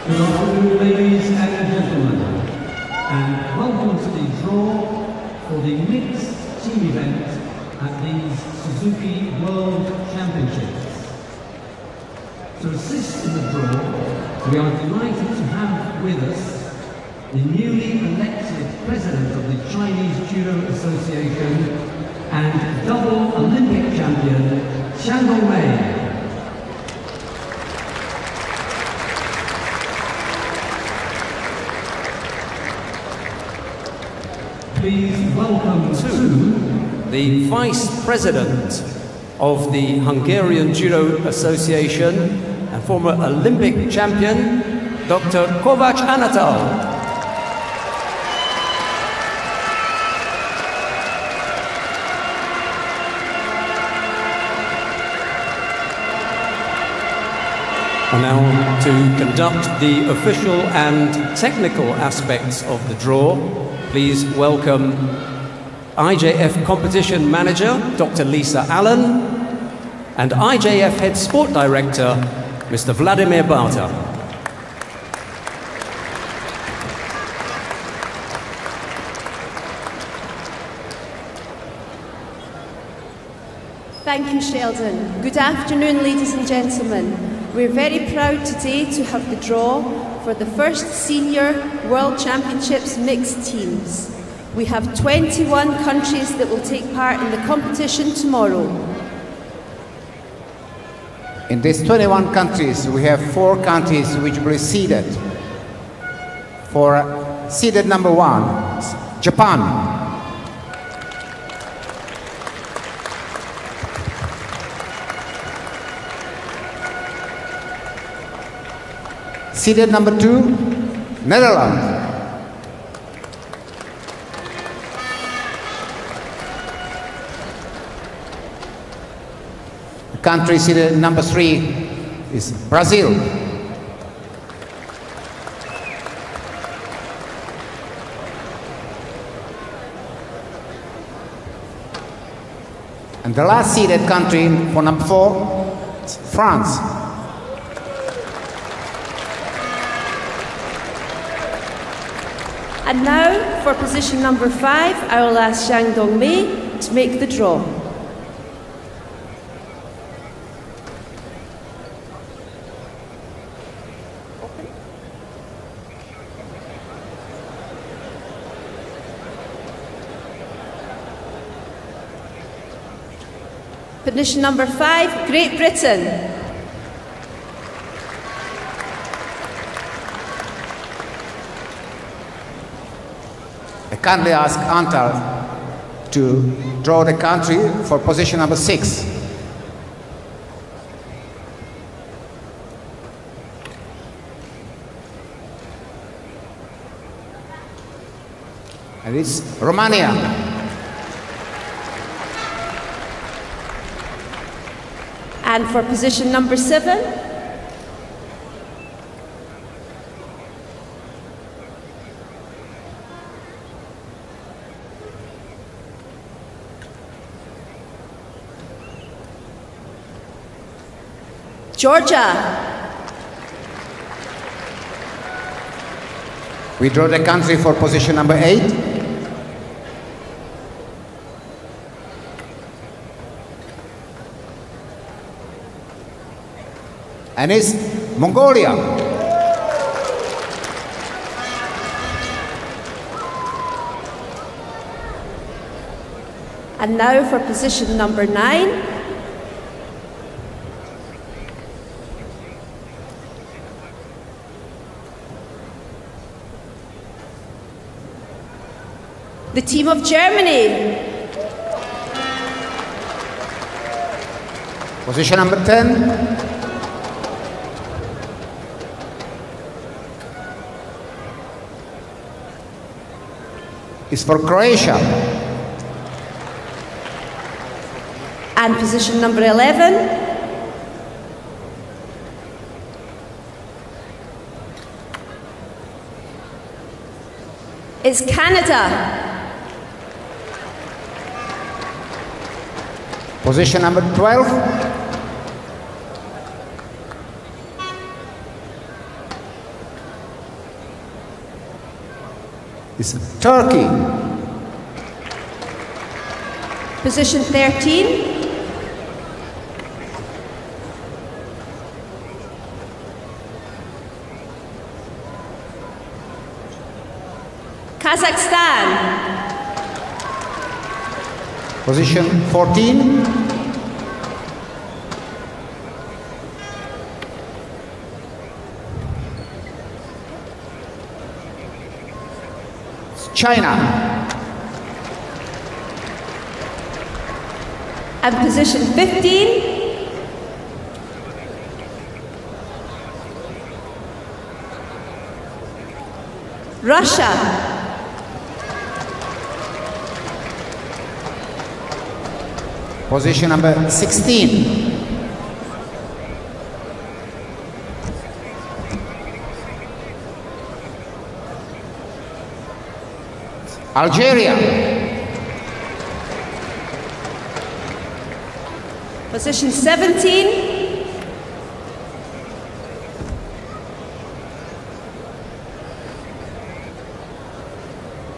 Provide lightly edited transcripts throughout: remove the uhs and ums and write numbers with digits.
Good afternoon, ladies and gentlemen, and welcome to the draw for the mixed team event at the Suzuki World Championships. To assist in the draw, we are delighted to have with us the newly elected president of the Chinese Judo Association and double Olympic champion, Shandong. Please welcome to the Vice President of the Hungarian Judo Association and former Olympic champion, Dr. Kovács Anatol. And now to conduct the official and technical aspects of the draw, please welcome IJF Competition Manager, Dr. Lisa Allen, and IJF Head Sport Director, Mr. Vladimir Barta. Thank you, Sheldon. Good afternoon, ladies and gentlemen. We're very proud today to have the draw for the first Senior World Championships mixed teams. We have 21 countries that will take part in the competition tomorrow. In these 21 countries, we have 4 countries which will be seeded. For seeded number 1, Japan. Seeded number 2, Netherlands. The country seeded number 3 is Brazil. And the last seeded country for number 4 is France. And now, for position number 5, I will ask Zhang Dongmei to make the draw. Position number 5, Great Britain. I kindly ask Antal to draw the country for position number 6. And it's Romania. And for position number 7, Georgia. We draw the country for position number 8. And it's Mongolia. And now for position number 9. The team of Germany. Position number 10. Is for Croatia. And position number 11. Is Canada. Position number 12. is Turkey. Position 13. Kazakhstan. Position 14. China. And position 15. Russia. Position number 16. Algeria. Position 17.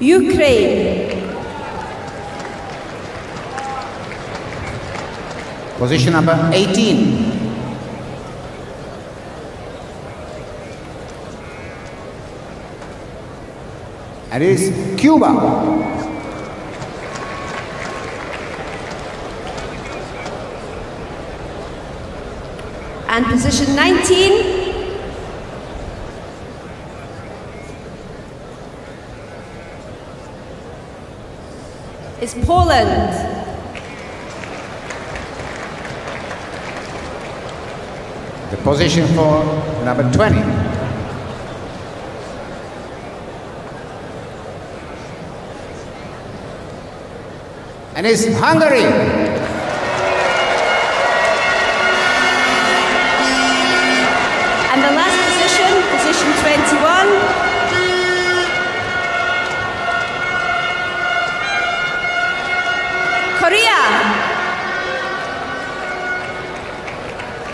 Ukraine. Position number 18. And it is Cuba. And position 19. Is Poland. The position for number 20. And it's Hungary. And the last position, position 21. Korea.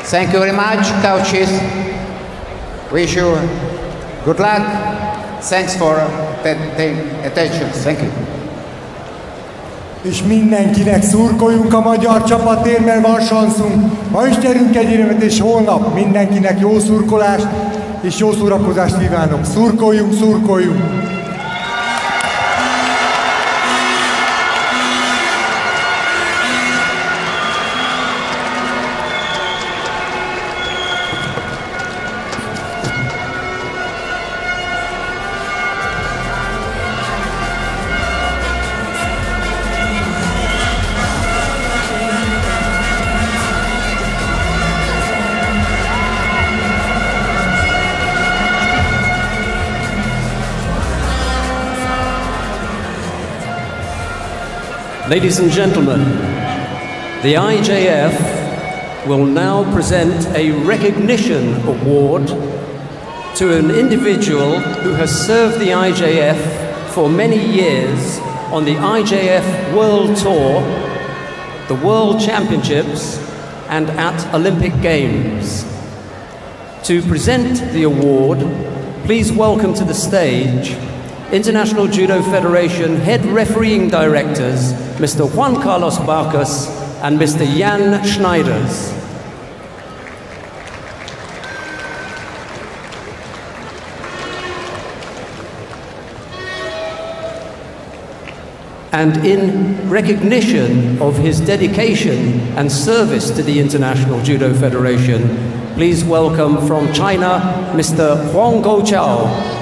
Thank you very much, coaches. Wish you good luck. Thanks for paying attention. Thank you. És mindenkinek szurkoljunk a magyar csapatért, mert van sanszunk. Ma is gyerünk egy érmet, és holnap mindenkinek jó szurkolást és jó szórakozást kívánok. Szurkoljunk, szurkoljunk! Ladies and gentlemen, the IJF will now present a recognition award to an individual who has served the IJF for many years on the IJF World Tour, the World Championships, and at Olympic Games. To present the award, please welcome to the stage International Judo Federation Head Refereeing Directors, Mr. Juan Carlos Barcas and Mr. Jan Schneiders. And in recognition of his dedication and service to the International Judo Federation, please welcome from China, Mr. Huang Gouqiao.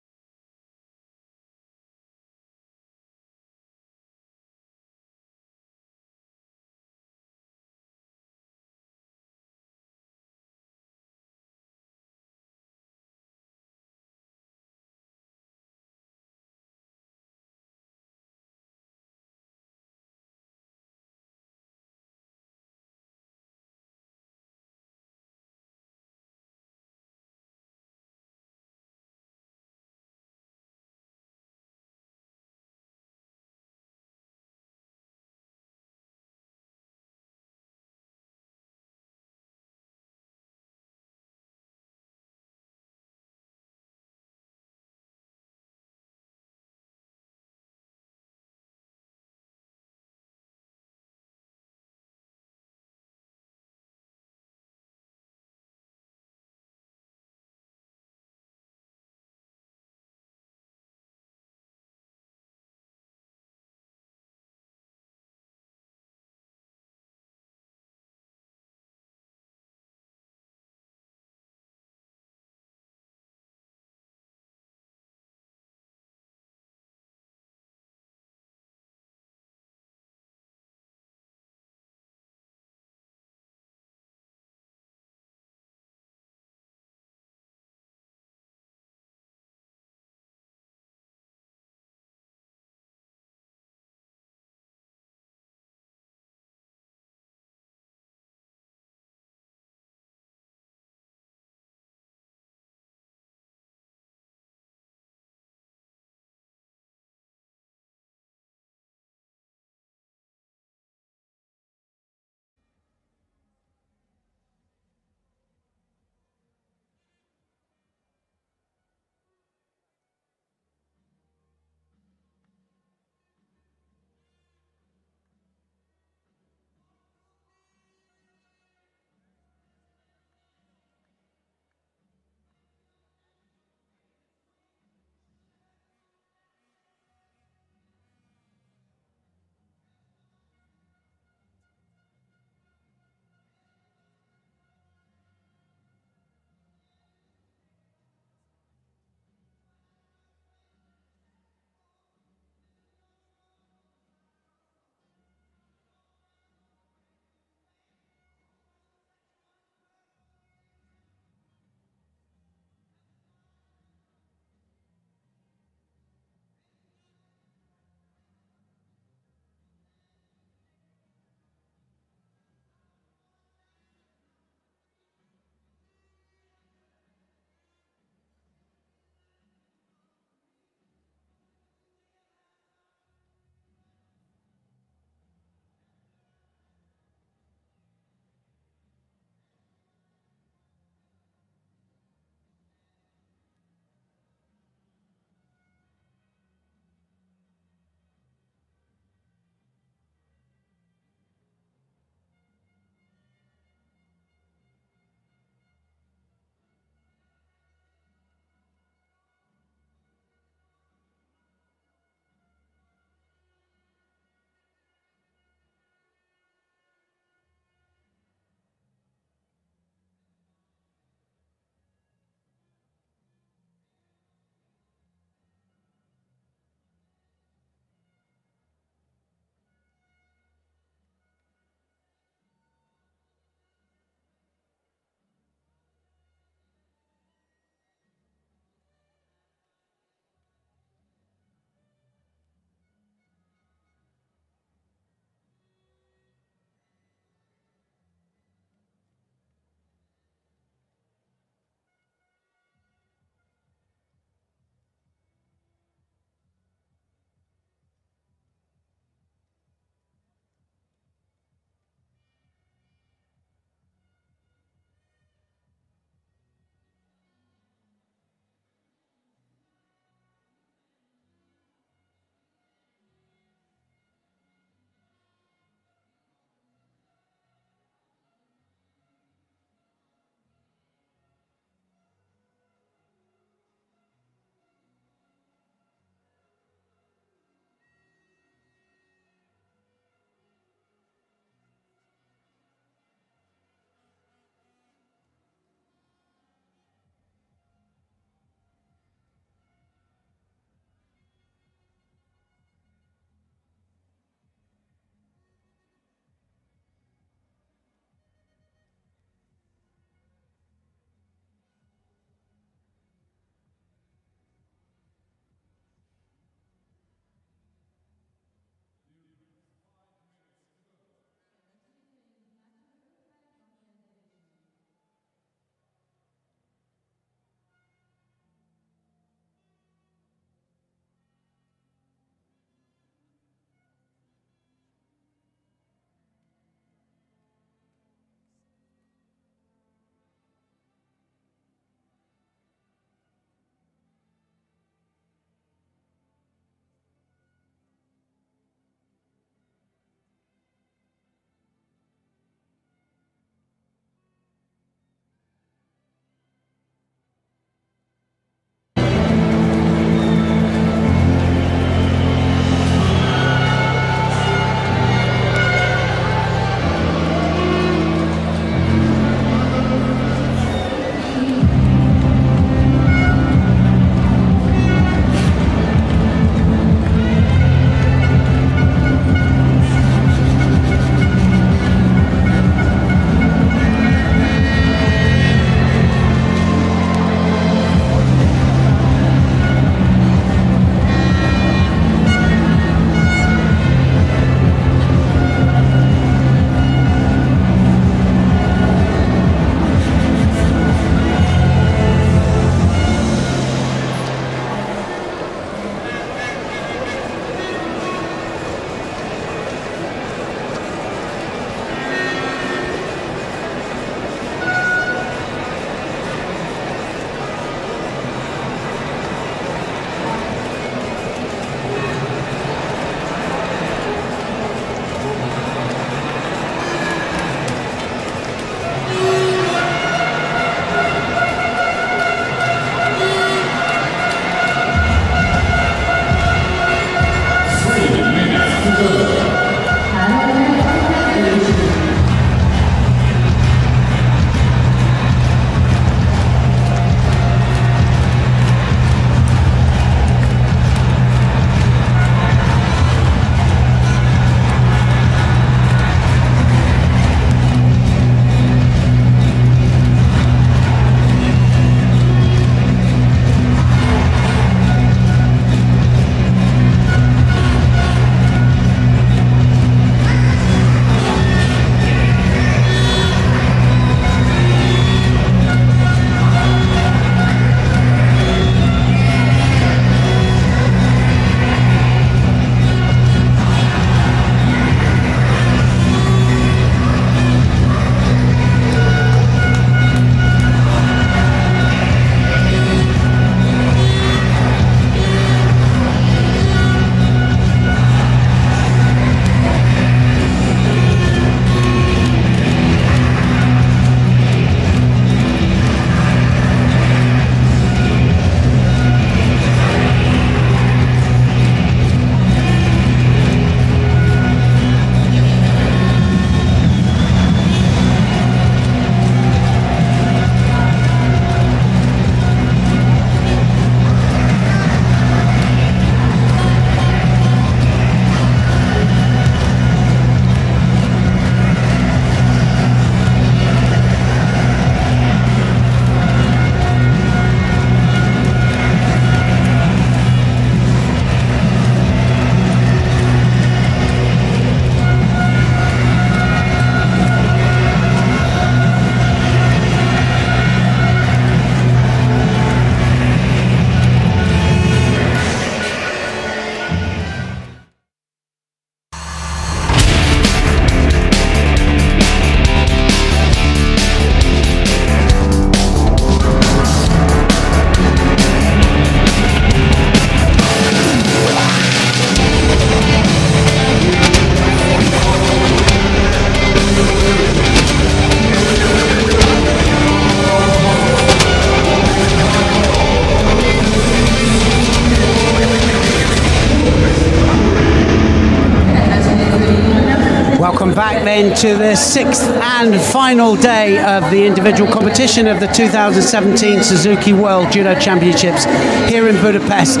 Welcome back then to the 6th and final day of the individual competition of the 2017 Suzuki World Judo Championships here in Budapest.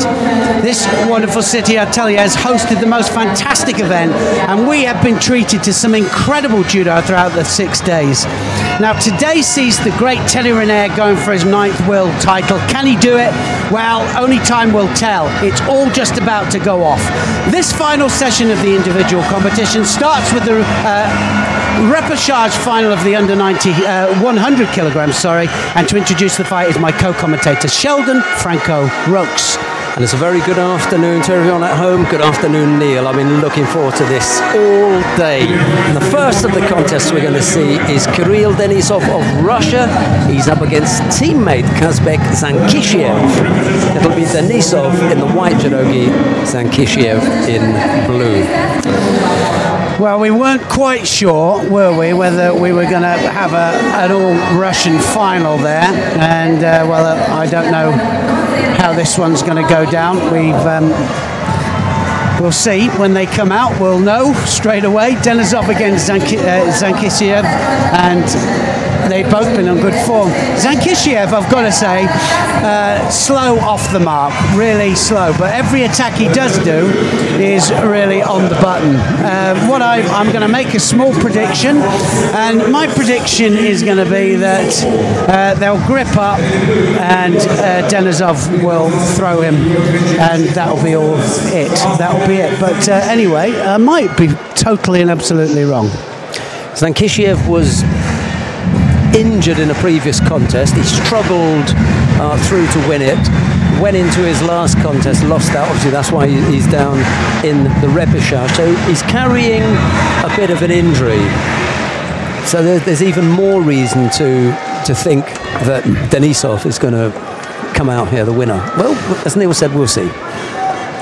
This wonderful city, I tell you, has hosted the most fantastic event, and we have been treated to some incredible judo throughout the 6 days. Now today sees the great Teddy Riner going for his 9th world title. Can he do it? Well, only time will tell. It's all just about to go off. This final session of the individual competition starts with the repechage final of the under 100 kilograms, and to introduce the fight is my co-commentator Sheldon Franco Rokes. And it's a very good afternoon to everyone at home. Good afternoon, Neil. I've been looking forward to this all day. And the first of the contests we're going to see is Kirill Denisov of Russia. He's up against teammate Kazbek Zankishiev. It'll be Denisov in the white judogi, Zankishiev in blue. Well, we weren't quite sure, were we, whether we were going to have an all-Russian final there. And, well, I don't know how this one's going to go down. We'll see when they come out. We'll know straight away. Denisov against Zankishiev, and they've both been on good form. Zankishiev, I've got to say, slow off the mark, really slow. But every attack he does do is really on the button. I'm going to make a small prediction, and my prediction is going to be that they'll grip up, and Denisov will throw him, and that'll be all it. That'll be it. But anyway, I might be totally and absolutely wrong. Zankishiev was injured in a previous contest. He struggled through to win it, went into his last contest, lost that. Obviously that's why he's down in the repechage, so he's carrying a bit of an injury, so there's even more reason to think that Denisov is going to come out here the winner. Well, as Neil said, we'll see.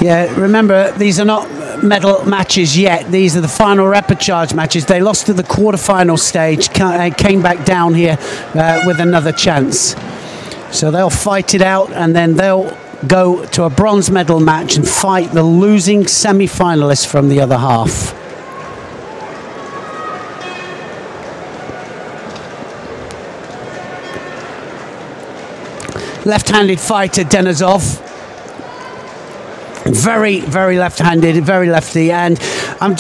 Yeah, remember, these are not medal matches yet. These are the final repechage matches. They lost to the quarterfinal stage, came back down here with another chance. So they'll fight it out, and then they'll go to a bronze medal match and fight the losing semi-finalists from the other half. Left-handed fighter, Denisov. Very, very left-handed, very lefty, and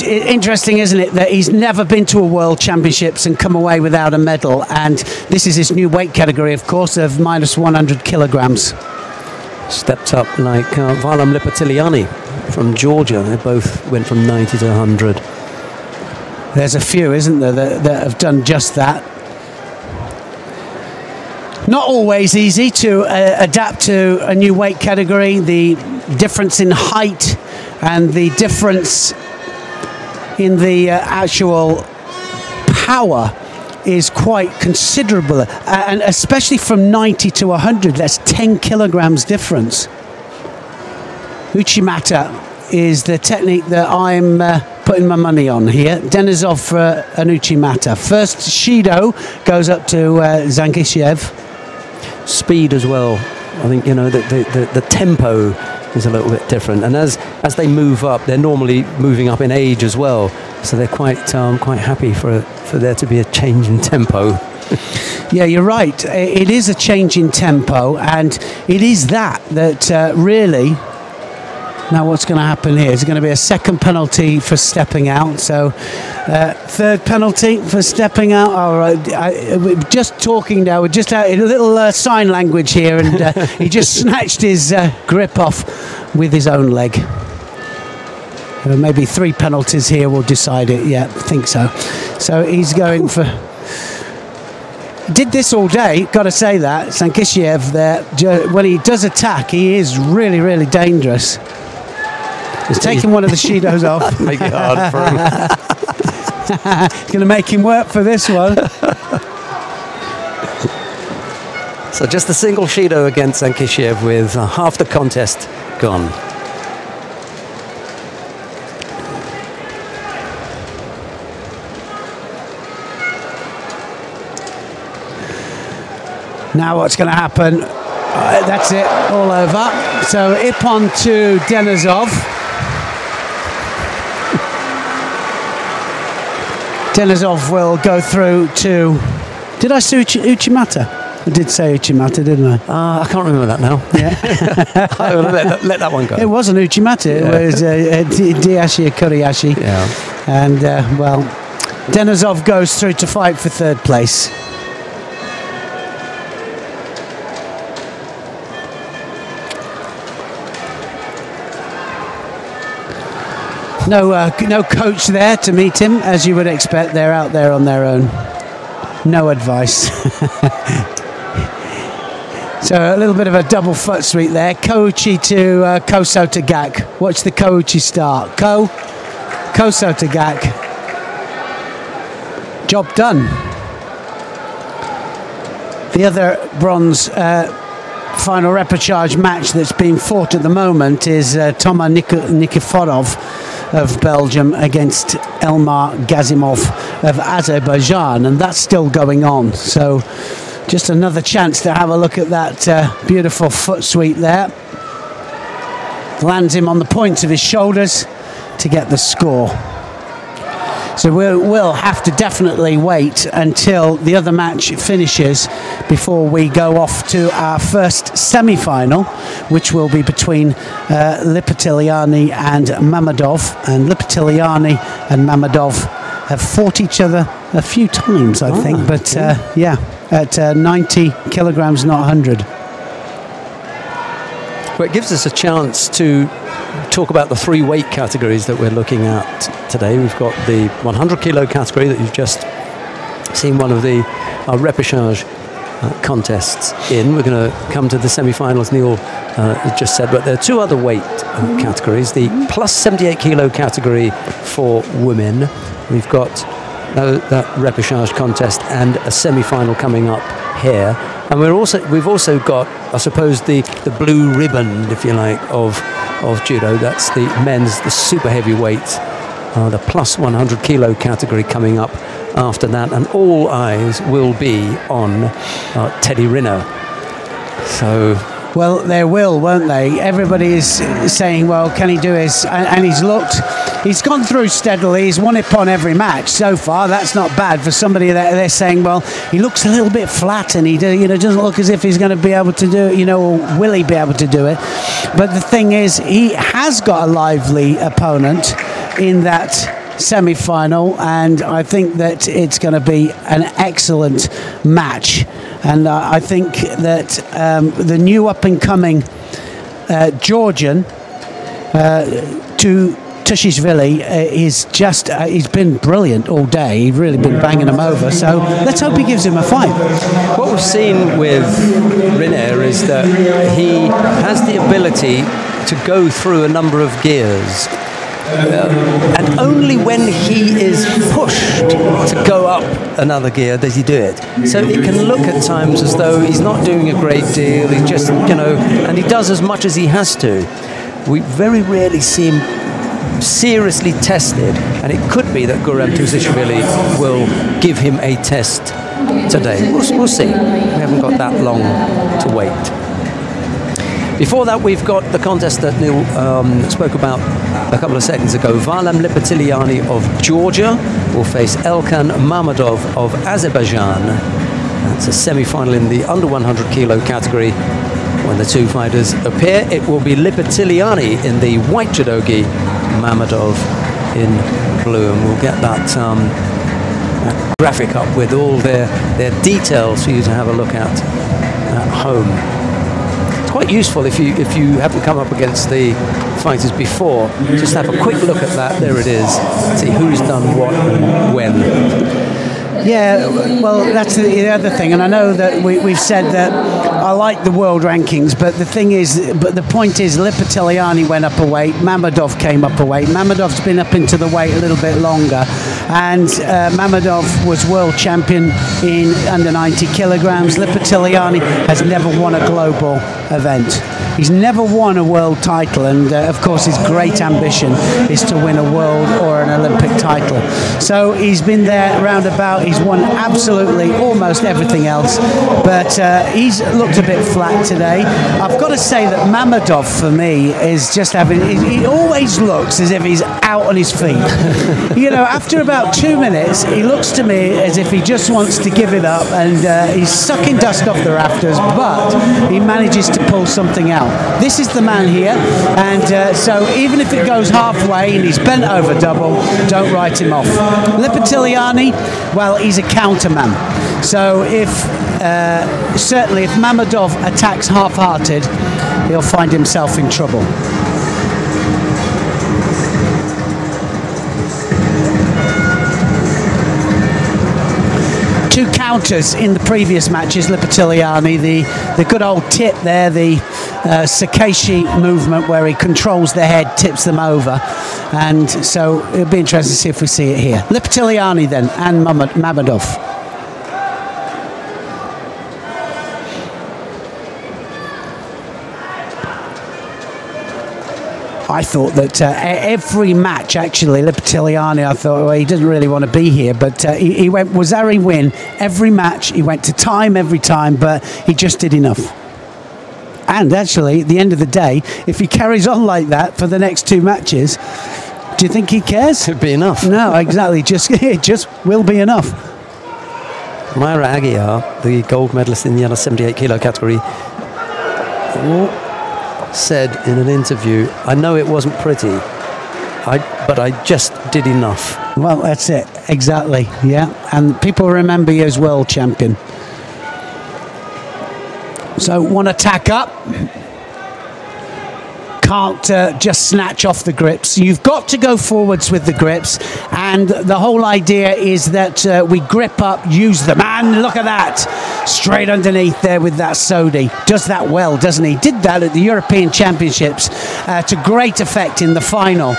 interesting, isn't it, that he's never been to a World Championships and come away without a medal, and this is his new weight category, of course, of minus 100 kilograms. Stepped up like Valam Lipatiliani from Georgia. They both went from 90 to 100. There's a few, isn't there, that have done just that. Not always easy to adapt to a new weight category. The difference in height and the difference in the actual power is quite considerable, and especially from 90 to 100, that's 10 kilograms difference. Uchimata is the technique that I'm putting my money on here. Denisov for an Uchimata. First Shido goes up to Zankishiev. Speed as well. I think, you know, the tempo is a little bit different, and as they move up, they're normally moving up in age as well, so they're quite happy for there to be a change in tempo. Yeah, you're right. It is a change in tempo, and it is that really. Now what's going to happen here? Is going to be a second penalty for stepping out. So third penalty for stepping out. All right, we're just talking now. We're just a little sign language here, and he just snatched his grip off with his own leg. Maybe 3 penalties here will decide it. Yeah, I think so. So he's going for... Did this all day, got to say that. Zankishiev there, when he does attack, he is really, really dangerous. He's taking one of the Shidos off. Make it hard for him. It's going to make him work for this one. So just a single Shido against Zankishiev with half the contest gone. Now what's going to happen? That's it, all over. So Ippon to Denisov. Denisov will go through to... Did I say Uchimata? I did say Uchimata, didn't I? I can't remember that now. Yeah. let that one go. It wasn't Uchimata, it was Diashi Kuriyashi. Yeah. And, well, Denisov goes through to fight for third place. No coach there to meet him, as you would expect. They're out there on their own. No advice. So a little bit of a double foot sweep there. Kouchi to Koso to Gak. Watch the Kouchi start. Koso to Gak. Job done. The other bronze final repechage match that's being fought at the moment is Toma Nikiforov of Belgium against Elmar Gazimov of Azerbaijan, and that's still going on. So just another chance to have a look at that beautiful foot sweep there. Lands him on the points of his shoulders to get the score. So we'll have to definitely wait until the other match finishes before we go off to our first semi-final, which will be between Lipitiliani and Mammadov. And Lipitiliani and Mammadov have fought each other a few times, I think. But yeah, at 90 kilograms, not 100. Well, it gives us a chance to talk about the three weight categories that we're looking at today. We've got the 100 kilo category that you've just seen one of the repechage contests in. We're going to come to the semi-finals, Neil just said, but there are two other weight categories. The plus 78 kilo category for women. We've got that repechage contest and a semi-final coming up here. And we've also got, I suppose, the blue ribbon, if you like, of judo. That's the men's, the super heavyweight, the plus 100 kilo category coming up after that, and all eyes will be on Teddy Riner. So, well, there will, won't they? Everybody is saying, well, can he do his? And he's gone through steadily. He's won it on every match so far. That's not bad for somebody that they're saying, well, he looks a little bit flat, and he doesn't look as if he's going to be able to do it, or will he be able to do it? But the thing is, he has got a lively opponent in that semi-final, and I think that it's going to be an excellent match. And I think that the new up-and-coming Georgian to Tushishvili is just, he's been brilliant all day. He's really been banging him over. So let's hope he gives him a fight. What we've seen with Riner is that he has the ability to go through a number of gears. And only when he is pushed to go up another gear does he do it. So it can look at times as though he's not doing a great deal. He just, and he does as much as he has to. We very rarely see him seriously tested, and it could be that Gurem Tushishvili will give him a test today. We'll see. We haven't got that long to wait. Before that, we've got the contest that Neil spoke about a couple of seconds ago. Varlam Lipitiliani of Georgia will face Elkan Mammadov of Azerbaijan. That's a semi-final in the under 100 kilo category. When the two fighters appear, it will be Lipitiliani in the white judogi, Mammadov in blue. And we'll get that graphic up with all their details for you to have a look at home. It's quite useful if you haven't come up against the fighters before. Just have a quick look at that. There it is. See who's done what and when. Yeah, well, that's the other thing, and I know that we've said that I like the world rankings, but the thing is, the point is, Lipitiliani went up a weight, Mammadov came up a weight. Mammadov's been up into the weight a little bit longer, and Mammadov was world champion in under 90 kilograms. Lipitiliani has never won a global event. He's never won a world title, and of course his great ambition is to win a world or an Olympic title. So he's been there roundabout. He's won absolutely almost everything else, but he's looked a bit flat today. I've got to say that Mammadov, for me, is just having, he always looks as if he's out on his feet. You know, after about 2 minutes, he looks to me as if he just wants to give it up, and he's sucking dust off the rafters, but he manages to pull something out. This is the man here, and so even if it goes halfway and he's bent over double, don't write him off. Lipitiliani, well, he's a counterman. So if certainly if Mammadov attacks half-hearted, he'll find himself in trouble. Two counters in the previous matches, Lipitiliani, the good old tip there, the Sakeshi movement where he controls the head, tips them over, and so it'll be interesting to see if we see it here. Lipitiliani then, and Mammadov. I thought that every match, actually, Lipitiliani, I thought, well, he doesn't really want to be here, but he went Wazzari win every match. He went to time every time, but he just did enough. And actually, at the end of the day, if he carries on like that for the next 2 matches, do you think he cares? It'd be enough. No, exactly. It just will be enough. Myra Aguiar, the gold medalist in the under 78 kilo category, said in an interview, I know it wasn't pretty, but I just did enough. Well, that's it, exactly, yeah. And people remember you as world champion. So one attack up. Can't just snatch off the grips. You've got to go forwards with the grips, and the whole idea is that we grip up, use them, and look at that, straight underneath there with that Sodi. Does that well, doesn't he? Did that at the European Championships to great effect in the final.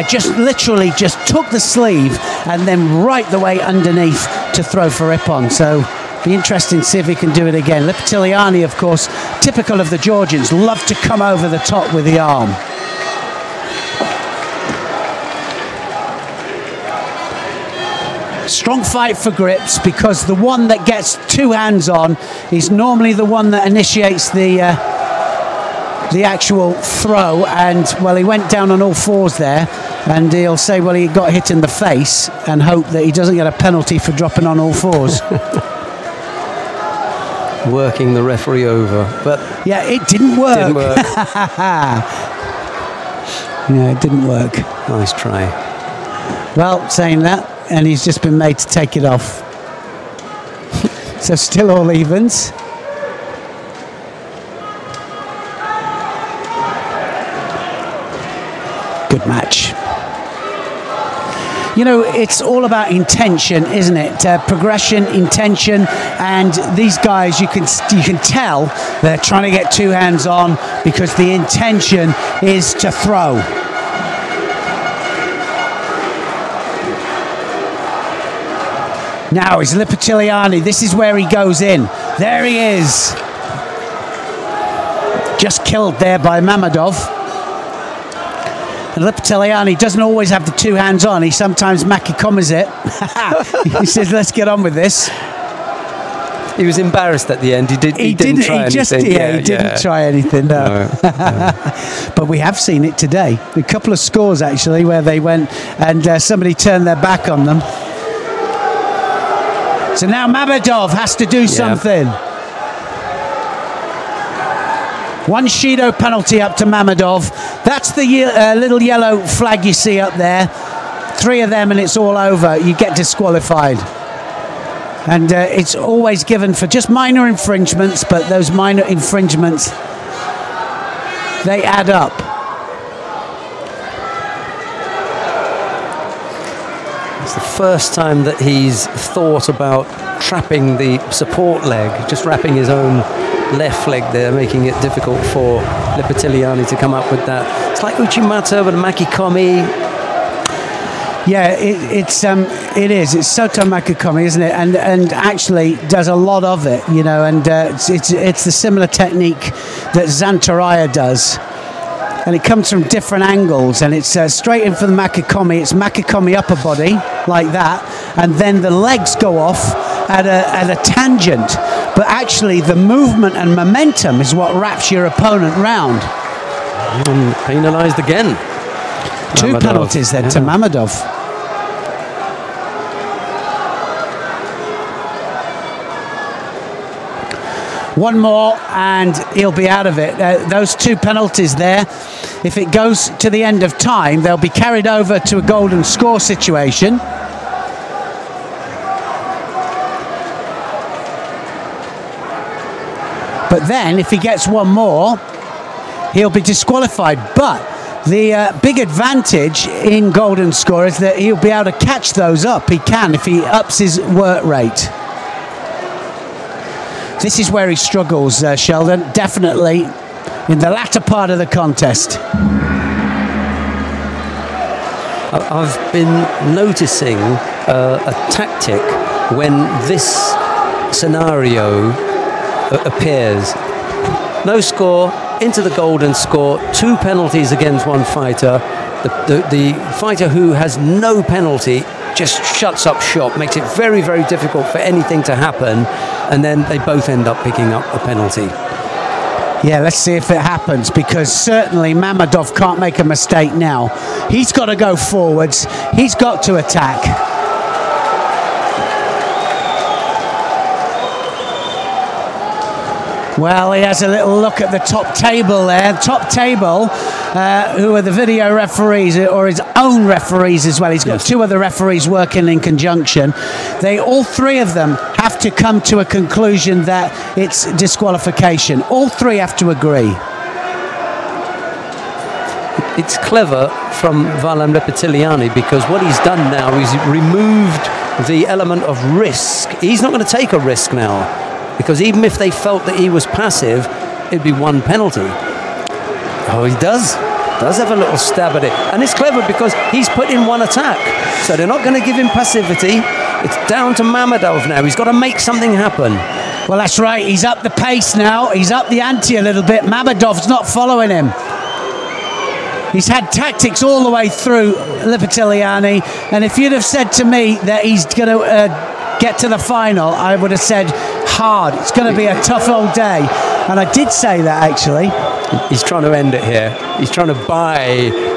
Just literally just took the sleeve and then right the way underneath to throw for Ippon. So be interesting to see if he can do it again. Lipitiliani, of course, typical of the Georgians, love to come over the top with the arm. Strong fight for grips, because the one that gets 2 hands on is normally the one that initiates the actual throw, and well, he went down on all 4s there, and he'll say, well, he got hit in the face, and hope that he doesn't get a penalty for dropping on all 4s. Working the referee over, but yeah, it didn't work. Didn't work. Yeah, it didn't work. Nice try. Well, saying that, and he's just been made to take it off. So still all evens. Good match. You know, it's all about intention, isn't it? Progression, intention, and these guys, you can tell they're trying to get 2 hands on because the intention is to throw. Now is Lipitiliani. This is where he goes in. There he is. Just killed there by Mammadov. And Lipitiliani doesn't always have the 2 hands on. He sometimes makikomas it. He says, let's get on with this. He was embarrassed at the end. He didn't try anything. He didn't try anything, no. But we have seen it today. A couple of scores, actually, where they went and somebody turned their back on them. So now Mammadov has to do something. 1 Shido penalty up to Mammadov. That's the little yellow flag you see up there. 3 of them and it's all over. You get disqualified. And it's always given for just minor infringements, but those minor infringements, they add up. It's the first time that he's thought about trapping the support leg, just wrapping his own left leg there, making it difficult for Lipitiliani to come up with that. It's like Uchimata with a makikomi. Yeah, it is. It's Soto Makikomi, isn't it? And actually does a lot of it, you know. And it's the similar technique that Zantaraya does, and it comes from different angles. And it's straight in for the Makikomi. It's Makikomi upper body like that, and then the legs go off at a tangent. But actually, the movement and momentum is what wraps your opponent round. Penalised again. Two Mammadov. penalties then to Mammadov. One more and he'll be out of it. Those two penalties there, if it goes to the end of time, they'll be carried over to a golden score situation. But then, if he gets one more, he'll be disqualified. But the big advantage in golden score is that he'll be able to catch those up. He can if he ups his work rate. This is where he struggles, Sheldon, definitely in the latter part of the contest. I've been noticing a tactic when this scenario appears. No score, into the golden score, 2 penalties against one fighter. The fighter who has no penalty just shuts up shop, makes it very, very difficult for anything to happen, and then they both end up picking up a penalty. Yeah, let's see if it happens, because certainly Mammadov can't make a mistake now. He's got to go forwards, he's got to attack. Well, he has a little look at the top table there. Top table, who are the video referees, or his own referees as well. He's got 2 other referees working in conjunction. All 3 of them have to come to a conclusion that it's disqualification. All 3 have to agree. It's clever from Valam Lepetiliani, because what he's done now is removed the element of risk. He's not going to take a risk now, because even if they felt that he was passive, it'd be 1 penalty. Oh, he does have a little stab at it. And it's clever because he's put in 1 attack. So they're not going to give him passivity. It's down to Mammadov now. He's got to make something happen. Well, that's right. He's up the pace now. He's up the ante a little bit. Mammadov's not following him. He's had tactics all the way through, Lepetiliani. And if you'd have said to me that he's going to get to the final, I would have said hard. It's going to be a tough old day. And I did say that, actually. He's trying to end it here. He's trying to buy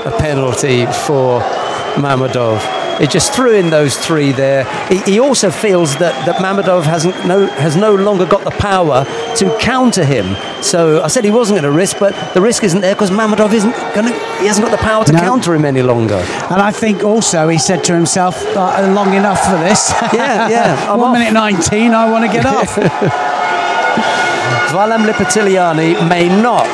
a penalty for Mammadov. He just threw in those 3 there. He also feels that Mammadov has no longer got the power to counter him. So I said he wasn't going to risk, but the risk isn't there because Mammadov he hasn't got the power to counter him any longer. And I think also he said to himself, long enough for this. Yeah. 1 minute 19, I want to get off. Valam Lepetiliani may not,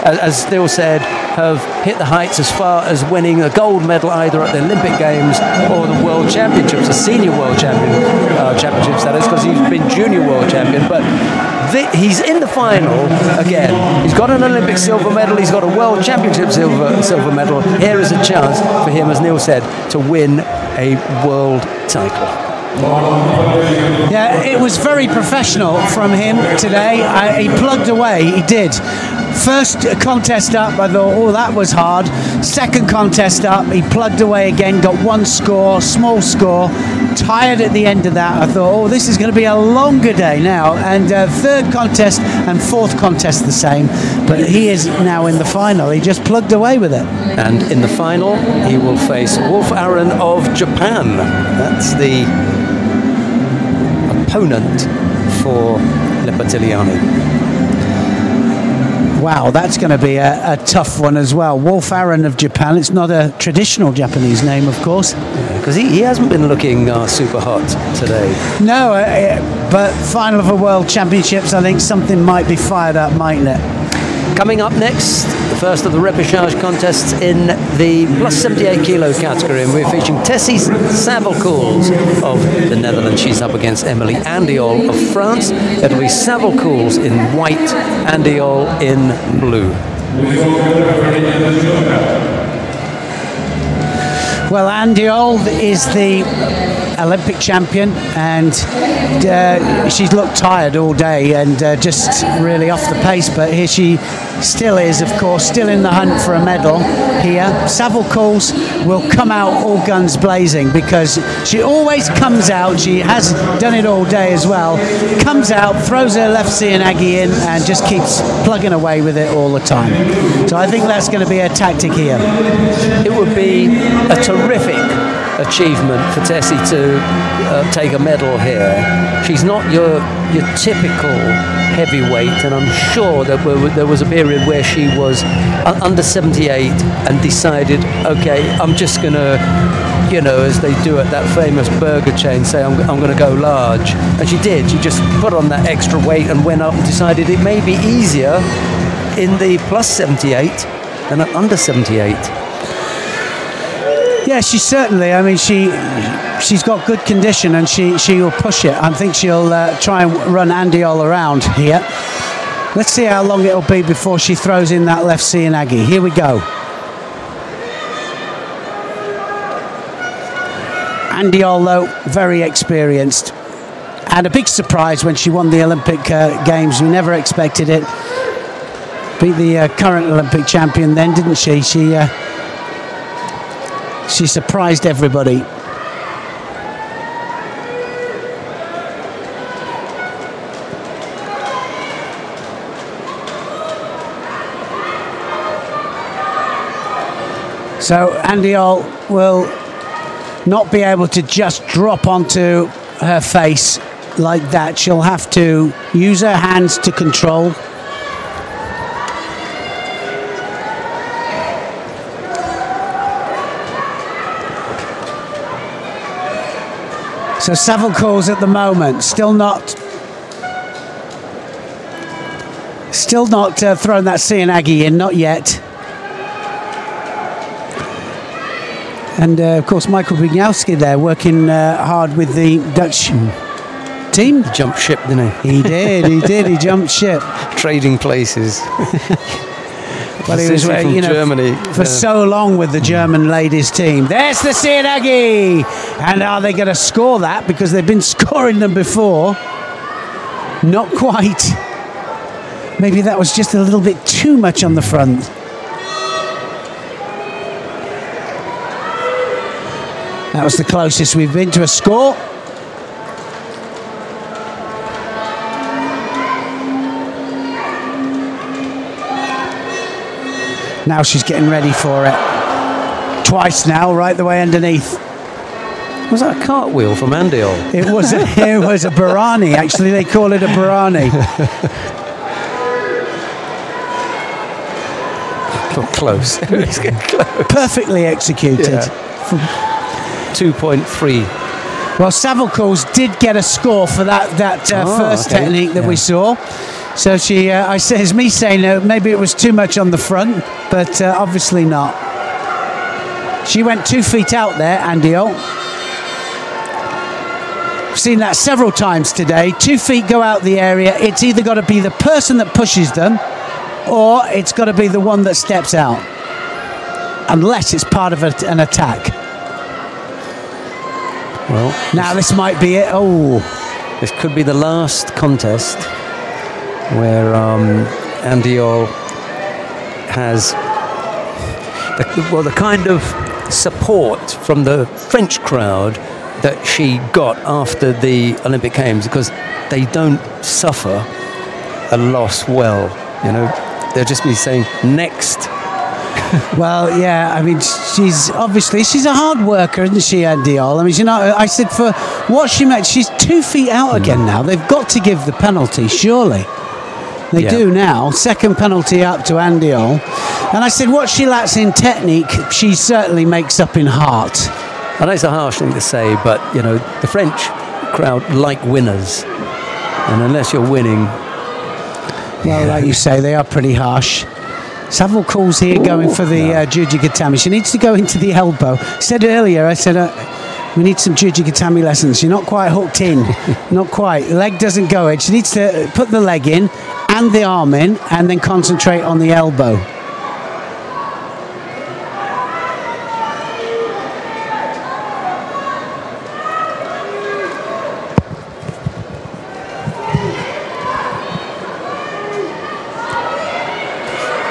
as Neil said, have hit the heights as far as winning a gold medal either at the Olympic Games or the World Championships, the Senior World Championships, that is, because he's been Junior World Champion. But he's in the final again. He's got an Olympic silver medal, he's got a World Championship silver medal. Here is a chance for him, as Neil said, to win a world title. Yeah, it was very professional from him today. He plugged away, he did. First contest up, I thought, oh, that was hard. Second contest up, he plugged away again, got 1 score, small score. Tired at the end of that. I thought, oh, this is going to be a longer day now. And 3rd contest and 4th contest the same. But he is now in the final. He just plugged away with it. And in the final, he will face Wolf Aaron of Japan. That's the opponent for Lepetiliani. Wow, that's going to be a tough one as well. Wolf Aaron of Japan. It's not a traditional Japanese name, of course. Because he hasn't been looking super hot today. No, but final of a World Championships, I think something might be fired up, mightn't it? Coming up next, the first of the repechage contests in the plus 78 kilo category, and we're featuring Tessie Savelcools of the Netherlands. She's up against Emily Andiol of France. It'll be Savelcools in white, Andiol in blue. Well, Andy Old is the Olympic champion, and she's looked tired all day and just really off the pace, but here she still is, of course, still in the hunt for a medal here. Saville Coles will come out all guns blazing, because she always comes out, she has done it all day as well, comes out, throws her left Seoinage in and just keeps plugging away with it all the time. So I think that's going to be a tactic here. It would be a terrific achievement for Tessie to take a medal here. She's not your typical heavyweight, and I'm sure that there was a period where she was under 78 and decided, okay, I'm just going to, you know, as they do at that famous burger chain, say I'm going to go large. And she did. She just put on that extra weight and went up and decided it may be easier in the plus 78 than at under 78. Yeah, she certainly, I mean, she's got good condition, and she will push it. I think she'll try and run Andy all around here. Let's see how long it'll be before she throws in that left Seoinage. Here we go. Andy Old, though, very experienced. And a big surprise when she won the Olympic Games. We never expected it. Beat the current Olympic champion then, didn't she? She surprised everybody. So Andy Old will not be able to just drop onto her face like that. She'll have to use her hands to control. So Saville Coles at the moment still not throwing that Seoinage in, not yet. And of course Michael Wieniawski there working hard with the Dutch team. He jumped ship, didn't he? He did, he jumped ship. Trading places. Well, he was Germany for so long with the German ladies team. There's the Seoinage! And are they going to score that? Because they've been scoring them before. Not quite. Maybe that was just a little bit too much on the front. That was the closest we've been to a score. Now she's getting ready for it. Twice now, right the way underneath. Was that a cartwheel from Andy Old? It was a Barani. Actually, they call it a Barani. Close. It's getting close. Perfectly executed. Yeah. 2.3. Well, Saville Coles did get a score for that first technique that we saw. So I say, it's me saying maybe it was too much on the front, but obviously not. She went 2 feet out there, Andy Old. I've seen that several times today. 2 feet go out the area. It's either got to be the person that pushes them, or it's got to be the one that steps out, unless it's part of an attack. Well, now this might be it. Oh, this could be the last contest where Andy Old has the kind of support from the French crowd that she got after the Olympic Games, because they don't suffer a loss well, you know. They'll just be saying next. Well, yeah, I mean, she's a hard worker, isn't she, Andy Old? I mean, you know, I said for what she made, she's 2 feet out again now. They've got to give the penalty, surely. They do now. Second penalty up to Andy Old. And I said what she lacks in technique, she certainly makes up in heart. I know it's a harsh thing to say, but, you know, the French crowd like winners. And unless you're winning... Well, like you say, they are pretty harsh. Saville Coles here going for the Judo Tatami. She needs to go into the elbow. I said earlier, we need some Judo Tatami lessons. You're not quite hooked in. Not quite. The leg doesn't go in. She needs to put the leg in and the arm in, and then concentrate on the elbow.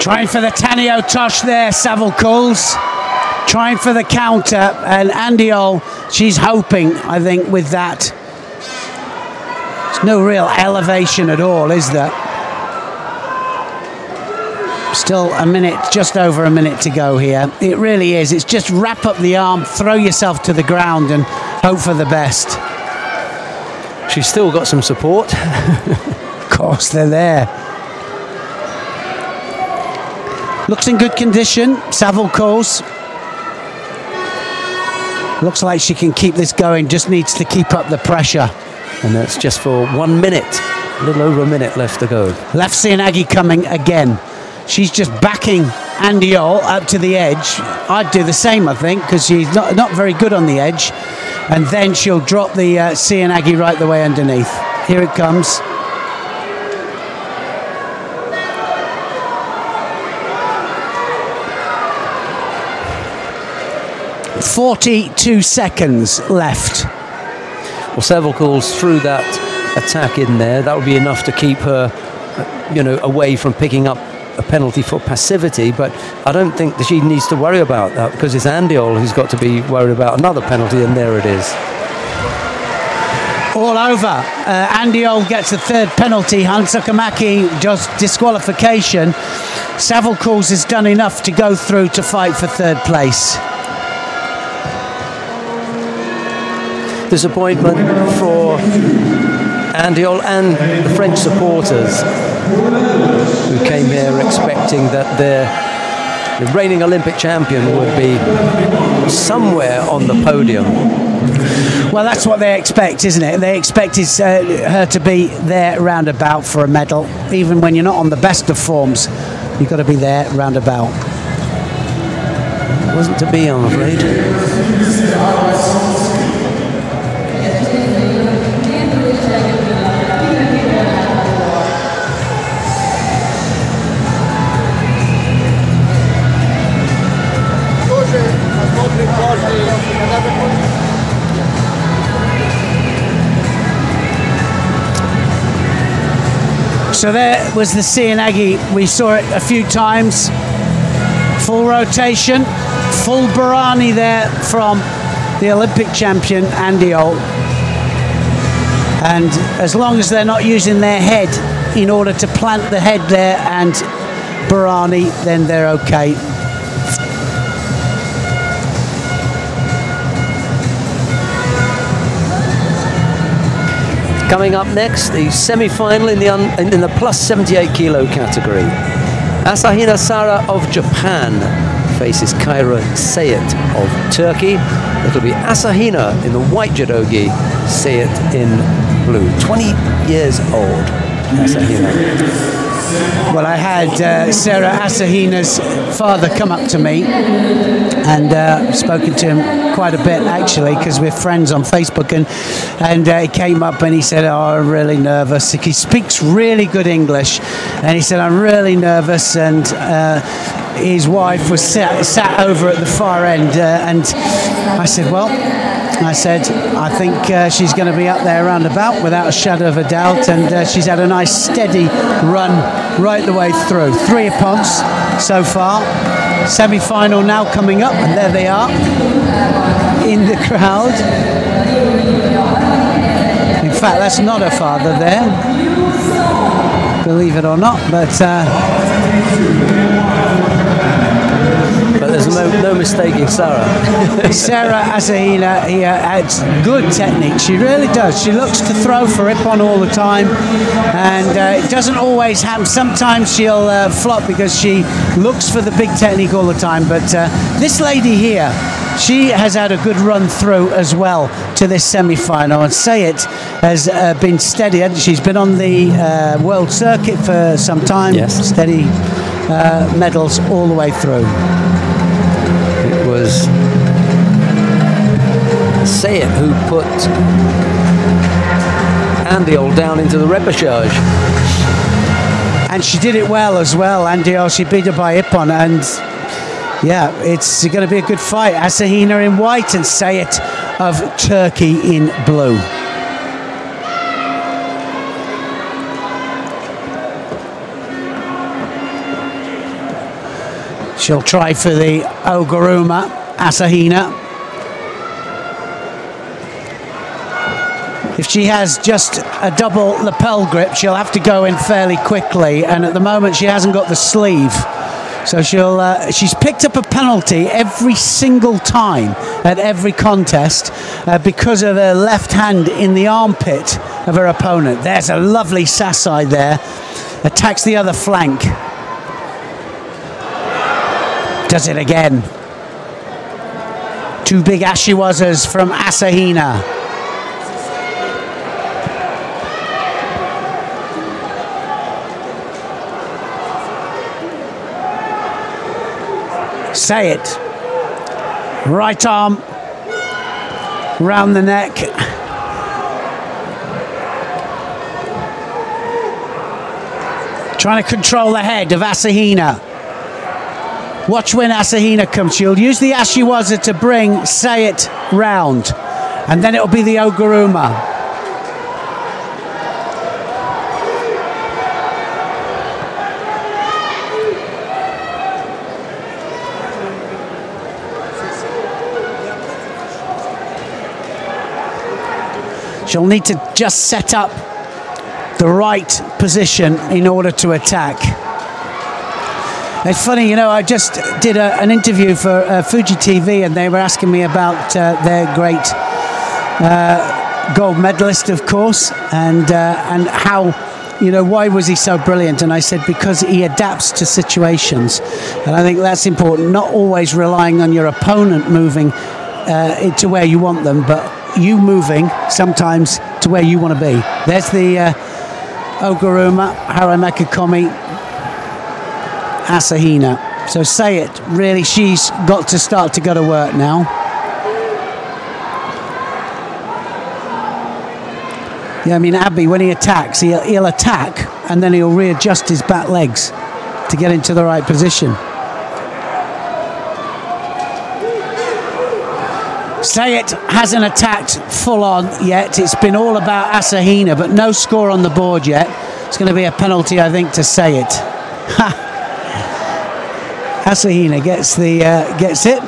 Trying for the Tanio Tosh there, Saville Coles. Trying for the counter, and Andiol, she's hoping, I think, with that. There's no real elevation at all, is there? Still a minute, just over a minute to go here. It really is. It's just wrap up the arm, throw yourself to the ground and hope for the best. She's still got some support. Of course, they're there. Looks in good condition, Saville Coles. Looks like she can keep this going, just needs to keep up the pressure. And that's just for 1 minute. A little over a minute left to go. Left Cianagi coming again. She's just backing Andiol up to the edge. I'd do the same, I think, because she's not very good on the edge. And then she'll drop the Cianagi right the way underneath. Here it comes. .42 seconds left. Well, Saville Coles threw that attack in there. That would be enough to keep her, away from picking up a penalty for passivity. But I don't think that she needs to worry about that, because it's Andiol who's got to be worried about another penalty, and there it is. All over. Andiol gets a third penalty. Hansakamaki does disqualification. Saville Coles has done enough to go through to fight for third place. Disappointment for Andiol and the French supporters, who came here expecting that the reigning Olympic champion would be somewhere on the podium. Well, that's what they expect, isn't it? They expect her to be there roundabout for a medal. Even when you're not on the best of forms, you've got to be there roundabout. It wasn't to be, I'm afraid. So there was the Cianagi. We saw it a few times. Full rotation, full Barani there from the Olympic champion Andiol. And as long as they're not using their head in order to plant the head there and Barani, then they're okay. Coming up next, the semi-final in the plus 78 kilo category. Asahina Sara of Japan faces Kaira Sayet of Turkey. It'll be Asahina in the white judogi, Sayet in blue. 20 years old, Asahina. Well, I had Sarah Asahina's father come up to me, and I've spoken to him quite a bit, actually, because we're friends on Facebook, and he came up and he said, "Oh, I'm really nervous." He speaks really good English, and he said, "I'm really nervous," and his wife was sat over at the far end, and I said, "Well," I said, "I think she's going to be up there roundabout without a shadow of a doubt," and she's had a nice steady run right the way through. 3 upons so far. Semi-final now coming up, and there they are in the crowd. In fact, that's not her father there, believe it or not, but there's no mistaking Sarah. Sarah Asahina here has good technique. She really does. She looks to throw for Ippon all the time, and it doesn't always happen. Sometimes she'll flop because she looks for the big technique all the time. But this lady here, she has had a good run through as well to this semi-final. And Sayet has been steady. She's been on the world circuit for some time. Yes. Steady medals all the way through. It was Sayet who put Andiol down into the repechage. And she did it well as well, Andiol. She beat her by Ippon, and yeah, it's going to be a good fight. Asahina in white and Sayet of Turkey in blue. She'll try for the Oguruma, Asahina. If she has just a double lapel grip, she'll have to go in fairly quickly, and at the moment she hasn't got the sleeve. So she's picked up a penalty every single time at every contest because of her left hand in the armpit of her opponent. There's a lovely Sasai there. Attacks the other flank. Does it again. Two big ashiwazas from Asahina. Say it. Right arm round the neck. Trying to control the head of Asahina. Watch when Asahina comes. She'll use the Ashiwaza to bring Say It round. And then it'll be the Oguruma. She'll need to just set up the right position in order to attack. It's funny, you know, I just did an interview for Fuji TV, and they were asking me about their great gold medalist, of course, and how, you know, why was he so brilliant? And I said, because he adapts to situations. And I think that's important, not always relying on your opponent moving to where you want them, but you moving sometimes to where you want to be. There's the Oguruma, Harameka Komi, Asahina. So Say It, really, she's got to start to go to work now. Yeah, I mean, Abbey, when he attacks, he'll attack and then he'll readjust his back legs to get into the right position. Say It hasn't attacked full on yet. It's been all about Asahina, but no score on the board yet. It's going to be a penalty, I think, to Say It. Asahina gets it.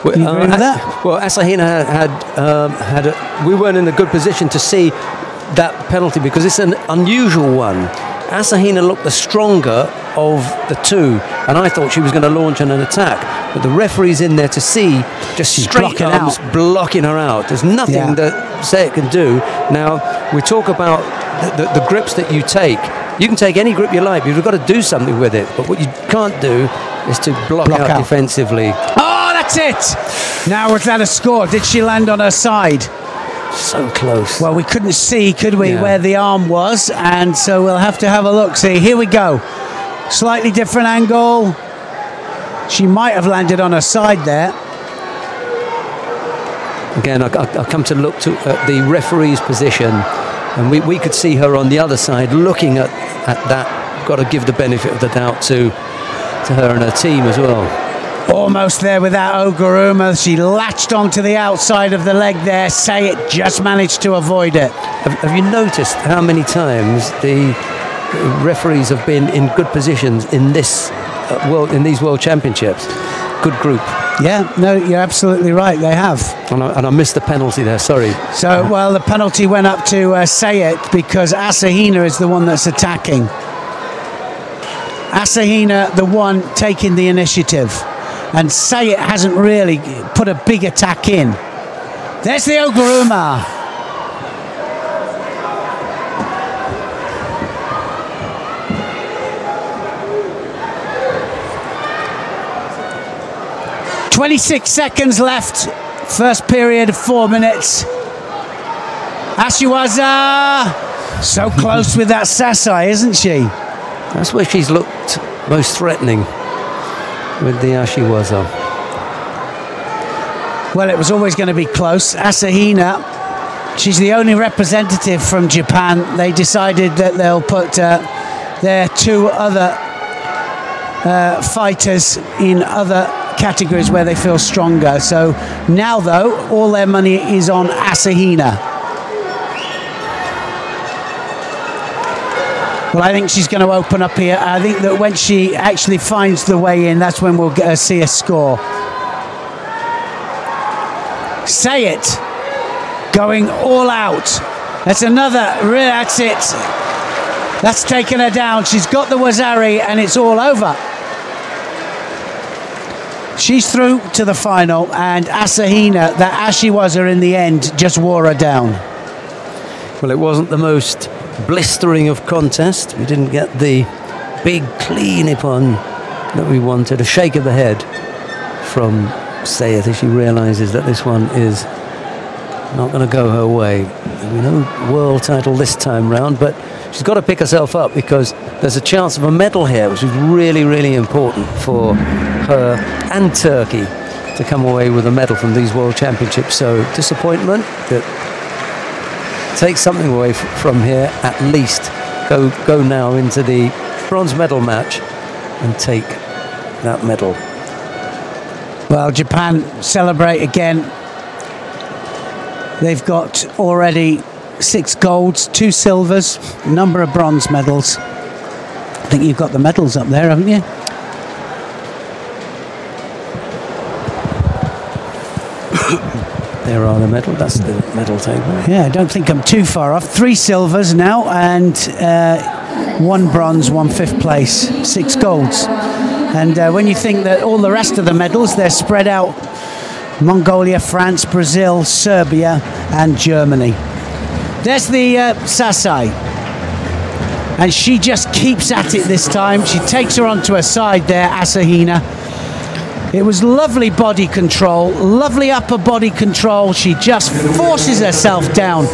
Well, you agree with that? Well, Asahina had we weren't in a good position to see that penalty because it's an unusual one. Asahina looked the stronger of the two, and I thought she was going to launch on an attack, but the referee's in there to see just straight arms blocking her out. There's nothing that Say It can do. Now, we talk about the grips that you take. You can take any grip you like, but you've got to do something with it. But what you can't do is to block out defensively. Oh, that's it! Now, was that a score? Did she land on her side? So close. Well, we couldn't see, could we, where the arm was, and so we'll have to have a look. See, here we go. Slightly different angle. She might have landed on her side there. Again, I come to look at the referee's position, and we could see her on the other side looking at that. Got to give the benefit of the doubt to her and her team as well. Almost there with that Oguruma. She latched onto the outside of the leg there. Say It just managed to avoid it. Have you noticed how many times the referees have been in good positions in this in these World Championships? Good group. Yeah, no, you're absolutely right. They have. And I missed the penalty there. Sorry. So, well, the penalty went up to Say It because Asahina is the one that's attacking. Asahina, the one taking the initiative. And Say It hasn't really put a big attack in. There's the Oguruma. "26 seconds left. First period of 4 minutes. Ashiwaza. So close with that Sasai, isn't she? That's where she's looked most threatening. With the Ashiwaza. Well, it was always going to be close. Asahina, she's the only representative from Japan. They decided that they'll put their two other fighters in other categories where they feel stronger. So now, though, all their money is on Asahina. Well, I think she's going to open up here. I think that when she actually finds the way in, that's when we'll see a score. Say it. Going all out. That's another. That's it. That's taken her down. She's got the Wazari and it's all over. She's through to the final, and Asahina, that as she was her in the end, just wore her down. Well, it wasn't the most blistering of contests. We didn't get the big clean Ippon that we wanted. A shake of the head from Sayat as she realises that this one is not going to go her way. There'll be no world title this time round, but she's got to pick herself up because there's a chance of a medal here, which is really, really important for her and Turkey to come away with a medal from these World Championships. So disappointment, but take something away from here at least. Go now into the bronze medal match and take that medal. Well, Japan celebrate again. They've got already 6 golds, 2 silvers, a number of bronze medals. I think you've got the medals up there, haven't you? There are the medal. That's the medal table. Yeah, I don't think I'm too far off. 3 silvers now and 1 bronze, 1 5th place, 6 golds. And when you think that all the rest of the medals, they're spread out: Mongolia, France, Brazil, Serbia and Germany. There's the Sasai. And she just keeps at it this time. She takes her onto her side there, Asahina. It was lovely body control, lovely upper body control. She just forces herself down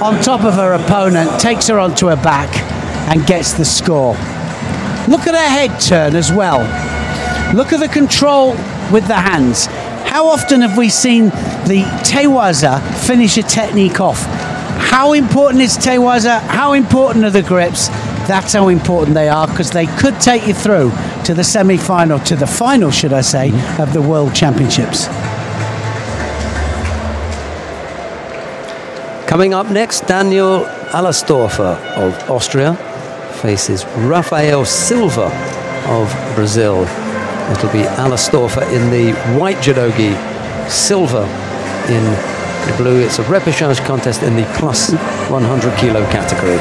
on top of her opponent, takes her onto her back and gets the score. Look at her head turn as well. Look at the control with the hands. How often have we seen the tewaza finish a technique off? How important is tewaza? How important are the grips? That's how important they are, because they could take you through to the semi-final, to the final, should I say, of the World Championships. Coming up next, Daniel Allerstorfer of Austria faces Rafael Silva of Brazil. It'll be Allerstorfer in the white judogi, Silva in the blue. It's a repechage contest in the plus 100 kilo category.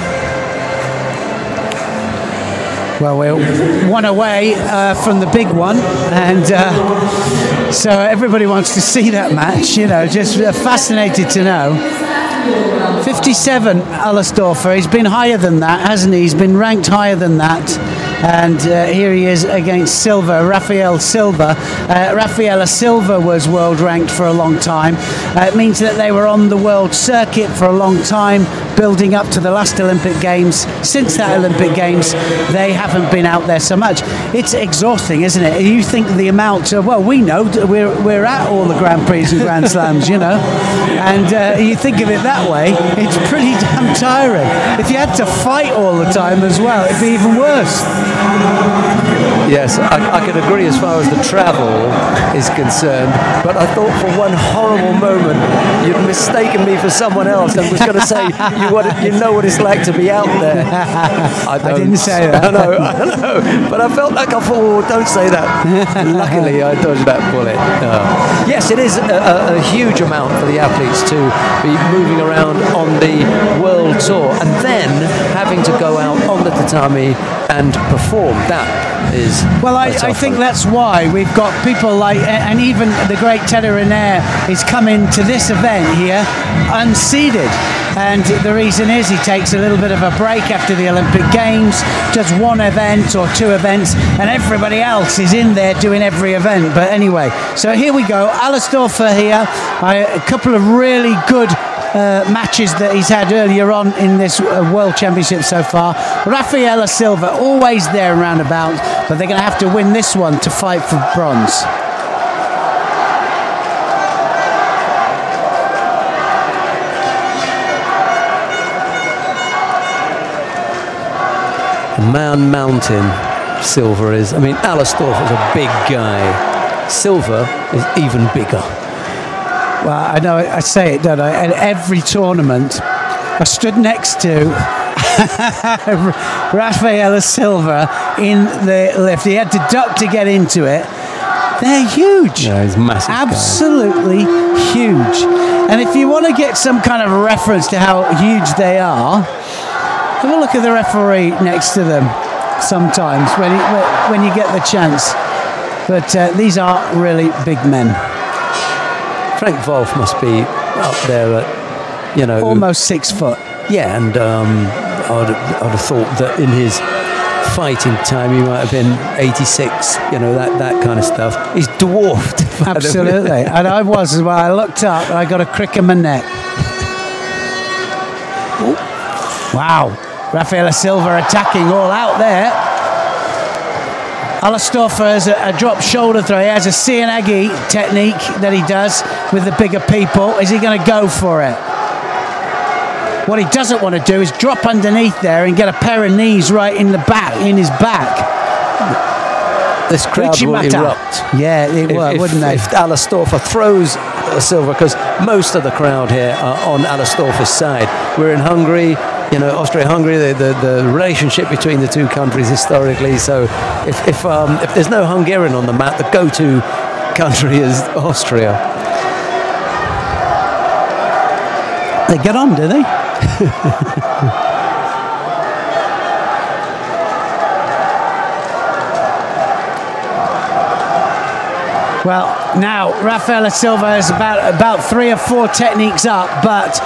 Well, we're 1 away from the big one, and so everybody wants to see that match, you know, just fascinated to know. 57, Allerstorfer. He's been higher than that, hasn't he? He's been ranked higher than that. And here he is against Silva, Rafael Silva. Rafaela Silva was world ranked for a long time. It means that they were on the world circuit for a long time, building up to the last Olympic Games. Since that Olympic Games, they haven't been out there so much. It's exhausting, isn't it? You think the amount, well, we know we're at all the Grand Prix and Grand Slams, you know, and you think of it that way, it's pretty damn tiring. If you had to fight all the time as well, it'd be even worse. Yes, I can agree as far as the travel is concerned, but I thought for one horrible moment you'd mistaken me for someone else and was going to say you know what it's like to be out there. I didn't say that. I know, but I felt like I thought, oh, don't say that. Luckily, I dodged that bullet. Yes, it is a huge amount for the athletes to be moving around on the world tour and then having to go out on the tatami and perform. That is well, I think that's why we've got people like, and even the great Teddy Riner is coming to this event here unseeded, and the reason is he takes a little bit of a break after the Olympic Games, does 1 event or 2 events, and everybody else is in there doing every event. But anyway, so here we go, Allerstorfer here, a couple of really good matches that he's had earlier on in this World Championship so far. Rafaela Silva always there round about, but they're going to have to win this one to fight for bronze. Man Mountain, Silva is. I mean, Allerstorfer is a big guy. Silva is even bigger. Well, I know I say it, don't I? At every tournament, I stood next to Rafael Silva in the lift. He had to duck to get into it. They're huge. Yeah, he's massive. Absolutely huge. And if you want to get some kind of reference to how huge they are, have a look at the referee next to them sometimes when you get the chance. But these are really big men. Frank Wolf must be up there at, you know... almost 6 foot. Yeah, and I'd have thought that in his fighting time he might have been 86, you know, that kind of stuff. He's dwarfed. Absolutely. And I was as well. I looked up and I got a crick in my neck. Wow. Rafael Silva attacking all out there. Alastofa has a drop shoulder throw. He has a Cianagi technique that he does with the bigger people. Is he going to go for it? What he doesn't want to do is drop underneath there and get a pair of knees right in his back. This crowd will erupt. Yeah, it would, wouldn't they? If Alastofa throws Silva, because most of the crowd here are on Alastofa's side. We're in Hungary. You know, Austria-Hungary, the relationship between the two countries historically. So if there's no Hungarian on the mat, the go-to country is Austria. They get on, do they? Well, now Rafael Silva is about 3 or 4 techniques up, but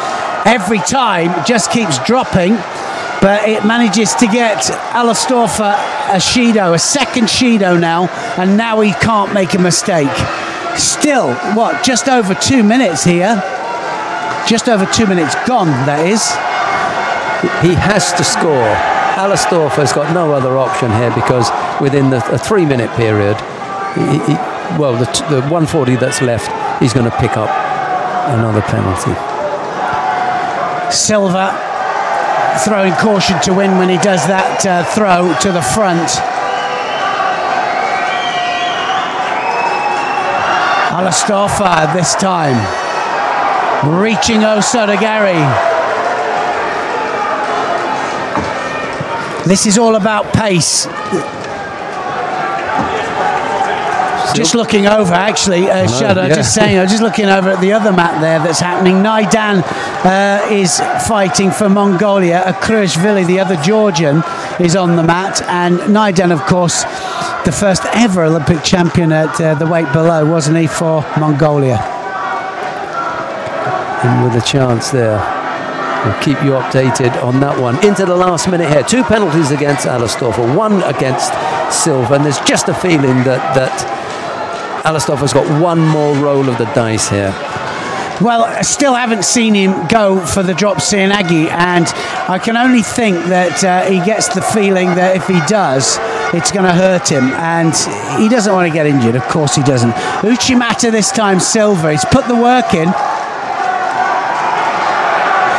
every time just keeps dropping, but it manages to get Alastofa a Shido, a second Shido now, and now he can't make a mistake. Still, what, just over 2 minutes here? Just over 2 minutes gone, that is. He has to score. Alastofa's got no other option here because within a 3-minute period, the 140 that's left, he's going to pick up another penalty. Silva throwing caution to win when he does that throw to the front. Alastofa this time reaching Osodagari. This is all about pace. Just looking over, actually, Shudder, just saying, I'm just looking over at the other mat there that's happening. Naidan is fighting for Mongolia. Akrishvili, the other Georgian, is on the mat. And Naidan, of course, the first ever Olympic champion at the weight below, wasn't he, for Mongolia? And with a chance there. We'll keep you updated on that one. Into the last minute here. 2 penalties against Alastofa, 1 against Silva. And there's just a feeling that Alastofa's got one more roll of the dice here. Well, I still haven't seen him go for the drop Cianagi, and I can only think that he gets the feeling that if he does, it's going to hurt him, and he doesn't want to get injured. Of course he doesn't. Uchimata this time, Silva. He's put the work in.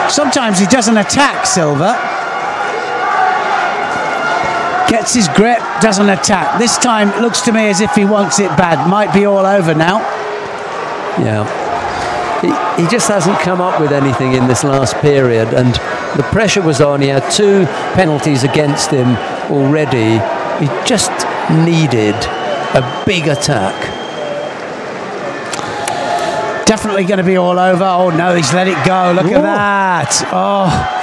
Sometimes he doesn't attack, Silva. Gets his grip, doesn't attack. This time it looks to me as if he wants it bad. Might be all over now. Yeah. He just hasn't come up with anything in this last period, and the pressure was on. He had 2 penalties against him already. He just needed a big attack. Definitely going to be all over. Oh no, he's let it go. Look at that. Oh.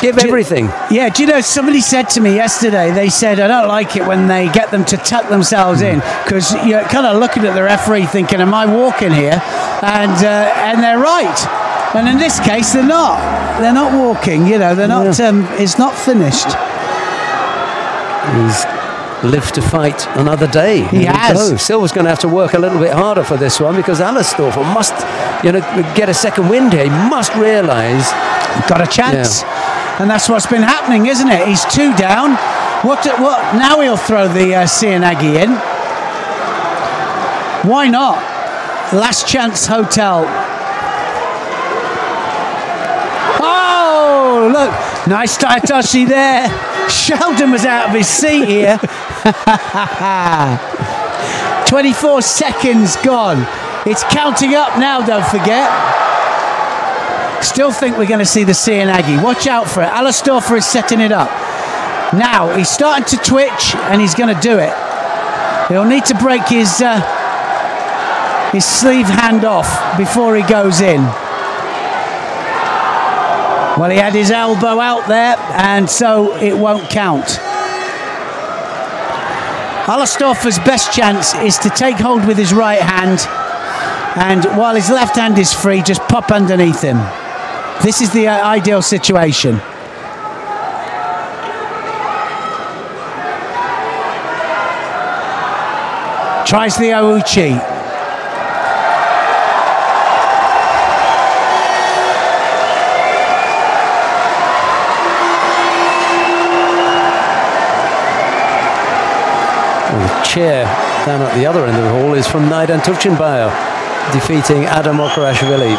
Give everything. Yeah, do you know, somebody said to me yesterday, they said, I don't like it when they get them to tuck themselves in, because you're kind of looking at the referee thinking, am I walking here? And they're right. And in this case, they're not. They're not walking, you know, they're not, it's not finished. He's lived to fight another day. He has. Silva's going to have to work a little bit harder for this one, because Alastofa must, you know, get a second wind here. He must realise. Got a chance. Yeah. And that's what's been happening, isn't it? He's 2 down. What? Now he'll throw the Cianagi in. Why not? Last chance hotel. Oh, look. Nice Taitoshi there. Sheldon was out of his seat here. 24 seconds gone. It's counting up now, don't forget. Still think we're going to see the Seoinage. Watch out for it. Alastorfa is setting it up. Now, he's starting to twitch, and he's going to do it. He'll need to break his sleeve hand off before he goes in. Well, he had his elbow out there, and so it won't count. Alastorfa's best chance is to take hold with his right hand, and while his left hand is free, just pop underneath him. This is the ideal situation. Tries the Ouchi. Well, the chair down at the other end of the hall is from Naidan Turchinbayev, defeating Adam Okarashvili.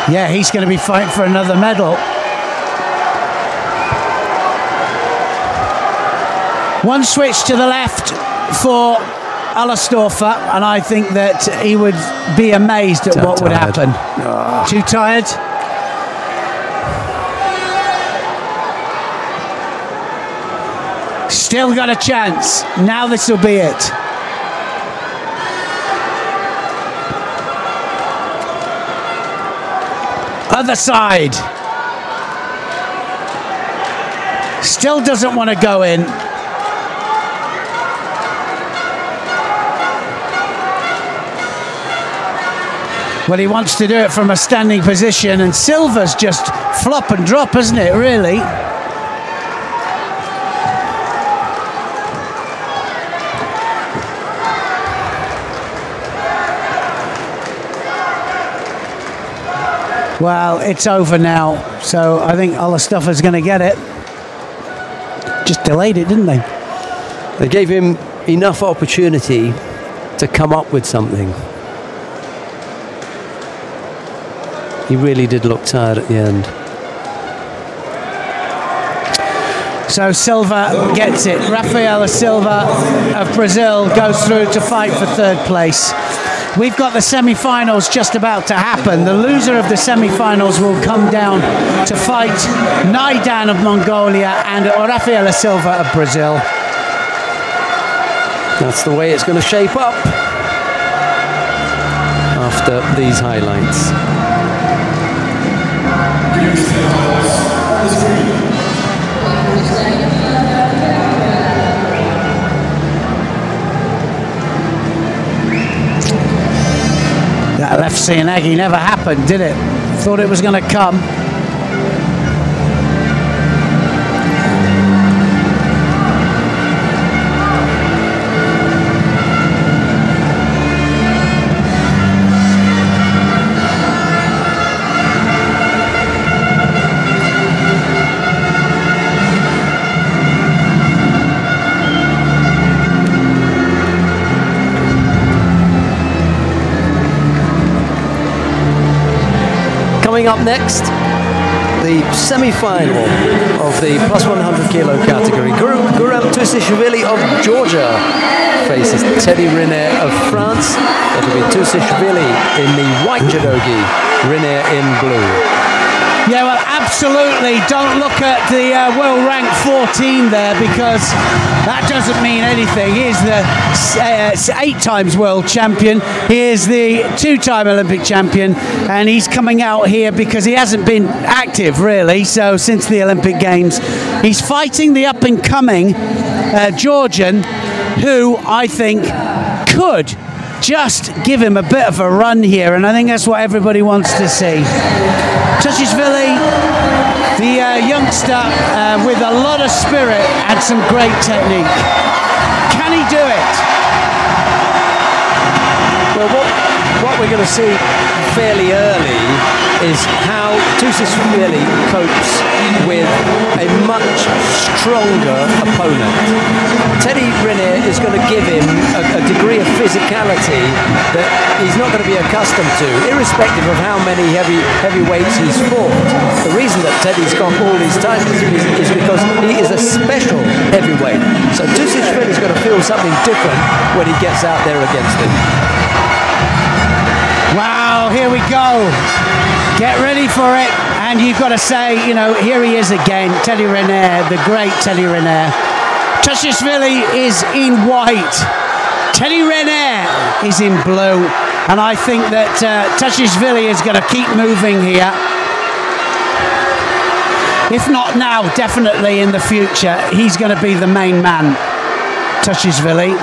Yeah, he's going to be fighting for another medal. One switch to the left for Alastorfa, and I think that he would be amazed at what would happen. Oh. Too tired? Still got a chance. Now this will be it. Other side. Still doesn't want to go in. Well, he wants to do it from a standing position, and Silva's just flop and drop, isn't it, really? Well, it's over now, so I think Alastorfa's going to get it. Just delayed it, didn't they? They gave him enough opportunity to come up with something. He really did look tired at the end. So Silva gets it. Rafaela Silva of Brazil goes through to fight for third place. We've got the semi-finals just about to happen. The loser of the semi-finals will come down to fight Naidan of Mongolia and Rafaela Silva of Brazil. That's the way it's going to shape up after these highlights. That left Seoinage never happened, did it? Thought it was going to come. Coming up next, the semi-final of the plus 100 kilo category. Guram Tusishvili of Georgia faces Teddy Riner of France. That'll be Tusishvili in the white judogi, Riner in blue. Yeah, well, absolutely. Don't look at the world rank 14 there, because that doesn't mean anything. He is the 8 times world champion. He is the 2-time Olympic champion, and he's coming out here because he hasn't been active, really, so since the Olympic Games. He's fighting the up-and-coming Georgian, who I think could just give him a bit of a run here, and I think that's what everybody wants to see. Tusishvili, the youngster with a lot of spirit and some great technique. Can he do it? Well, what we're going to see fairly early is how Tusishvili copes with a much stronger opponent. Teddy Riner is going to give him a degree of physicality that he's not going to be accustomed to, irrespective of how many heavyweights he's fought. The reason that Teddy's got all these titles is because he is a special heavyweight. So Tusishvili is going to feel something different when he gets out there against him. Wow, here we go. Get ready for it. And you've got to say, you know, here he is again, Teddy Riner, the great Teddy Riner. Tushishvili is in white. Teddy Riner is in blue. And I think that Tushishvili is going to keep moving here. If not now, definitely in the future, he's going to be the main man, Tushishvili.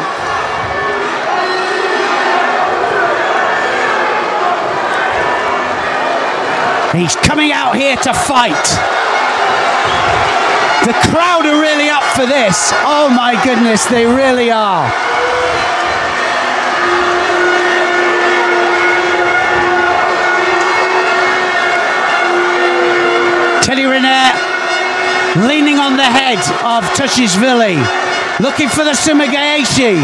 He's coming out here to fight. The crowd are really up for this. Oh my goodness, they really are. Teddy Riner leaning on the head of Tushishvili, looking for the Sumigaeshi.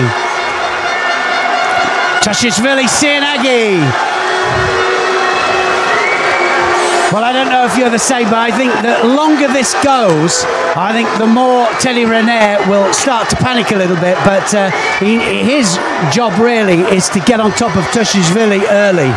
Tushishvili, Seoinage. Well, I don't know if you're the same, but I think the longer this goes, I think the more Teddy Riner will start to panic a little bit. But his job really is to get on top of Tushishvili early.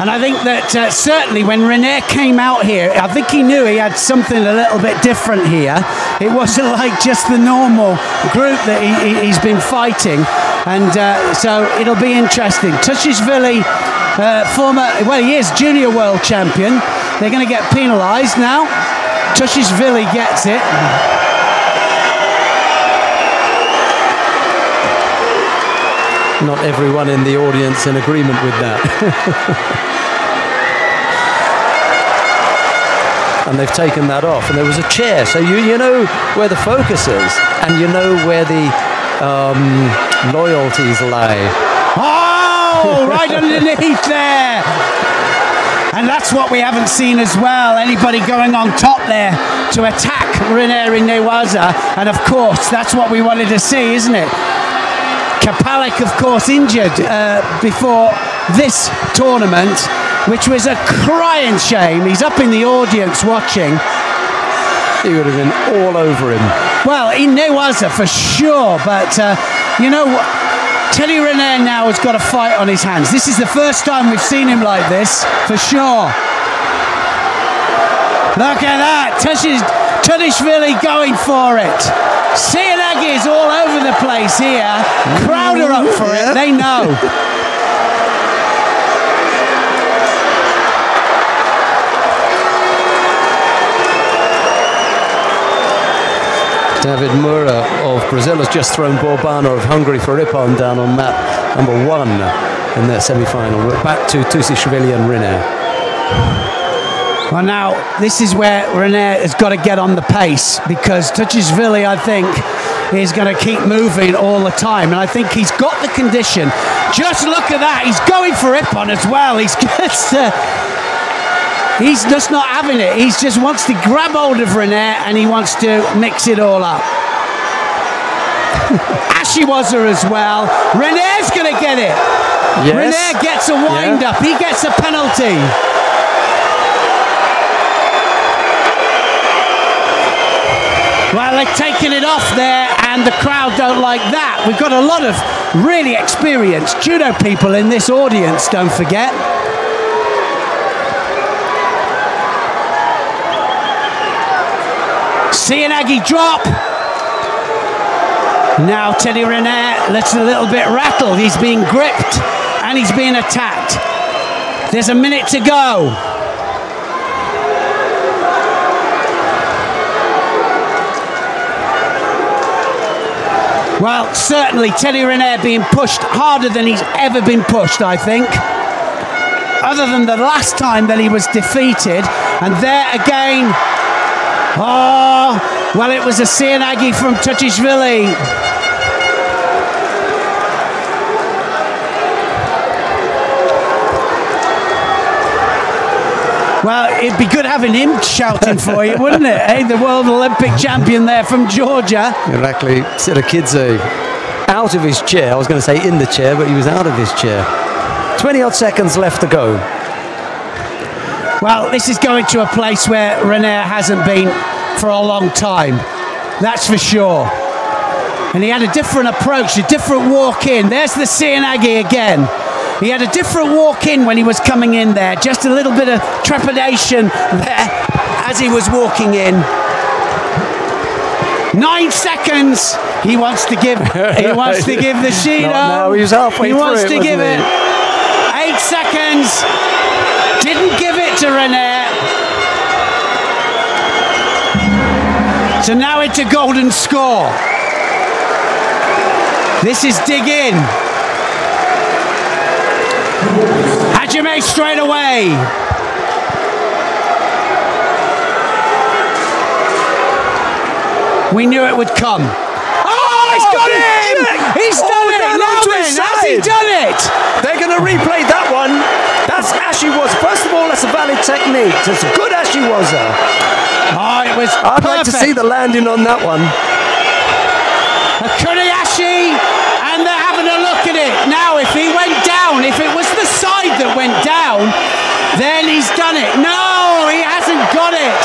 And I think that certainly when Riner came out here, I think he knew he had something a little bit different here. It wasn't like just the normal group that he's been fighting. And so it'll be interesting. Tushishvili, he is junior world champion. They're going to get penalised now. Tushishvili gets it. Not everyone in the audience in agreement with that. And they've taken that off. And there was a chair, so you know where the focus is, and you know where the loyalties lay. Oh, right underneath there. And that's what we haven't seen as well. Anybody going on top there to attack Riner in Newaza. And of course, that's what we wanted to see, isn't it? Kapalik, of course, injured before this tournament, which was a crying shame. He's up in the audience watching. He would have been all over him. Well, in Newaza for sure, but you know what? Teddy Riner now has got a fight on his hands. This is the first time we've seen him like this, for sure. Look at that, Tushishvili going for it. Seoinage is all over the place here. Crowd are up for it, they know. David Moura of Brazil has just thrown Borbana of Hungary for Ippon down on mat number 1 in their semi-final. We're back to Tushishvili and Riner. Well, now, this is where Riner has got to get on the pace, because Tushishvili, I think, is going to keep moving all the time. And I think he's got the condition. Just look at that. He's going for Ippon as well. He's just not having it. He just wants to grab hold of Riner and he wants to mix it all up. Ashiwaza as well. Rener's going to get it. Yes. Riner gets a wind-up. He gets a penalty. Well, they're taking it off there, and the crowd don't like that. We've got a lot of really experienced judo people in this audience, don't forget. Seoinage drop. Now Teddy Riner looks a little bit rattled. He's being gripped and he's being attacked. There's a minute to go. Well, certainly Teddy Riner being pushed harder than he's ever been pushed, I think. Other than the last time that he was defeated. And there again. Oh, well, it was a Seoinage from Tushishvili. Well, it'd be good having him shouting for you, wouldn't it? Hey, the world Olympic champion there from Georgia. Irakli Sirakidze out of his chair. I was going to say in the chair, but he was out of his chair. 20-odd seconds left to go. Well, this is going to a place where Riner hasn't been for a long time. That's for sure. And he had a different approach, a different walk in. There's the Sianagi again. He had a different walk in when he was coming in there. Just a little bit of trepidation there as he was walking in. 9 seconds. He wants to give. He wants to give the Shido. No, he was halfway through. He wants to give it. 8 seconds. Didn't give it to René. So now it's a golden score. This is dig in. Hajime straight away. We knew it would come. Oh, he's got him! He's done it! Now then, has he done it? They're going to replay that one. That's Ashiwaza. First of all, that's a valid technique. It's a good Ashiwaza. Oh, it was I'd perfect. like to see the landing on that one. A Kuriashi, and they're having a look at it. Now, if he went down, if it was the side that went down, then he's done it. No, he hasn't got it.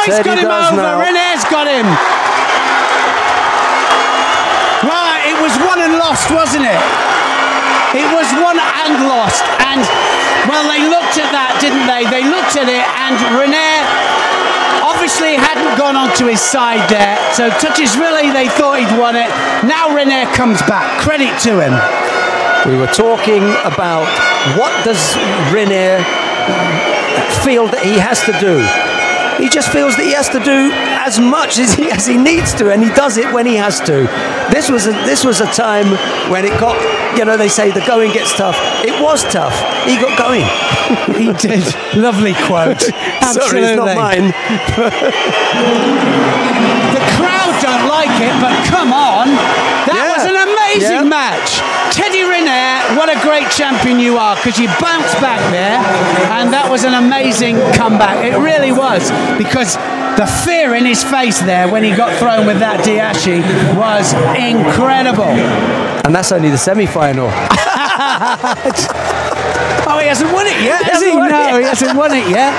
He's got him over. René's got him. Right, it was won and lost, wasn't it? It was won and lost. And, well, they looked at that, didn't they? They looked at it, and René obviously hadn't gone onto his side there. So Touchesvili, they thought he'd won it. Now René comes back. Credit to him. We were talking about what does René feel that he has to do. He just feels that he has to do as much as he needs to, and he does it when he has to. This was a time when it got, you know, they say the going gets tough. It was tough. He got going. He did. Lovely quote. Sorry, Absolutely. it's not mine. The crowd don't like it, but come on. That was an amazing match. Teddy René, what a great champion you are, because you bounced back there, and that was an amazing comeback. It really was, because the fear in his face there when he got thrown with that Diashi was incredible. And that's only the semi-final. Oh, he hasn't won it yet, has he? No, he hasn't won it yet.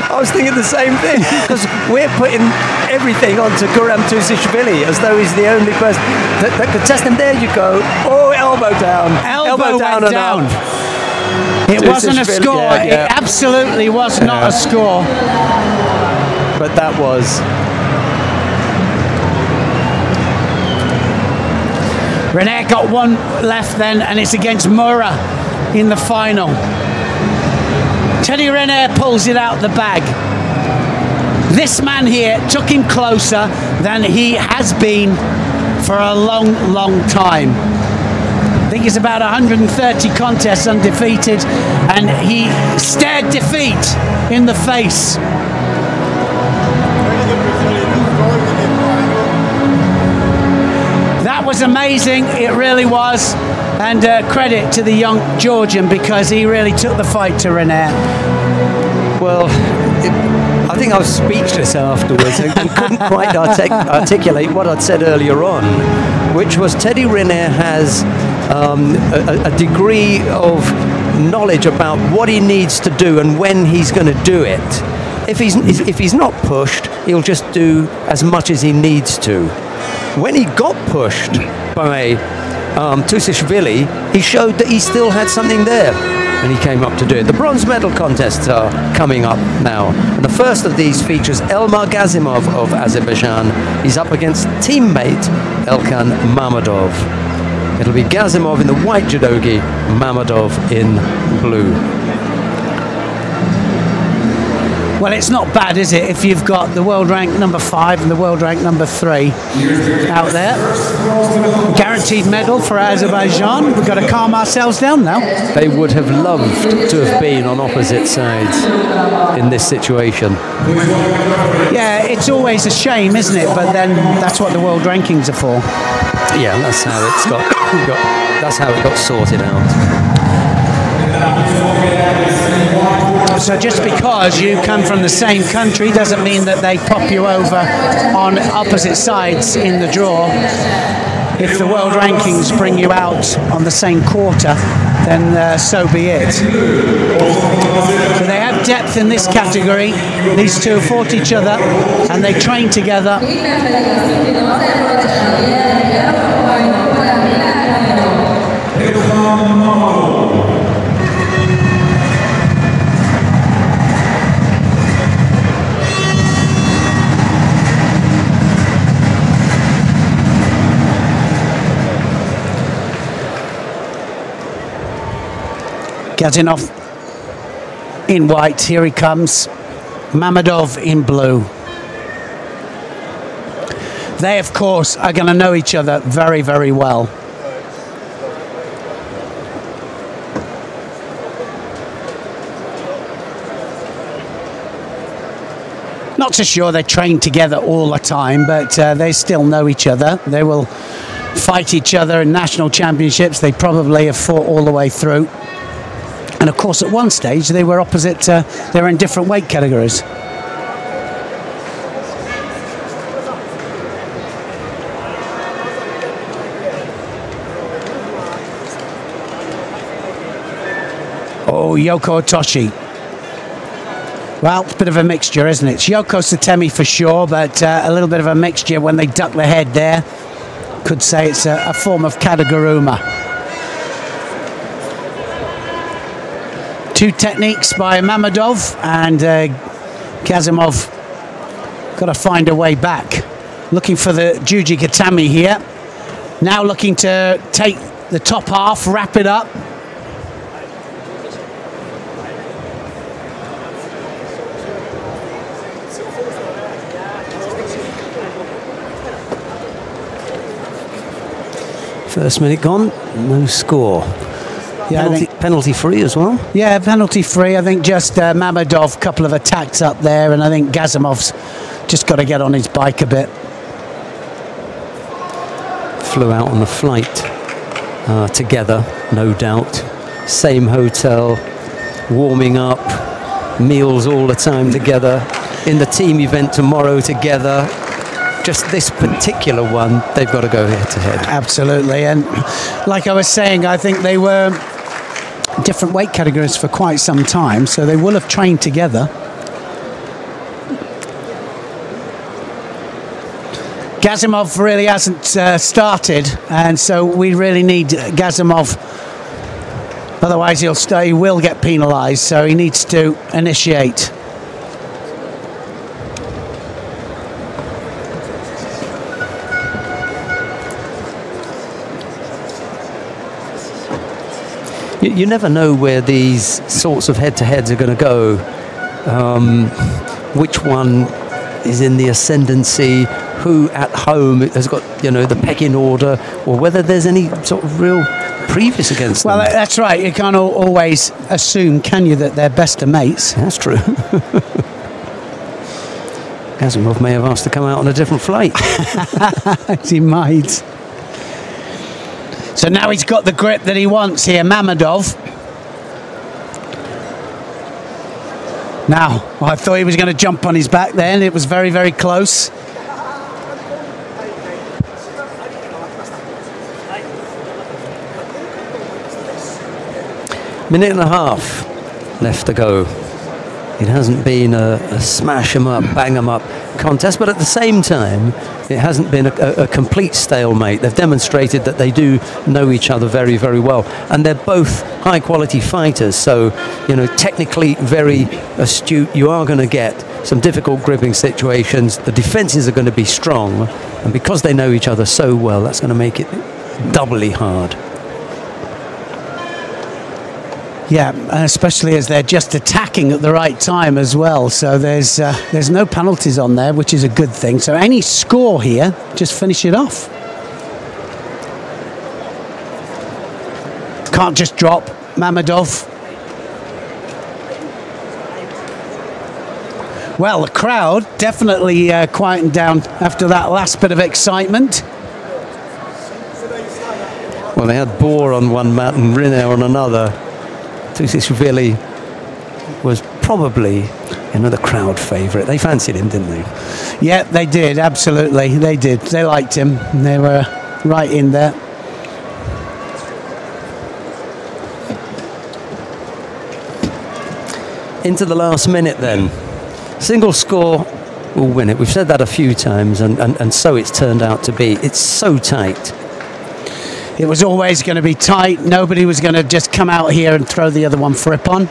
I was thinking the same thing, because we're putting everything onto Guram Tusishvili as though he's the only person that could test him. There you go. Oh, elbow down. Elbow down and down. up. It wasn't a score. It absolutely was not a score. But that was. René got one left then, and it's against Mura in the final. Teddy René pulls it out the bag. This man here took him closer than he has been for a long, long time. I think it's about 130 contests undefeated, and he stared defeat in the face. That was amazing, it really was, and credit to the young Georgian, because he really took the fight to René. Well, I think I was speechless afterwards and couldn't quite articulate what I'd said earlier on, which was Teddy René has a degree of knowledge about what he needs to do and when he's going to do it. If he's not pushed, he'll just do as much as he needs to. When he got pushed by Tusishvili, he showed that he still had something there, and he came up to do it. The bronze medal contests are coming up now, and the first of these features Elmar Gazimov of Azerbaijan. He's up against teammate Elkan Mamadov. It'll be Gazimov in the white judogi, Mamadov in blue. Well, it's not bad, is it, if you've got the world rank number 5 and the world rank number 3 out there. Guaranteed medal for Azerbaijan. We've got to calm ourselves down now. They would have loved to have been on opposite sides in this situation. Yeah, it's always a shame, isn't it? But then that's what the world rankings are for. Yeah, that's how it's that's how it got sorted out. So just because you come from the same country doesn't mean that they pop you over on opposite sides in the draw. if the world rankings bring you out on the same quarter, then so be it. So they have depth in this category. These two have fought each other and they train together. Gazinov in white, here he comes. Mammadov in blue. They, of course, are going to know each other very, very well. Not so sure they train together all the time, but they still know each other. They will fight each other in national championships. They probably have fought all the way through. And of course, at one stage, they were opposite, they were in different weight categories. Oh, Yoko Otoshi. Well, it's a bit of a mixture, isn't it? It's Yoko Tatami for sure, but a little bit of a mixture when they duck the head there. Could say it's a form of Kadaguruma. Two techniques by Mammadov, and Gazinov got to find a way back. Looking for the Juji Tatami here. Now looking to take the top half, wrap it up. First minute gone, no score. Yeah, penalty free as well. Yeah, penalty free. I think just Mammadov, couple of attacks up there, and I think Gazimov's just got to get on his bike a bit. Flew out on the flight together, no doubt. Same hotel, warming up, meals all the time together. In the team event tomorrow together. Just this particular one, they've got to go head to head. Absolutely, and like I was saying, I think they were different weight categories for quite some time, so they will have trained together. Gazinov really hasn't started, and so we really need Gazinov. Otherwise, he will get penalised, so he needs to initiate. You never know where these sorts of head-to-heads are going to go. Which one is in the ascendancy? Who at home has got, you know, the pecking order, or whether there's any sort of real previous against them. Well, that's right. You can't always assume, can you, that they're best of mates? That's true. Gazinov may have asked to come out on a different flight. He might. So now he's got the grip that he wants here, Mammadov. Now, I thought he was going to jump on his back then. It was very, very close. Minute and a half left to go. It hasn't been a smash 'em up, bang 'em up contest, but at the same time, it hasn't been a complete stalemate. They've demonstrated that they do know each other very, very well, and they're both high-quality fighters. So, you know, technically very astute. You are going to get some difficult gripping situations. The defenses are going to be strong, and because they know each other so well, that's going to make it doubly hard. Yeah, especially as they're just attacking at the right time as well. So there's no penalties on there, which is a good thing. So any score here, just finish it off. Can't just drop Mammadov. Well, the crowd definitely quietened down after that last bit of excitement. Well, they had Bohr on one mat and Rinne on another. Tushishvili was probably, you know, the crowd favourite. They fancied him, didn't they? Yeah, they did, absolutely. They did. They liked him. They were right in there. Into the last minute then. Single score will win it. We've said that a few times, and so it's turned out to be. It's so tight. It was always going to be tight. Nobody was going to just come out here and throw the other one for Ippon.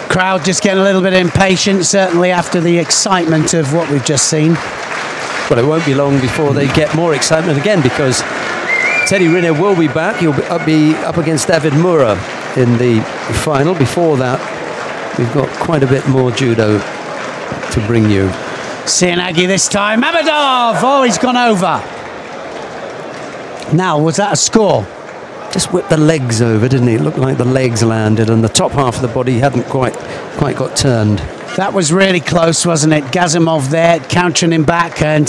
Crowd just getting a little bit impatient, certainly after the excitement of what we've just seen. Well, it won't be long before they get more excitement again, because Teddy Riner will be back. He'll be up against David Mura in the final. Before that, we've got quite a bit more judo to bring you. Sianagi this time. Mammadov! Oh, he's gone over. Now, was that a score? Just whipped the legs over, didn't he? It looked like the legs landed and the top half of the body hadn't quite got turned. That was really close, wasn't it? Gazimov there, countering him back and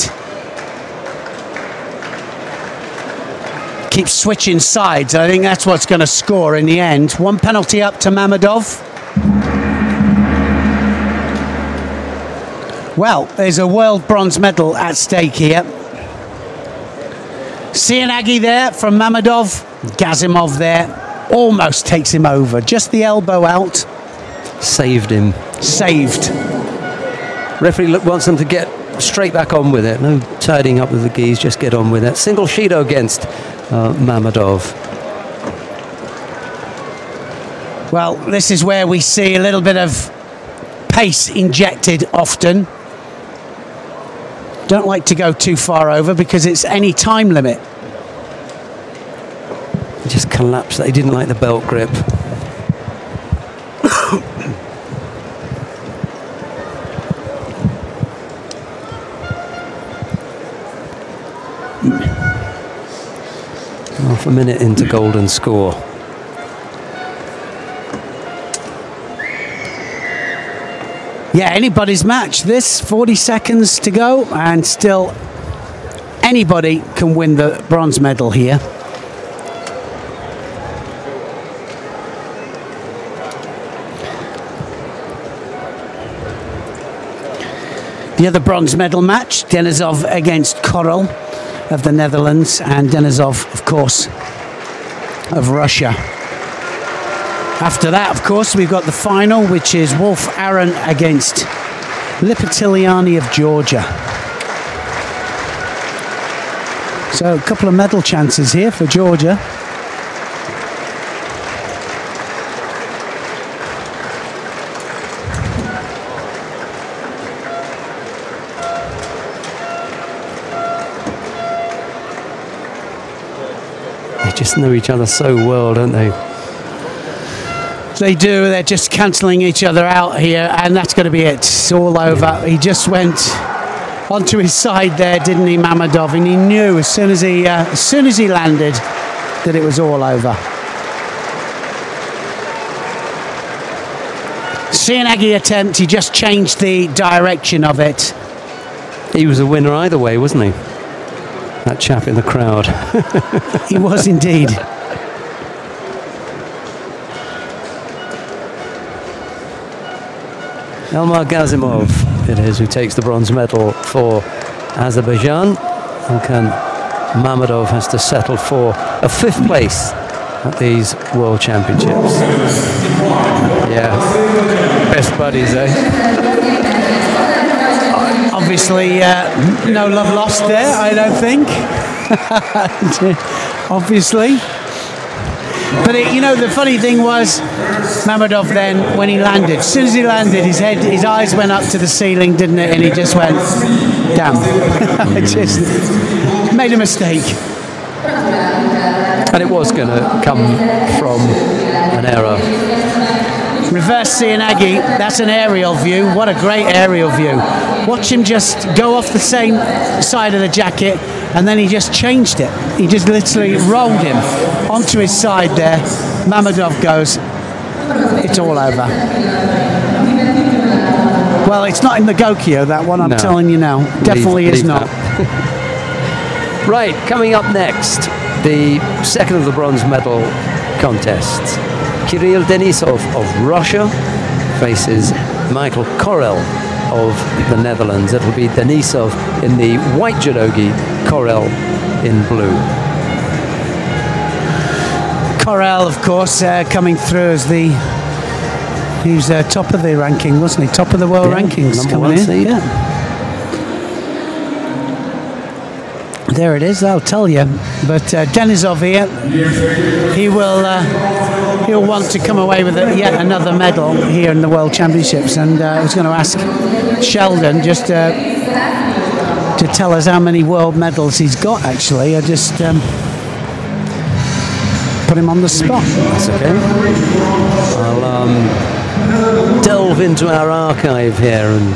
keeps switching sides. I think that's what's going to score in the end. One penalty up to Mammadov. Well, there's a world bronze medal at stake here. Sianagi there from Mammadov. Gazimov there. Almost takes him over. Just the elbow out. Saved him. Saved. Referee wants them to get straight back on with it. No tidying up with the geese, just get on with it. Single Shido against Mammadov. Well, this is where we see a little bit of pace injected often. Don't like to go too far over because it's any time limit. He just collapsed. He didn't like the belt grip. Half a minute into golden score. Yeah, anybody's match. This 40 seconds to go, and still anybody can win the bronze medal here. The other bronze medal match, Denisov against Korel of the Netherlands, and Denisov, of course, of Russia. After that, of course, we've got the final, which is Wolf Aaron against Lipatiliani of Georgia. So a couple of medal chances here for Georgia. They just know each other so well, don't they? They do. They're just cancelling each other out here, and that's going to be it. It's all over. He just went onto his side there, didn't he, Mammadov? And he knew as soon as he landed that it was all over. Sianagi attempt. He just changed the direction of it. He was a winner either way, wasn't he? That chap in the crowd. He was indeed. Elmar Gazimov, it is, who takes the bronze medal for Azerbaijan. And Mammadov has to settle for a 5th place at these World Championships. Yeah, best buddies, eh? Obviously, no love lost there, I don't think. Obviously. But you know, the funny thing was, Mammadov then, when he landed, as soon as he landed, his eyes went up to the ceiling, didn't it? And he just went, damn. Just made a mistake. And it was going to come from an error. Reverse Sianagi, that's an aerial view. What a great aerial view. Watch him just go off the same side of the jacket, and then he just changed it. He just literally rolled him onto his side there. Mammadov goes, it's all over. Well, it's not in the Gokyo, that one, I'm telling you now. Definitely is not. Right, coming up next, the second of the bronze medal contests. Kirill Denisov of Russia faces Michael Korel of the Netherlands. It'll be Denisov in the white judogi, Corel in blue. Corel, of course, coming through as he was top of the ranking, wasn't he? Top of the world rankings coming in. Seed. Yeah. There it is, I'll tell you. But Denisov here, he'll want to come away with yet another medal here in the World Championships. And I was going to ask Sheldon just to tell us how many world medals he's got, actually. I just put him on the spot. That's okay. I'll delve into our archive here and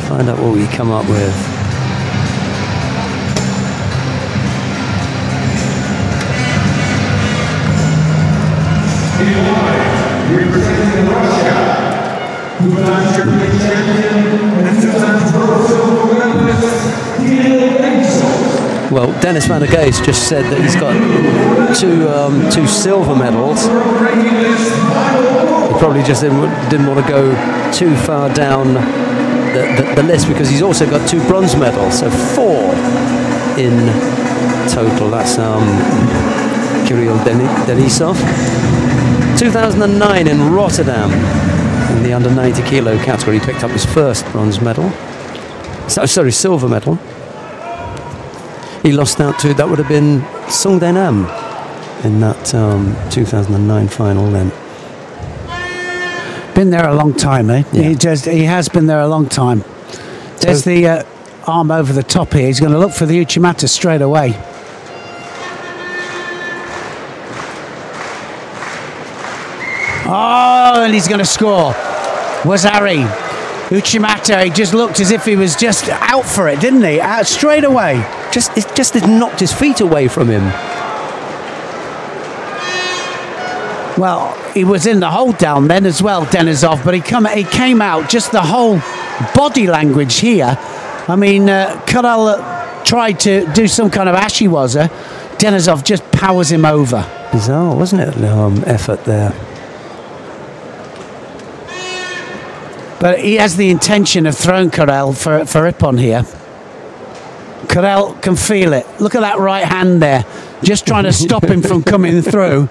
find out what we come up with. Representing Russia, Budapest champion and 2000 world silver medalist, well, Dennis Van der Geest just said that he's got two silver medals. He probably just didn't want to go too far down the list because he's also got 2 bronze medals, so 4 in total. That's Kirill Denisov. 2009 in Rotterdam in the under 90 kilo category, he picked up his first bronze medal. Sorry, silver medal. He lost out to, that would have been Sung Dae Nam in that 2009 final then. Been there a long time, eh? Yeah. He has been there a long time. There's the arm over the top here. He's going to look for the Uchimata straight away. Oh, and he's going to score. Wazari. Uchimata, he just looked as if he was just out for it, didn't he? Out straight away. It just knocked his feet away from him. Well, he was in the hold down then as well, Denisov, but he came out, just the whole body language here. I mean, Corel tried to do some kind of ashiwaza. Denisov just powers him over. Bizarre, wasn't it, the effort there? But he has the intention of throwing Corel for Ippon here. Corel can feel it. Look at that right hand there. Just trying to stop him from coming through.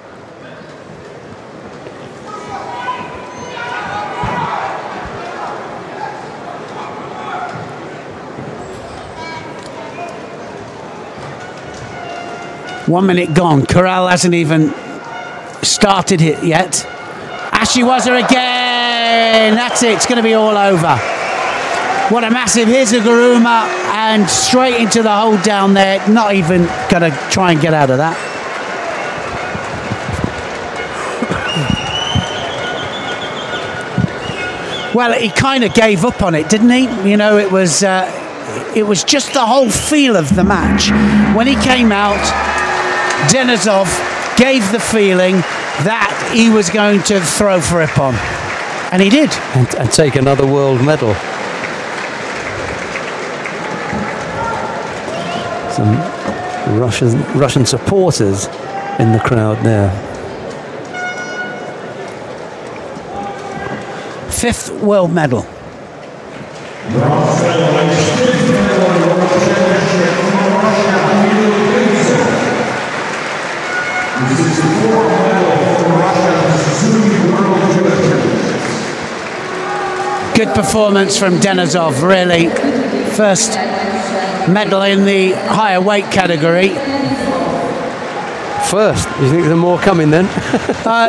One minute gone. Corel hasn't even started it yet. Ashiwaza again. That's it. It's going to be all over. What a massive. Here's a Guruma and straight into the hold down there. Not even going to try and get out of that. Well, he kind of gave up on it, didn't he? You know, it was just the whole feel of the match. When he came out, Denisov gave the feeling that he was going to throw for Ippon. And he did. And take another world medal. Some Russian supporters in the crowd there. 5th world medal. Good performance from Denisov, really. First medal in the higher weight category. First? You think there are more coming then?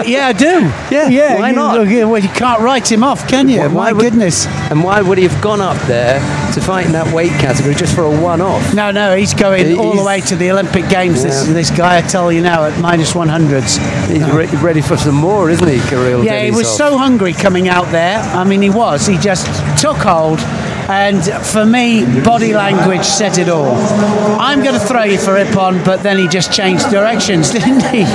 Yeah, I do. Yeah, why not? Well, you can't write him off, can you? My goodness. And why would he have gone up there to fight in that weight category just for a one-off? No, he's going all the way to the Olympic Games, this guy, I tell you now, at -100s. He's ready for some more, isn't he, Kirill? Yeah, he was so hungry coming out there. I mean, he was. He just took hold. And for me, body language said it all. I'm going to throw you for Ippon, but then he just changed directions, didn't he?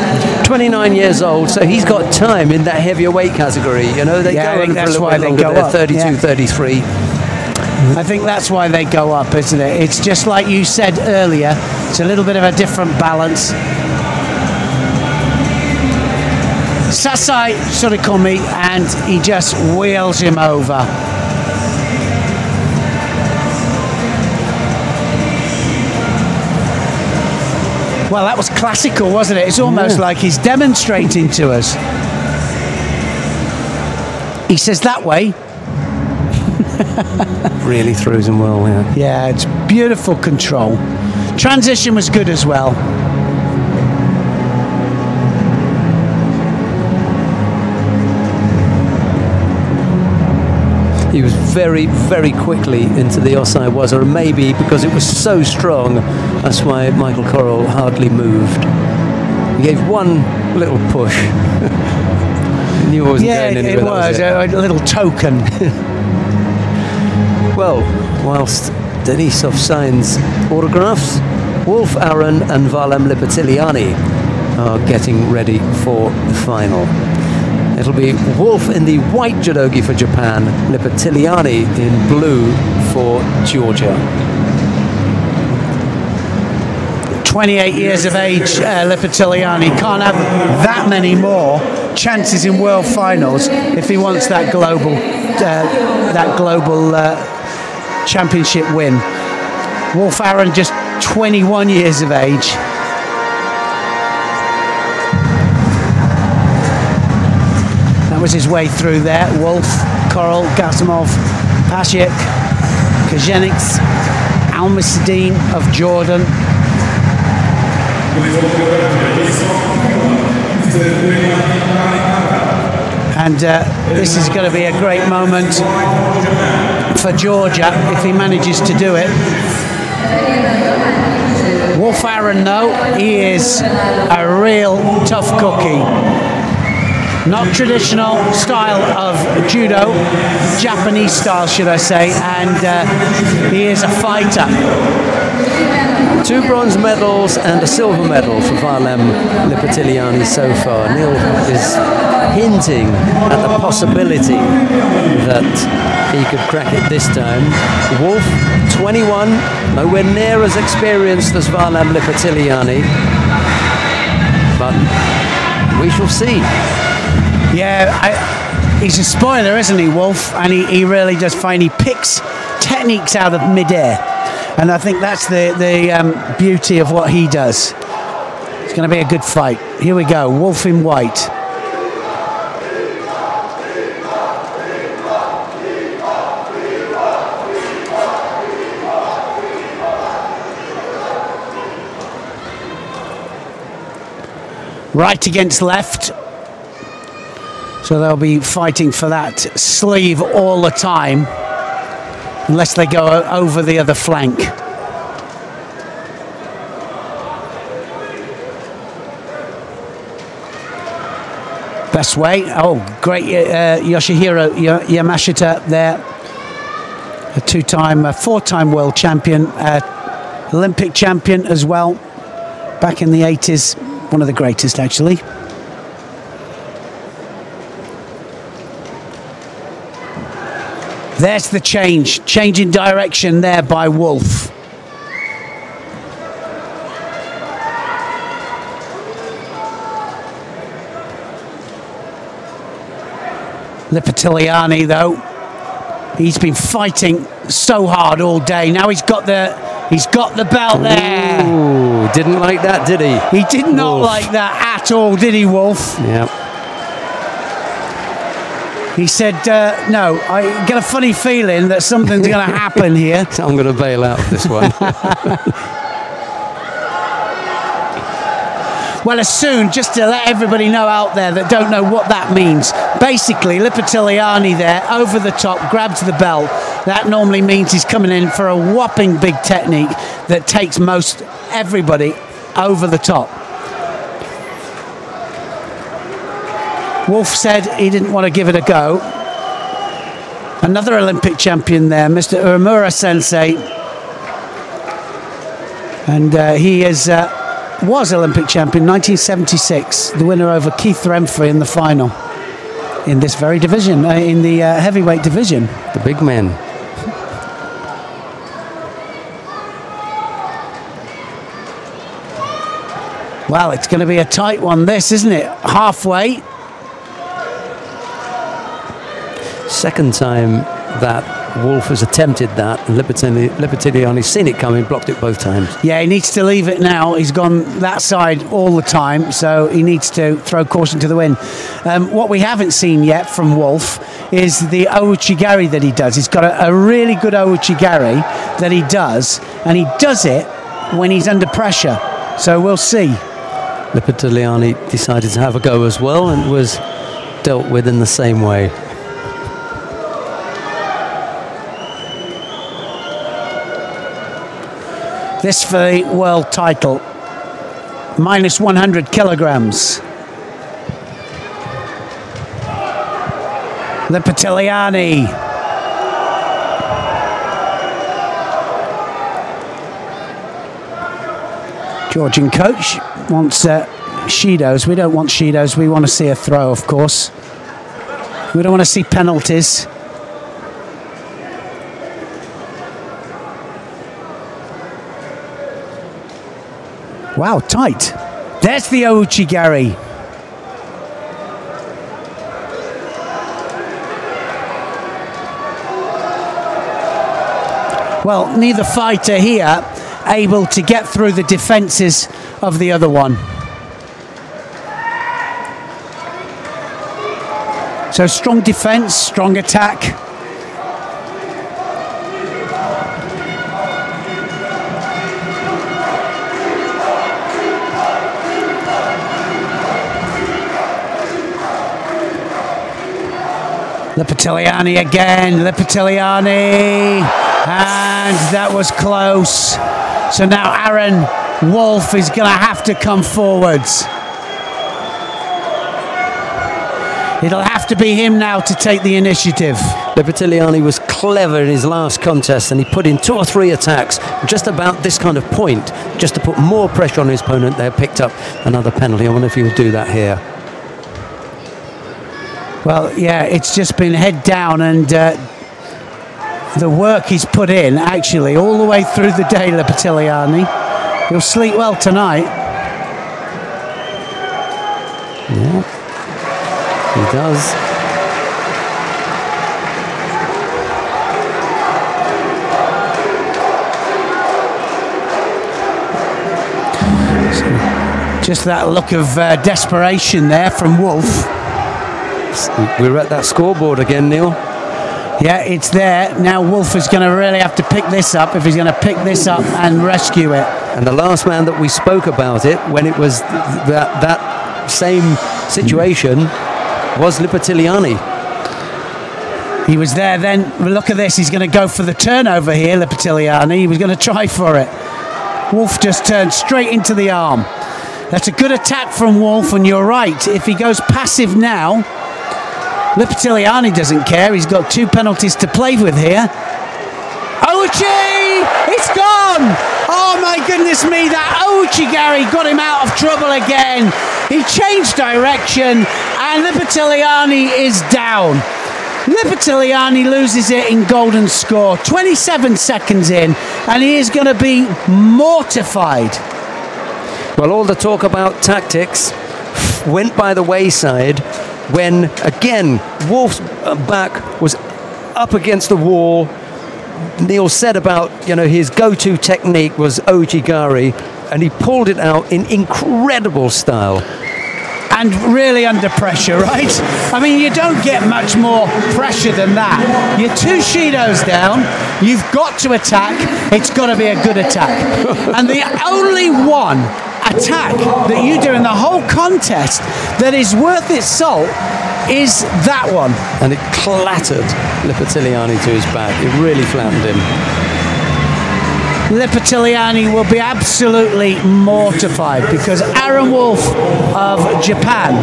29 years old, so he's got time in that heavier weight category. You know, they go on for a little bit longer. They're 32, 33. I think that's why they go up, isn't it? It's just like you said earlier, it's a little bit of a different balance. Sasai Surikomi, and he just wheels him over. Well, that was classical, wasn't it? It's almost like he's demonstrating to us. He says that way. Really throws him well, yeah. Yeah, it's beautiful control. Transition was good as well. He was very, very quickly into the Osai Waza, and maybe because it was so strong, that's why Michael Corral hardly moved. He gave one little push. He knew it wasn't going anywhere. It was a little token. Well, whilst Denisov signs autographs, Wolf Aron and Valem Lipatiliani are getting ready for the final. It'll be Wolf in the white judogi for Japan, Lipatiliani in blue for Georgia. 28 years of age, Lipatiliani can't have that many more chances in world finals if he wants that global championship win. Wolf Aron just 21 years of age. That was his way through there. Wolf, Corral, Gasimov, Pasiek, Kajenix, Almisadine of Jordan. And this is going to be a great moment for Georgia if he manages to do it. Wolf Aron, though, he is a real tough cookie. Not traditional style of judo, Japanese style, should I say, and he is a fighter. 2 bronze medals and a silver medal for Valem Lipatiliani so far. Neil is hinting at the possibility that he could crack it this time. Wolf, 21, nowhere near as experienced as Valem Lipatiliani, but we shall see. Yeah, he's a spoiler, isn't he, Wolf? And he really does fine. He picks techniques out of midair. And I think that's the beauty of what he does. It's going to be a good fight. Here we go, Wolf in white. Right against left. So they'll be fighting for that sleeve all the time, unless they go over the other flank. Best way. Oh, great. Yoshihiro Yamashita there. A 2-time, 4-time world champion, Olympic champion as well. Back in the 80s. One of the greatest, actually. There's the change in direction there by Wolf. Lipatiliani, though, he's been fighting so hard all day. Now he's got the belt there. Ooh, didn't like that, did he? He did not like that at all, did he, Wolf? Yeah. He said, no, I get a funny feeling that something's going to happen here. I'm going to bail out this one. Well, as soon, just to let everybody know out there that don't know what that means, basically, Lipatiliani there, over the top, grabs the belt. That normally means he's coming in for a whopping big technique that takes most everybody over the top. Wolf said he didn't want to give it a go. Another Olympic champion there, Mr. Uemura Sensei. And he was Olympic champion 1976, the winner over Keith Remfry in the final in this very division, in the heavyweight division. The big men. Well, it's going to be a tight one, this, isn't it? Halfway. Second time that Wolf has attempted that, and Lipitiliani's seen it coming, blocked it both times. Yeah, he needs to leave it now. He's gone that side all the time, so he needs to throw caution to the wind. What we haven't seen yet from Wolf is the ouchigari that he does. He's got a really good ouchigari that he does, and he does it when he's under pressure. So we'll see. Lipitiliani decided to have a go as well and was dealt with in the same way. This for the world title, minus 100 kilograms. Lipitiliani. Georgian coach wants Shidos. We don't want Shidos. We want to see a throw, of course. We don't want to see penalties. Wow, tight. There's the ouchigari. Well, neither fighter here able to get through the defences of the other one. So strong defence, strong attack. Lipitiliani again, Lipitiliani, and that was close. So now Aaron Wolf is going to have to come forwards. It'll have to be him now to take the initiative. Lipitiliani was clever in his last contest, and he put in 2 or 3 attacks just about this kind of point, just to put more pressure on his opponent. They picked up another penalty. I wonder if he'll do that here. Well, yeah, it's just been head down, and the work he's put in, actually, all the way through the day, Lipitiliani. He'll sleep well tonight. Yeah, he does. So, just that look of desperation there from Wolf. We're at that scoreboard again, Neil. Yeah, it's there. Now Wolf is going to really have to pick this up if he's going to pick this up and rescue it. And the last man that we spoke about it, when it was that same situation, was Lipitiliani. He was there then. Look at this. He's going to go for the turnover here, Lipitiliani. He was going to try for it. Wolf just turned straight into the arm. That's a good attack from Wolf, and you're right. If he goes passive now, Lipitiliani doesn't care. He's got 2 penalties to play with here. Ouchi! It's gone! Oh my goodness me, that ouchigari got him out of trouble again. He changed direction, and Lipitiliani is down. Lipitiliani loses it in golden score, 27 seconds in, and he is going to be mortified. Well, all the talk about tactics went by the wayside when, again, Wolf's back was up against the wall. Neil said about, his go-to technique was ouchigari, and he pulled it out in incredible style. And really under pressure, right? I mean, you don't get much more pressure than that. You're 2 Shidos down, you've got to attack, it's got to be a good attack. And the only one attack that you do in the whole contest that is worth its salt is that one. And it clattered Lipitiliani to his back. It really flattened him. Lipitiliani will be absolutely mortified because Aaron Wolf of Japan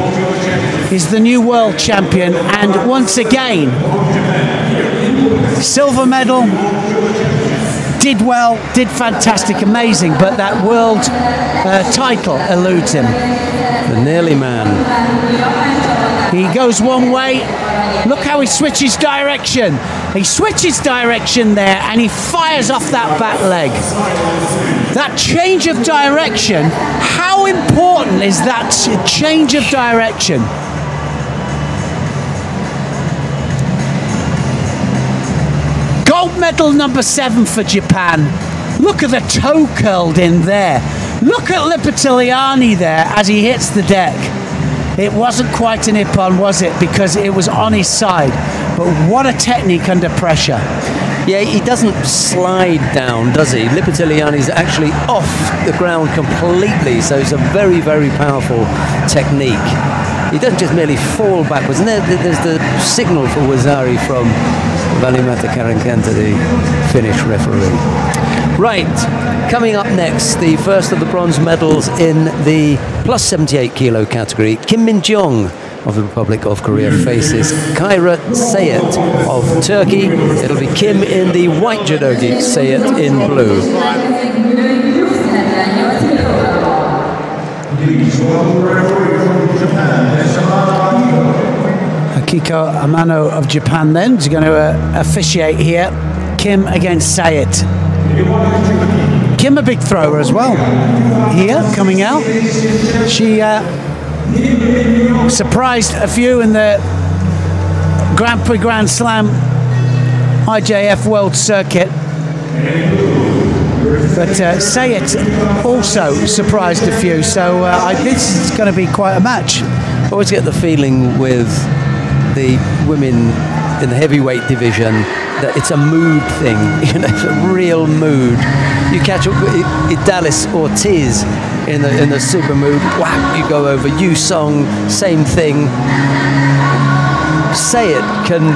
is the new world champion, and once again, silver medal, did well, did fantastic, amazing, but that world title eludes him. The nearly man. He goes one way. Look how he switches direction. He switches direction there, and he fires off that back leg. That change of direction, how important is that change of direction? medal number 7 for Japan. Look at the toe curled in there. Look at Lipitiliani there as he hits the deck. It wasn't quite an ippon, was it? Because it was on his side. But what a technique under pressure. Yeah, he doesn't slide down, does he? Lipitiliani's actually off the ground completely, so it's a very, very powerful technique. He doesn't just merely fall backwards. And there's the signal for Wazari from Valimata Karankanta, the Finnish referee. Right, coming up next, the first of the bronze medals in the plus 78 kilo category. Kim Min-jong of the Republic of Korea faces Kairat Sayet of Turkey. It'll be Kim in the white judogi, Sayet in blue. Akiko Amano of Japan then is going to officiate here. Kim against Sayet. Kim a big thrower as well. Here, coming out. She surprised a few in the Grand Prix Grand Slam IJF World Circuit. But Sayet also surprised a few, so this is going to be quite a match. I always get the feeling with the women in the heavyweight division that it's a mood thing, you know, it's a real mood. You catch up with Idalis Ortiz in the super mood, whack, you go over. Yu Song, same thing. Sayet can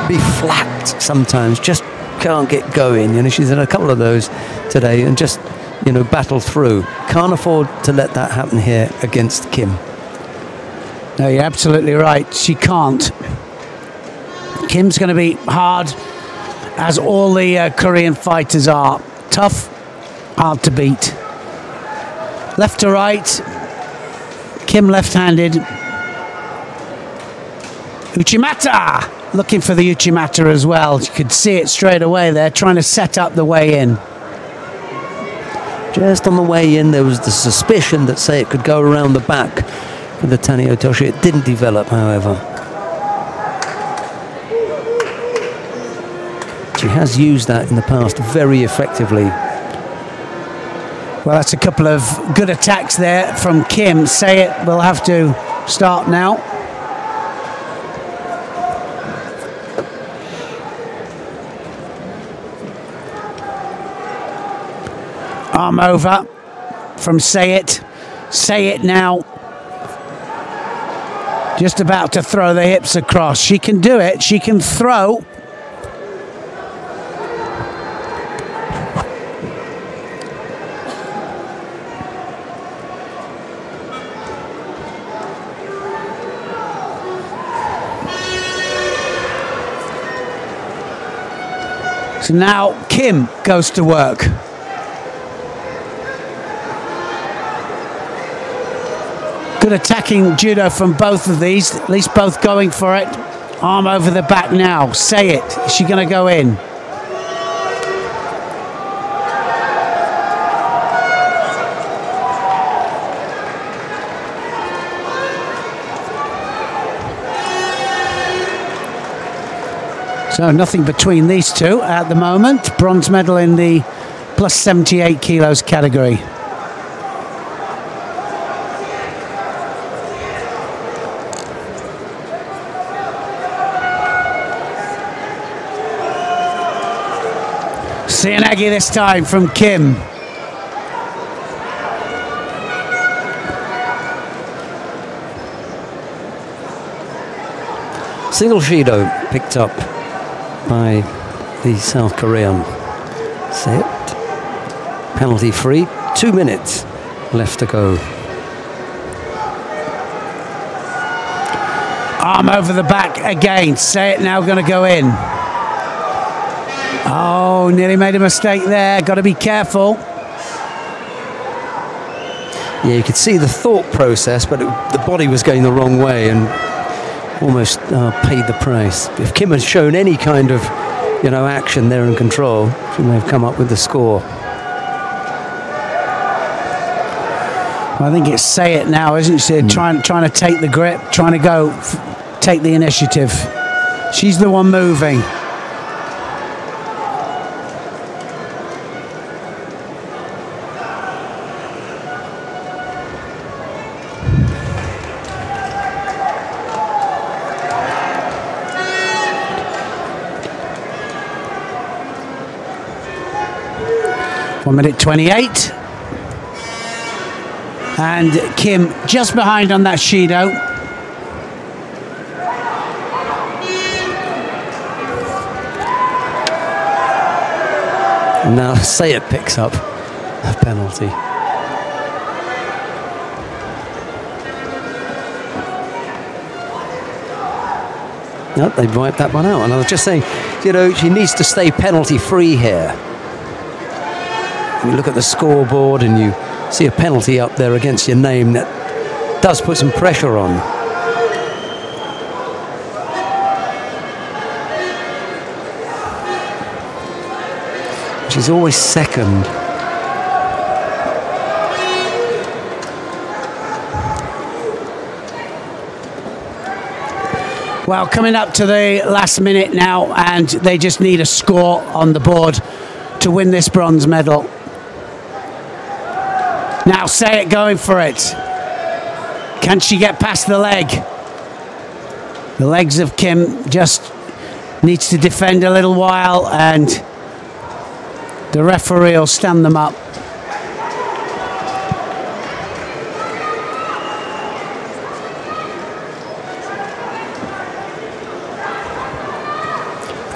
be flat sometimes, just can't get going. You know, she's in a couple of those today and just, you know, battle through. Can't afford to let that happen here against Kim. No, you're absolutely right. She can't. Kim's going to be hard, as all the Korean fighters are. Tough, hard to beat. Left to right. Kim left-handed. Uchimata! Looking for the Uchimata as well. You could see it straight away there, trying to set up the way in. Just on the way in, there was the suspicion that Sayet could go around the back with the Tani Otoshi. It didn't develop, however. She has used that in the past very effectively. Well, that's a couple of good attacks there from Kim. Sayet will have to start now. Arm over from Sayet. Sayet now just about to throw the hips across. She can do it. She can throw. So now Kim goes to work. Good attacking judo from both of these, at least both going for it. Arm over the back now. Sayet, is she going to go in? So nothing between these two at the moment. Bronze medal in the plus 78 kilos category. Seoinage this time from Kim. Single Shido picked up by the South Korean. Set. Penalty free. 2 minutes left to go. Arm over the back again. Sayet now going to go in. Oh, nearly made a mistake there. Got to be careful. Yeah, you could see the thought process, but the body was going the wrong way and almost paid the price. If Kim had shown any kind of, you know, action there and control, she may have come up with the score. Well, I think it's Sayet now, isn't she? Trying to take the grip, trying to go, take the initiative. She's the one moving. 1 minute 28. And Kim just behind on that Shido. And now Sayed picks up a penalty. No, they've wiped that one out. And I was just saying, you know, she needs to stay penalty free here. You look at the scoreboard and you see a penalty up there against your name that does put some pressure on. She's always second. Well, coming up to the last minute now, and they just need a score on the board to win this bronze medal. Now Sayed going for it. Can she get past the leg? The legs of Kim just needs to defend a little while, and the referee will stand them up.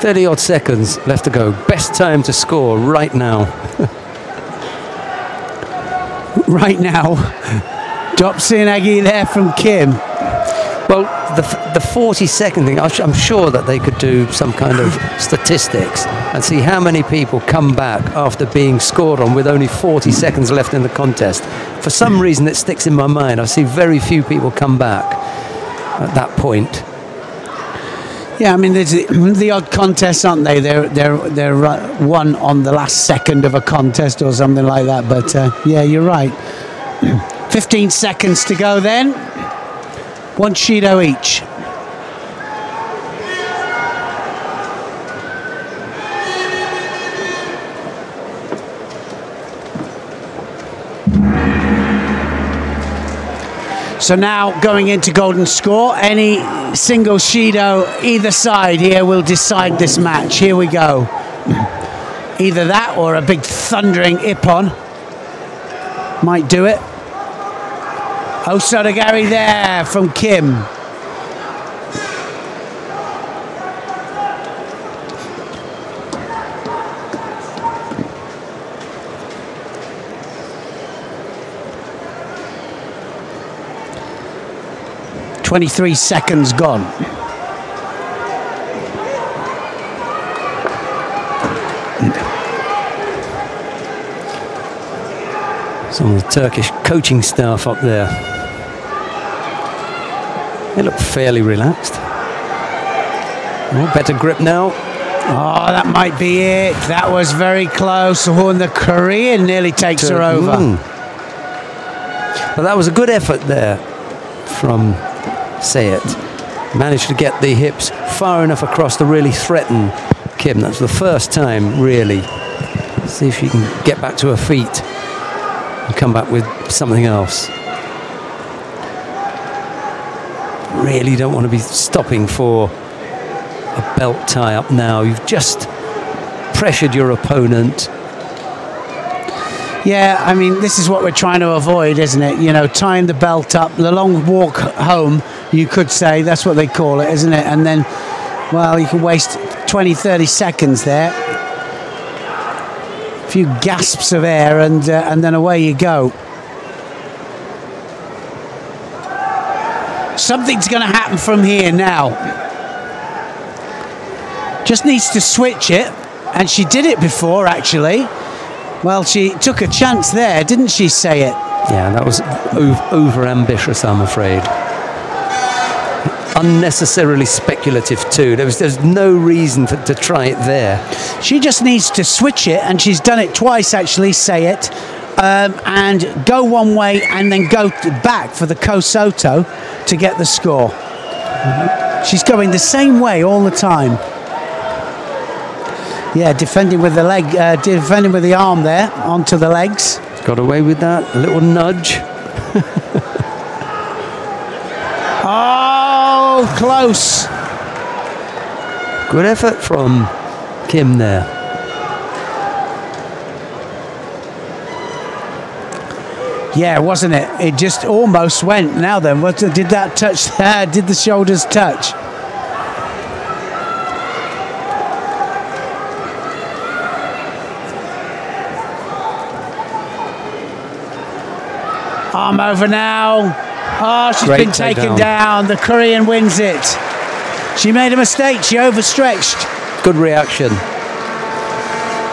"30-odd seconds left to go. Best time to score right now." Right now, Dopsinagi there from Kim. Well, the 40-second thing, I'm sure that they could do some kind of statistics and see how many people come back after being scored on with only 40 seconds left in the contest. For some reason, it sticks in my mind. I see very few people come back at that point. Yeah, I mean, there's the odd contests, aren't they? They're won on the last second of a contest or something like that. But yeah, you're right. 15 seconds to go then. 1 Shido each. So now going into golden score, any single Shido either side here will decide this match. Here we go. Either that or a big thundering Ippon might do it. Osodagari there from Kim. "23 seconds gone." Some of the Turkish coaching staff up there. They look fairly relaxed. Oh, better grip now. Oh, that might be it. That was very close. Oh, and the Korean nearly takes her over. But that was a good effort there from Sayed. Managed to get the hips far enough across to really threaten Kim. That's the first time, really. See if she can get back to her feet and come back with something else. Really don't want to be stopping for a belt tie-up now. You've just pressured your opponent. Yeah, I mean, this is what we're trying to avoid, isn't it? You know, tying the belt up, the long walk home, you could say, that's what they call it, isn't it? And then, well, you can waste 20, 30 seconds there. A few gasps of air and then away you go. Something's going to happen from here now. Just needs to switch it, and she did it before, actually. Well, she took a chance there, didn't she, Sayed? Yeah, that was over-ambitious, I'm afraid. Unnecessarily speculative, too. There's no reason to try it there. She just needs to switch it, and she's done it twice, actually, Sayed. And go one way and then go back for the Kosoto to get the score. She's going the same way all the time. Yeah, defending with the leg, defending with the arm there onto the legs. Got away with that. A little nudge. Oh, close. Good effort from Kim there. Yeah, wasn't it? It just almost went. Now then, what did that touch? Did the shoulders touch? Arm over now. Oh, she's been taken down. The Korean wins it. She made a mistake. She overstretched. Good reaction.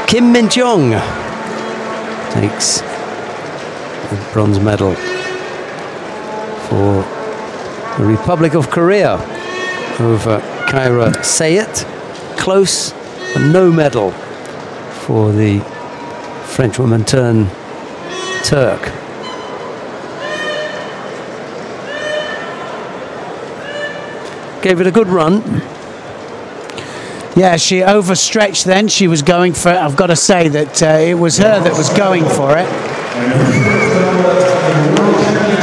Kim Min-jong takes the bronze medal for the Republic of Korea over Kyra Sayet. Close, but no medal for the Frenchwoman turned Turk. Gave it a good run. Yeah, she overstretched then. She was going for it. I've got to say that it was her that was going for it.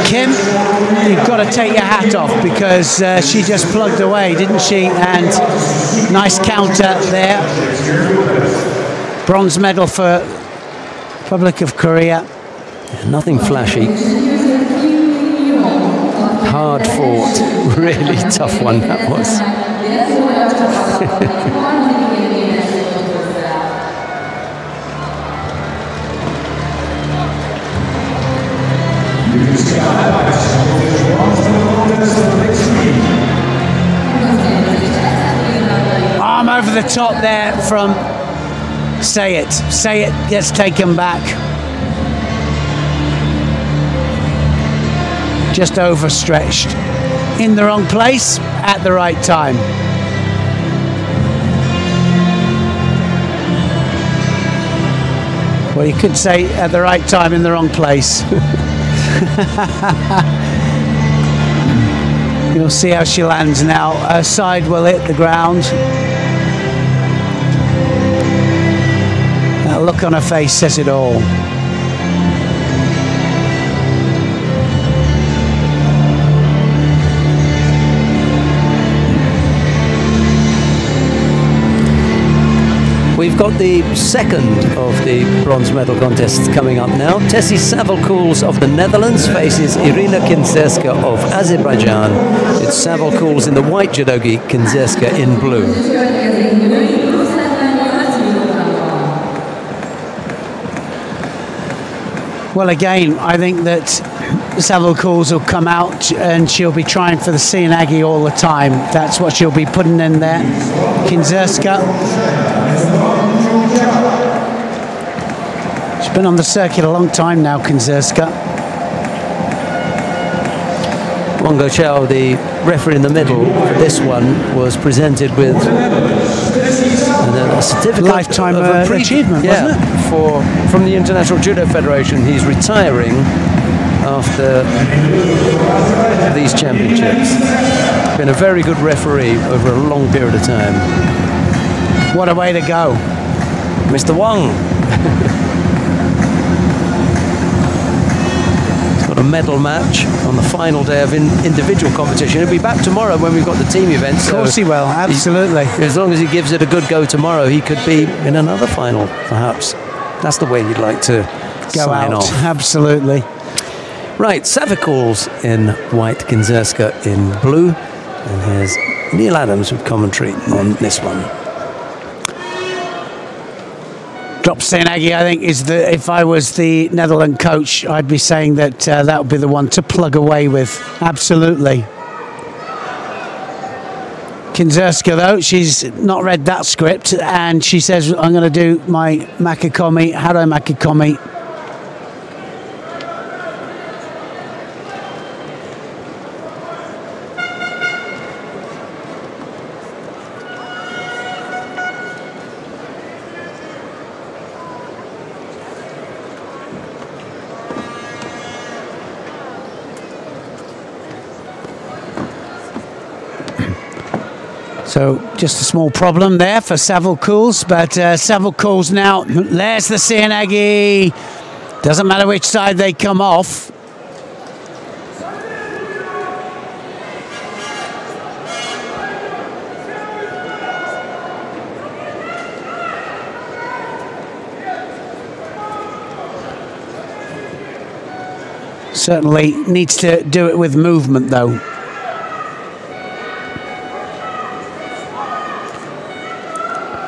Kim, you've got to take your hat off because she just plugged away, didn't she? And nice counter there. Bronze medal for Republic of Korea. Yeah, nothing flashy. Hard fought, really tough one that was. Arm over the top there from Sayet. Sayet gets taken back. Just overstretched. In the wrong place at the right time. Well, you could say at the right time in the wrong place. You'll see how she lands now. Her side will hit the ground. That look on her face says it all. We've got the second of the bronze medal contests coming up now. Tessie Savelkoels of the Netherlands faces Irina Kinzerska of Azerbaijan. It's Savelkoels in the white judogi, Kinzerska in blue. Well, again, I think that Savelkoels will come out and she'll be trying for the Seoinage all the time. That's what she'll be putting in there. Kinzerska. She's been on the circuit a long time now, Kinzerska. Wang Guoqiao, the referee in the middle for this one, was presented with a certificate lifetime of achievement, wasn't it? From the International Judo Federation. He's retiring after these championships. Been a very good referee over a long period of time. What a way to go. Mr. Wang. He's got a medal match on the final day of individual competition. He'll be back tomorrow when we've got the team event. Of course he will, absolutely. As long as he gives it a good go tomorrow, he could be in another final, perhaps. That's the way he'd like to go sign out. off. Absolutely. Right, Savelkoels in white, Kinzerska in blue. And here's Neil Adams with commentary on this one. Drop Seoinage, I think, is the. If I was the Netherlands coach, I'd be saying that that would be the one to plug away with. Absolutely. Kinzerska, though, she's not read that script, and she says, "I'm going to do my Makikomi, Haro Makikomi." So just a small problem there for Savelkoels, but Savelkoels now, there's the Seoinage. Doesn't matter which side they come off. Certainly needs to do it with movement, though.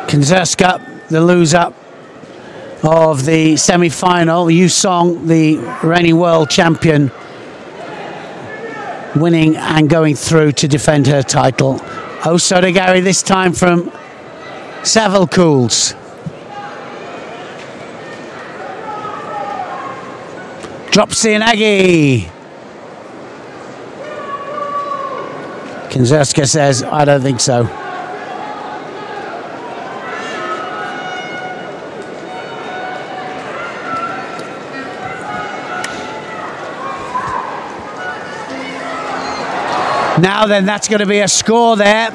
Kinzerska, the loser of the semi-final. Yu Song, the reigning world champion, winning and going through to defend her title. Osodagari this time from Savilcools. Drops Sianagi. Kinzerska says, I don't think so. Now then, that's going to be a score there.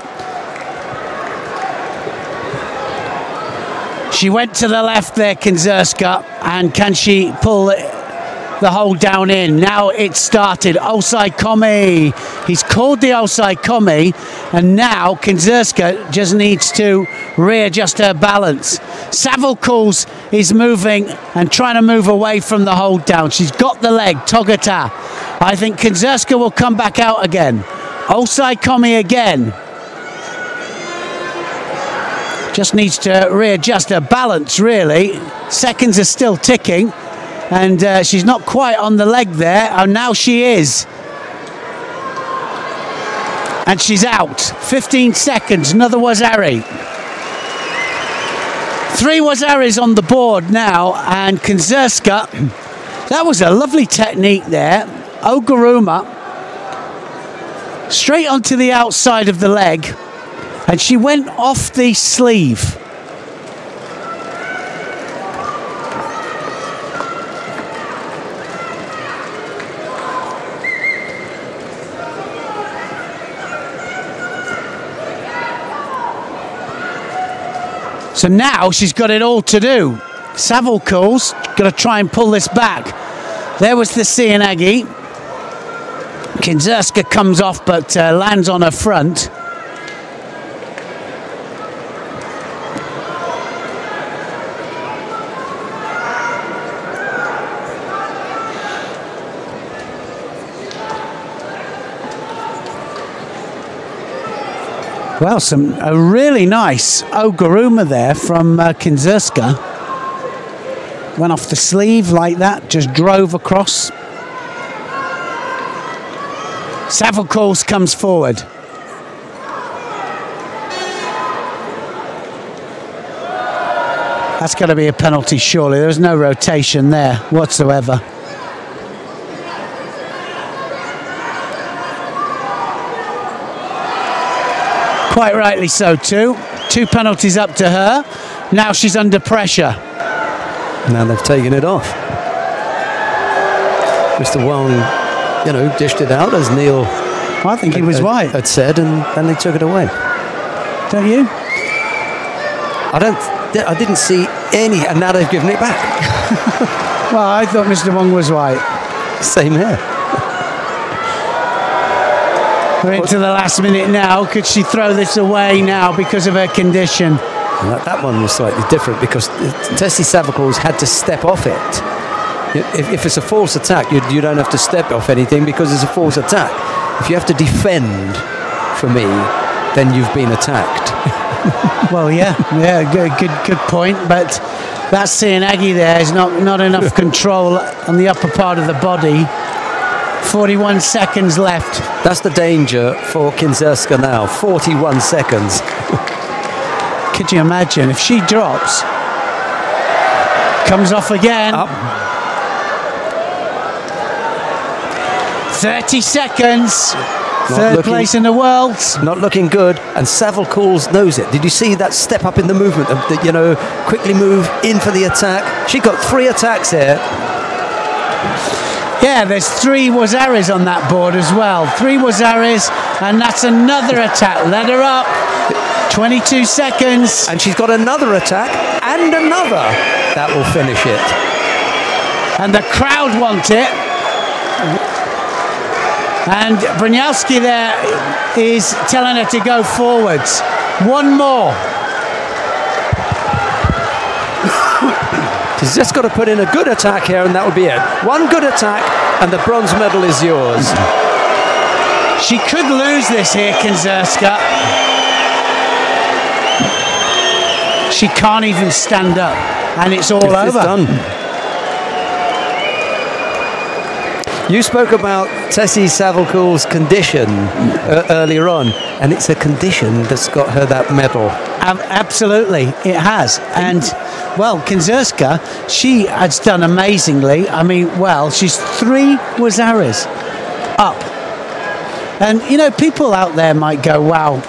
She went to the left there, Kinzerska, and can she pull the hold down in? Now it's started. Osai Komi. He's called the Osai Komi, and now Kinzerska just needs to readjust her balance. Savilcools is moving and trying to move away from the hold down. She's got the leg, Togata. I think Kinzerska will come back out again. Osai Komi again. Just needs to readjust her balance, really. Seconds are still ticking, and she's not quite on the leg there. And now she is. And she's out. 15 seconds, another Wazari. 3 Wazaris on the board now, and Kinzerska, that was a lovely technique there. Oguruma, straight onto the outside of the leg, and she went off the sleeve. So now she's got it all to do. Savilcools got to try and pull this back. There was the Sianagi. Kinzerska comes off but lands on her front. Well, a really nice Oguruma there from Kinzerska. Went off the sleeve like that, just drove across. Savilcools comes forward. That's got to be a penalty, surely. There's no rotation there whatsoever. Quite rightly so too. 2 penalties up to her. Now she's under pressure. Now they've taken it off. Mr. Wong, you know, dished it out as Neil, I think he was right, had said, and then they took it away. Don't you? I didn't see any, and now they've given it back. Well, I thought Mr. Wong was right. Same here. We're into the last minute now. Could she throw this away now because of her condition? That one was slightly different because Tessie Savilcools had to step off it. If it's a false attack, you don't have to step off anything because it's a false attack. If you have to defend, for me, then you've been attacked. Well, yeah, good point. But that Sianagi there is not enough control on the upper part of the body. 41 seconds left. That's the danger for Kinzerska now. 41 seconds. Could you imagine if she drops? Comes off again. Up. 30 seconds. Third place in the world. Not looking good, and Savilcools knows it. Did you see that step up in the movement? You know, quickly move in for the attack. She got 3 attacks here. Yeah, there's 3 Wazaris on that board as well. 3 Wazaris, and that's another attack. Let her up. 22 seconds. And she's got another attack, and another. That will finish it. And the crowd want it. And Brynjawski there is telling her to go forwards. 1 more. She's just got to put in a good attack here, and that will be it. 1 good attack, and the bronze medal is yours. She could lose this here, Kinzerska. She can't even stand up, and it's all over. It's done. You spoke about Tessie Savalcool's condition earlier on, and it's a condition that's got her that medal. Absolutely, it has. And, well, Kinzerska, she has done amazingly. I mean, well, she's 3 Wazaras up. And, you know, people out there might go, wow,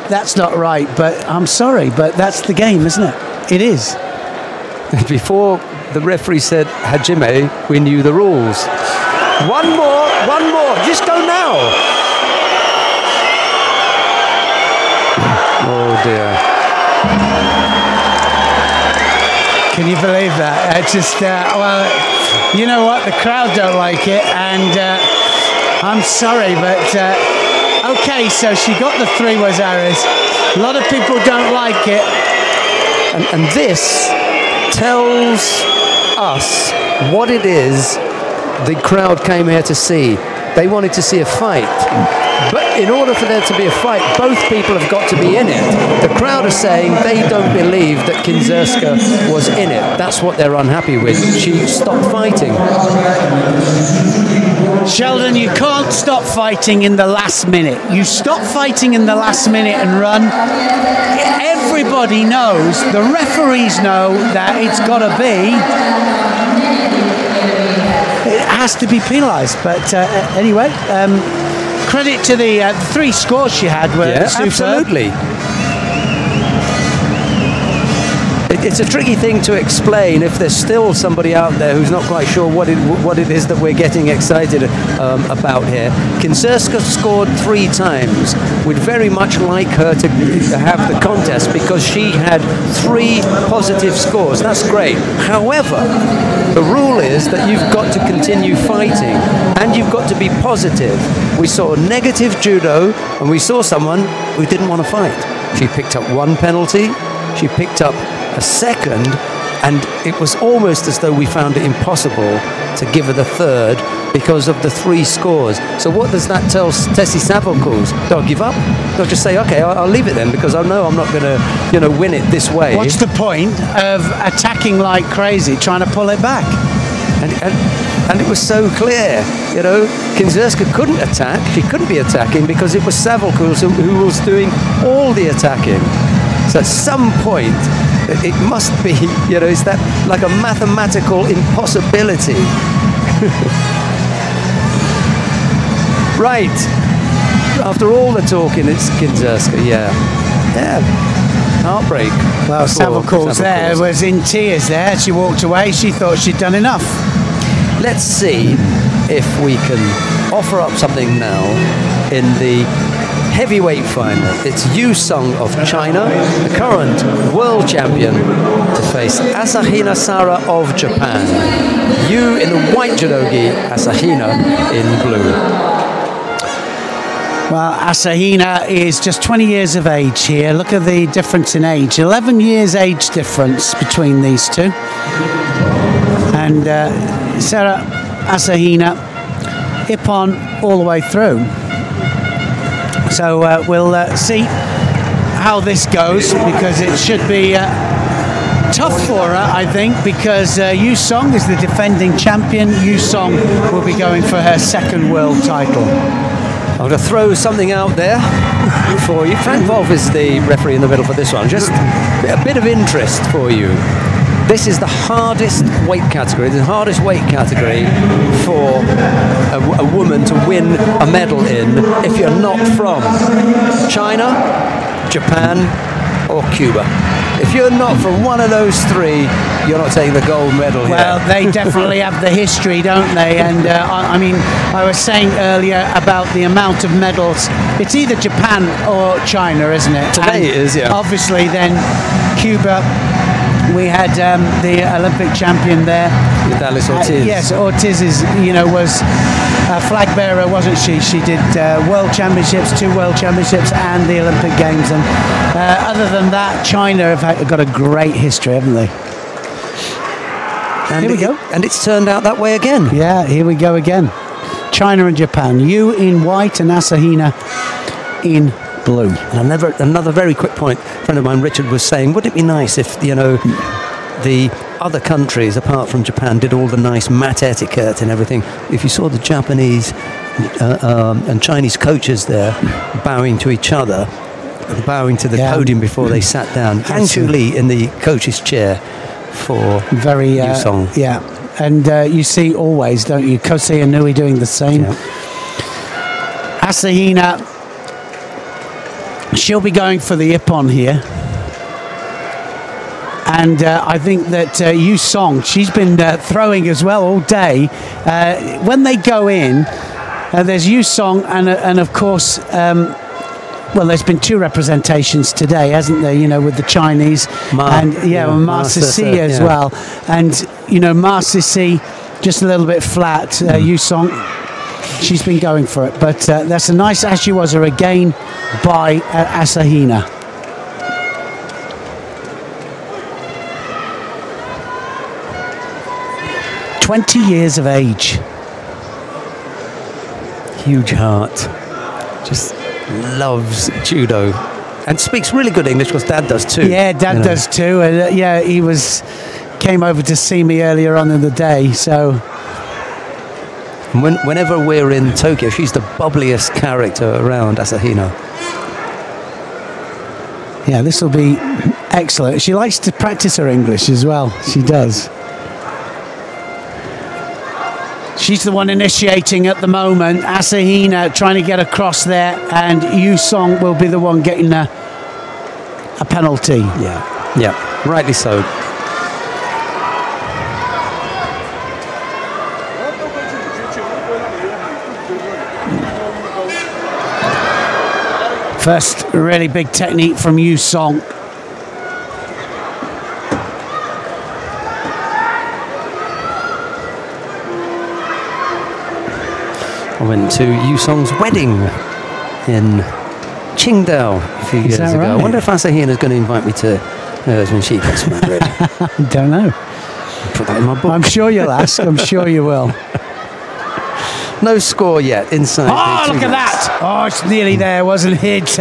that's not right. But I'm sorry, but that's the game, isn't it? It is. Before the referee said, Hajime, we knew the rules. One more, just go now. Oh dear. Can you believe that? It's just, well, you know what? The crowd don't like it, and I'm sorry, but okay, so she got the 3 Wazaras. A lot of people don't like it. And this tells us what it is the crowd came here to see. They wanted to see a fight. But in order for there to be a fight, both people have got to be in it. The crowd are saying they don't believe that Kinzerska was in it. That's what they're unhappy with. She stopped fighting. Sheldon, you can't stop fighting in the last minute. You stop fighting in the last minute and run. Everybody knows, the referees know that it's got to be. It has to be penalised, but anyway, credit to the 3 scores she had were superb. Absolutely. It's a tricky thing to explain if there's still somebody out there who's not quite sure what it is that we're getting excited about here. Kinzerska scored 3 times. We'd very much like her to have the contest because she had 3 positive scores. That's great. However, the rule is that you've got to continue fighting and you've got to be positive. We saw negative judo and we saw someone who didn't want to fight. She picked up 1 penalty. She picked up a second, and it was almost as though we found it impossible to give her the 3rd because of the 3 scores. So what does that tell Tessie Savalcool? Don't give up. Don't just say, okay, I'll leave it then because I know I'm not going to, win it this way. What's the point of attacking like crazy, trying to pull it back? And it was so clear, Kinzerska couldn't attack. She couldn't be attacking because it was Savalcool who was doing all the attacking. So at some point, it must be, is that like a mathematical impossibility? Right. After all the talking, it's Kinzerska, yeah. Heartbreak. Well, Savalcool there was in tears there. She walked away. She thought she'd done enough. Let's see if we can offer up something now in the heavyweight final. It's Yu Sung of China, the current world champion, to face Asahina Sara of Japan. Yu in the white judogi, Asahina in blue. Well, Asahina is just 20 years of age here. Look at the difference in age. 11 years age difference between these two. And Sara Asahina, Ippon all the way through. So we'll see how this goes because it should be tough for her, I think, because Yu Sung is the defending champion. Yu Sung will be going for her 2nd world title. I'm going to throw something out there for you. Frank Wolf is the referee in the middle for this one. Just a bit of interest for you. This is the hardest weight category, the hardest weight category for a woman to win a medal in if you're not from China, Japan, or Cuba. If you're not from one of those 3, you're not taking the gold medal here. Well, they definitely have the history, don't they? And I mean, I was saying earlier about the amount of medals. It's either Japan or China, isn't it? Today it is, yeah. Obviously, then Cuba. We had the Olympic champion there. Alice Ortiz. Yes, Ortiz was a flag bearer, wasn't she? She did World Championships, 2 World Championships, and the Olympic Games. And other than that, China have got a great history, haven't they? And here we go. And it's turned out that way again. Yeah, here we go again. China and Japan. Yu in white and Asahina in blue. And another very quick point. A friend of mine, Richard, was saying, wouldn't it be nice if, you know, the other countries, apart from Japan, did all the nice mat etiquette and everything? If you saw the Japanese and Chinese coaches there bowing to each other, bowing to the podium before they sat down. Yang Chu Li in the coach's chair for very Yu Song. Yeah, and you see always, don't you, Kosei Inui doing the same. Yeah. Asahina, she'll be going for the ippon here. And I think that Yu Song, she's been throwing as well all day. When they go in, there's Yu Song and of course, well, there's been two representations today, hasn't there? You know, with the Chinese Ma Sisi as well. And, you know, Ma Sisi, just a little bit flat. Yu Song, she's been going for it. But that's a nice Ashiwaza again by Asahina. "20 years of age. Huge heart. Just loves judo and speaks really good English because Dad does too. Yeah, Dad does too. And yeah, he came over to see me earlier on in the day. So whenever we're in Tokyo, she's the bubbliest character around, Asahina. Yeah, this will be excellent. She likes to practice her English as well. She does. She's the one initiating at the moment. Asahina trying to get across there, and Yu Song will be the one getting a penalty. Yeah, rightly so. First really big technique from Yu Song. I went to Yu Song's wedding in Qingdao a few years ago. Right? I wonder if Asahina is going to invite me to hers when she gets married. Don't know. Put that in my book. I'm sure you'll ask. I'm sure you will. No score yet inside. Oh, look at that! Oh, it's nearly there, wasn't it?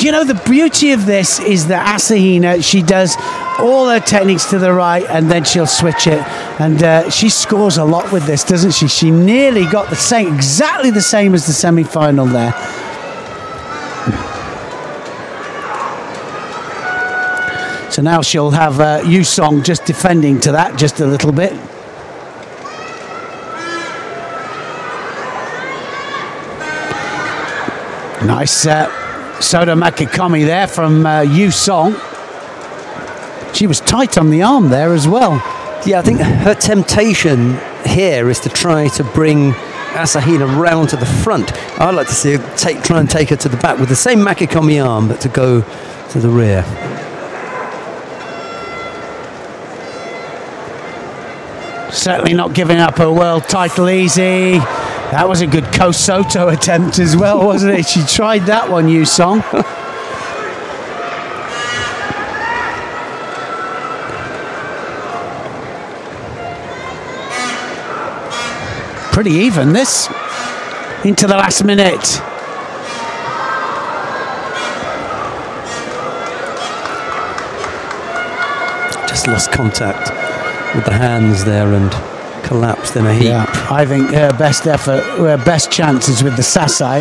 You know, the beauty of this is that Asahina, she does all her techniques to the right and then she'll switch it. And she scores a lot with this, doesn't she? She nearly got the same, exactly the same as the semi-final there. So now she'll have Yu Song just defending to that just a little bit. Nice Soda Makikomi there from Yu Song. She was tight on the arm there as well. Yeah, I think her temptation here is to try to bring Asahina round to the front. I'd like to see her try and take her to the back with the same Makikomi arm, but to go to the rear. Certainly not giving up her world title easy. That was a good Kosoto attempt as well, wasn't it? She tried that one, Yu Song. Pretty even, this. Into the last minute. Just lost contact with the hands there and collapsed in a heap. Yeah, I think her best effort, her best chance is with the Sasai.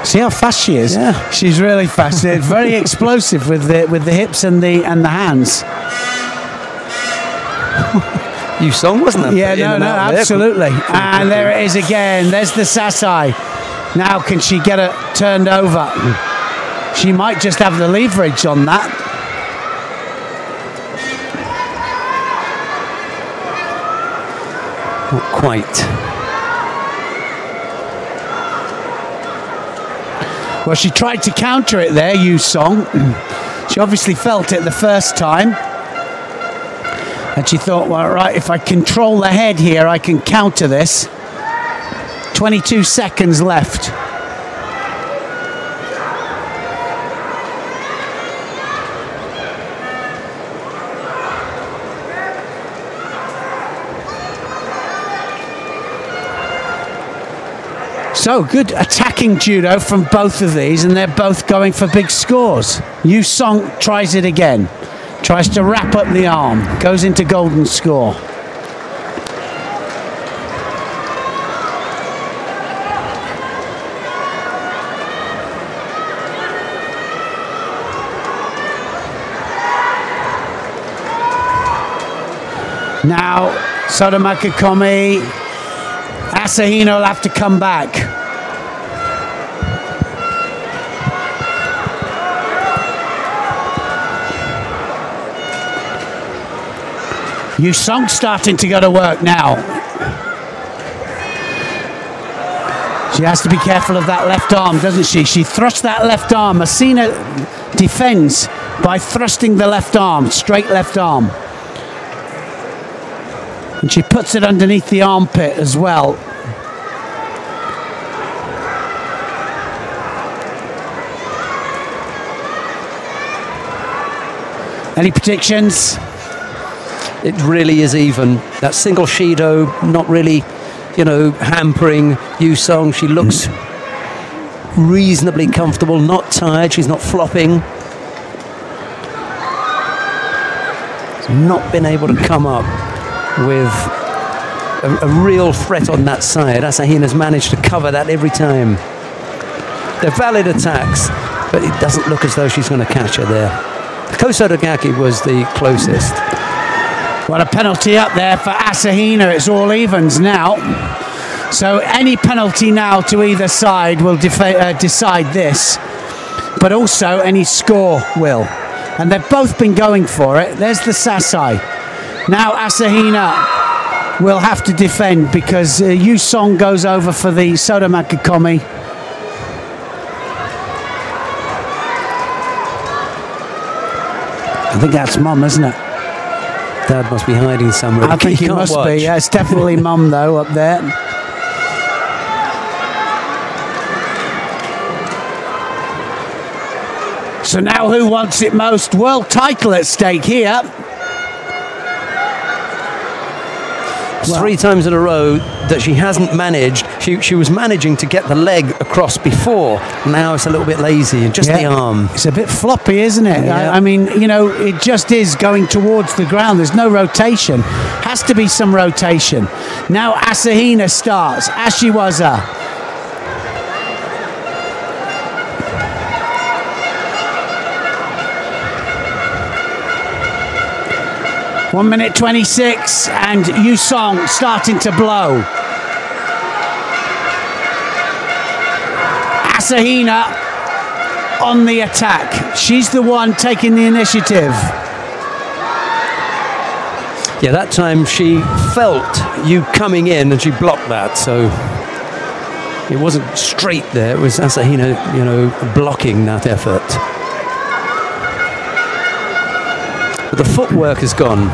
See how fast she is? Yeah. She's really fast. It's very explosive with the hips and the hands. Yu Song, wasn't that? Yeah, no, absolutely. And there it is again. There's the Sasai. Now can she get it turned over? She might just have the leverage on that. Not quite. Well, she tried to counter it there, Yu Song. She obviously felt it the first time. And she thought, well, right, if I control the head here, I can counter this. 22 seconds left. So good attacking judo from both of these, and they're both going for big scores. Yu Song tries it again. Tries to wrap up the arm. Goes into golden score. Now, Sotomaka Komi, Asahina will have to come back. Yu Song starting to go to work now. She has to be careful of that left arm, doesn't she? She thrusts that left arm. Asahina defends by thrusting the left arm, straight left arm. And she puts it underneath the armpit as well. Any predictions? It really is even. That single Shido not really, you know, hampering Yu Song. She looks reasonably comfortable, not tired. She's not flopping. She's not been able to come up with a real threat on that side. Asahina's managed to cover that every time. They're valid attacks, but it doesn't look as though she's going to catch her there. Kosodogaki was the closest. Well, a penalty up there for Asahina. It's all evens now. So any penalty now to either side will decide this, but also any score will. And they've both been going for it. There's the Sasai. Now Asahina will have to defend because Yu Song goes over for the Sotomaka Komi. I think that's Mum, isn't it? Dad must be hiding somewhere. I think he must be. Yeah, it's definitely Mum though up there. So now who wants it most? World title at stake here. Well, 3 times in a row that she hasn't managed. She was managing to get the leg across before. Now it's a little bit lazy and just the arm. It's a bit floppy, isn't it? Yeah. I mean, you know, it just is going towards the ground. There's no rotation. Has to be some rotation. Now Asahina starts. Ashiwaza. 1 minute 26, and Yu Song starting to blow. Asahina on the attack. She's the one taking the initiative. Yeah, that time she felt you coming in and she blocked that, so it wasn't straight there. It was Asahina, you know, blocking that effort. But the footwork is gone.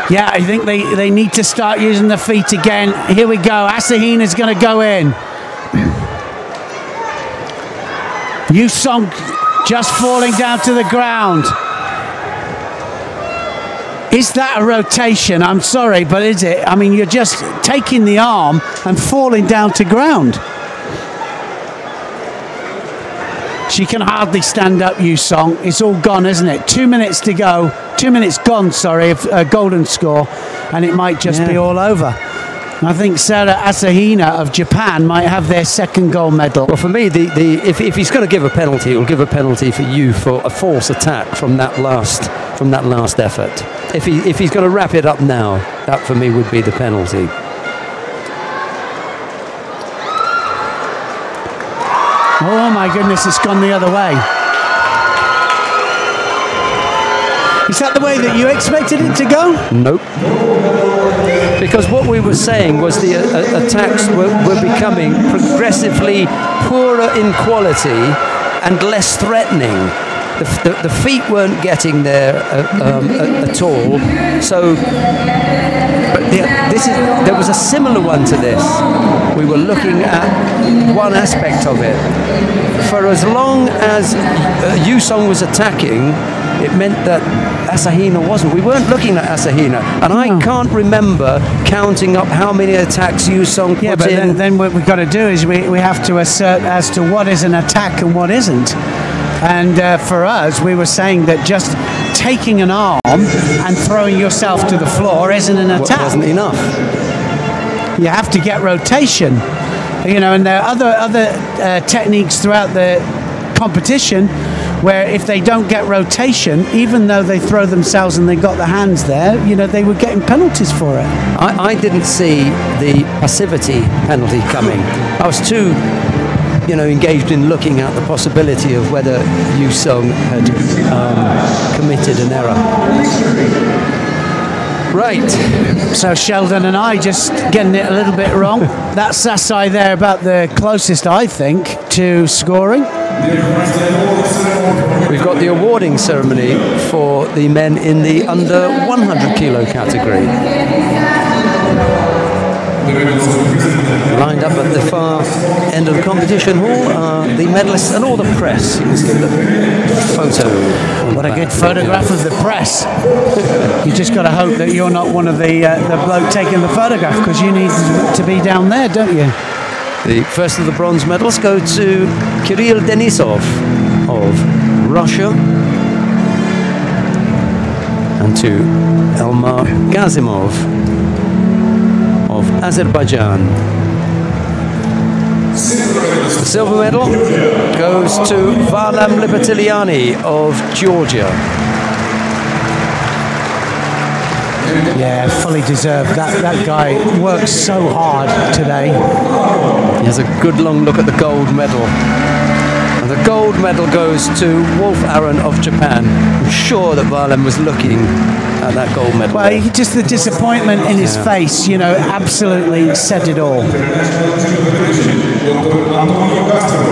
Yeah, I think they need to start using the feet again. Here we go. Asahina's going to go in. Yu Song just falling down to the ground. Is that a rotation? I'm sorry, but is it? I mean, you're just taking the arm and falling down to ground. She can hardly stand up, Yu Song. It's all gone, isn't it? 2 minutes to go. 2 minutes gone, sorry, of a golden score, and it might just be all over. I think Sarah Asahina of Japan might have their second gold medal. Well, for me, if he's going to give a penalty, he'll give a penalty for you for a false attack from that last effort. If he's going to wrap it up now, that for me would be the penalty. Oh my goodness, it's gone the other way. Is that the way that you expected it to go? Nope. Because what we were saying was the attacks were becoming progressively poorer in quality and less threatening. the feet weren't getting there at all. So, but there was a similar one to this. We were looking at one aspect of it. For as long as Yusong was attacking, it meant that Asahina wasn't. We weren't looking at Asahina, and I can't remember counting up how many attacks Yusong put in. Yeah, but then what we've got to do is we have to assert as to what is an attack and what isn't. And for us, we were saying that just taking an arm and throwing yourself to the floor isn't an attack. Wasn't enough. You have to get rotation, you know. And there are other techniques throughout the competition where if they don't get rotation, even though they throw themselves and they got the hands there, you know, they were getting penalties for it. I didn't see the passivity penalty coming. I was too, you know, engaged in looking at the possibility of whether Yusong had committed an error. Right. So Sheldon and I just getting it a little bit wrong. That's Sasai there about the closest, I think, to scoring. We've got the awarding ceremony for the men in the under 100 kilo category. Lined up at the far end of the competition hall are the medalists and all the press. You can see the photo. What a good photograph of the press. You just got to hope that you're not one of the bloke taking the photograph, because you need to be down there, don't you? The first of the bronze medals go to Kirill Denisov of Russia and to Elmar Gazimov of Azerbaijan. The silver medal goes to Varlam Libertiliani of Georgia. Yeah, fully deserved. That guy works so hard today. He has a good long look at the gold medal. And the gold medal goes to Wolf Aaron of Japan. I'm sure that Varlam was looking at that gold medal. Well, just the disappointment in his face, you know, absolutely said it all.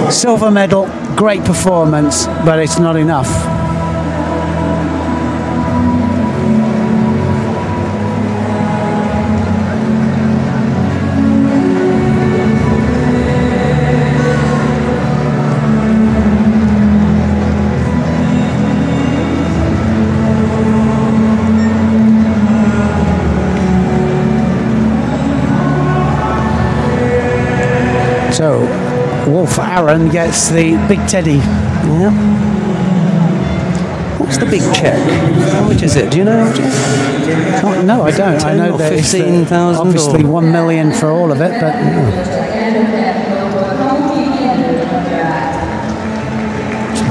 Silver medal, great performance, but it's not enough. So, Wolf Aaron gets the big teddy. Yeah. What's the big check? How much is it? Do you know? Oh, no, I don't. I know that 15,000. Obviously, 1 million for all of it, but.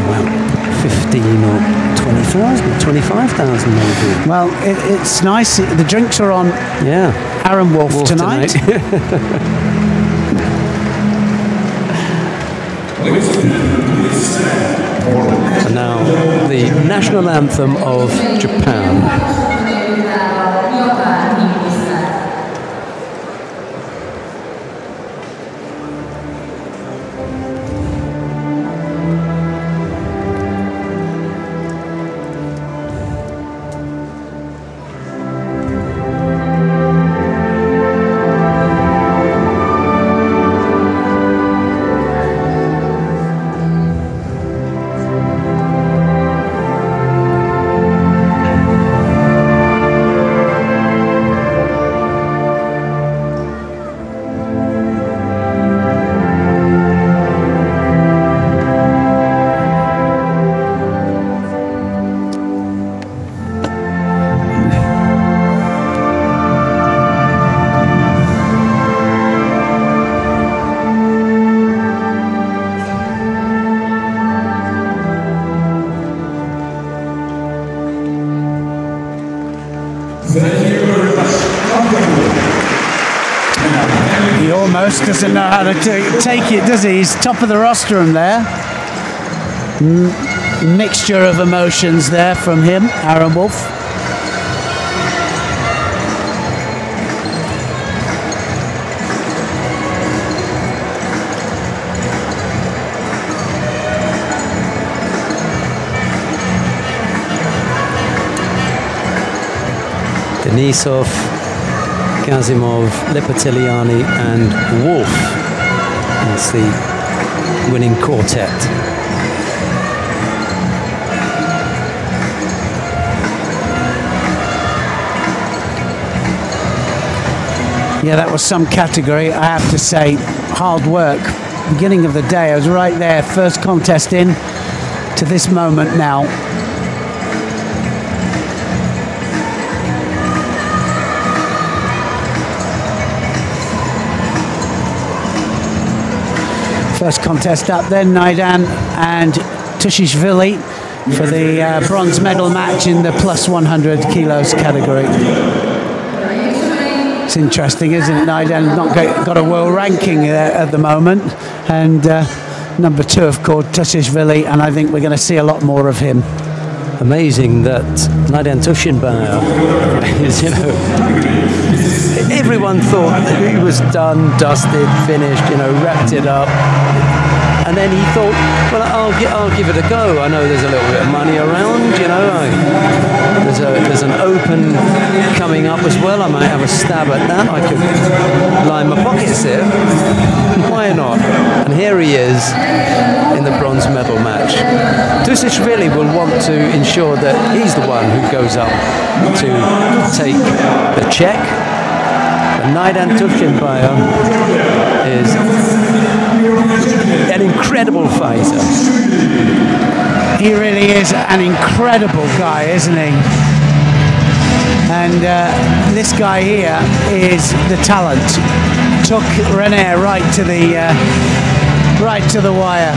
About 15 or 20,000, 25,000 maybe. Well, it's nice. The drinks are on. Yeah. Aaron Wolf tonight. And now the national anthem of Japan. He almost doesn't know how to take it, does he? He's top of the rostrum there. Mixture of emotions there from him, Aaron Wolf. Denisov, Kazimov, Lepetiliani and Wolf. That's the winning quartet. Yeah, that was some category, I have to say. Hard work. Beginning of the day, I was right there. First contest in to this moment now. First contest up then, Naidan and Tushishvili for the bronze medal match in the plus 100 kilos category. It's interesting, isn't it? Naidan's not got a world ranking at the moment, and number 2, of course, Tushishvili, and I think we're going to see a lot more of him. Amazing that Naidan Tushinbaya is, you know, everyone thought that he was done, dusted, finished, you know, wrapped it up. And then he thought, well, I'll give it a go. I know there's a little bit of money around, you know. There's an Open coming up as well. I might have a stab at that. I could line my pockets here. Why not? And here he is in the bronze medal match. Tushishvili will want to ensure that he's the one who goes up to take the check. And Naidan Tushinbaya is an incredible fighter. He really is an incredible guy, isn't he? And this guy here is the talent. Took René right to the wire.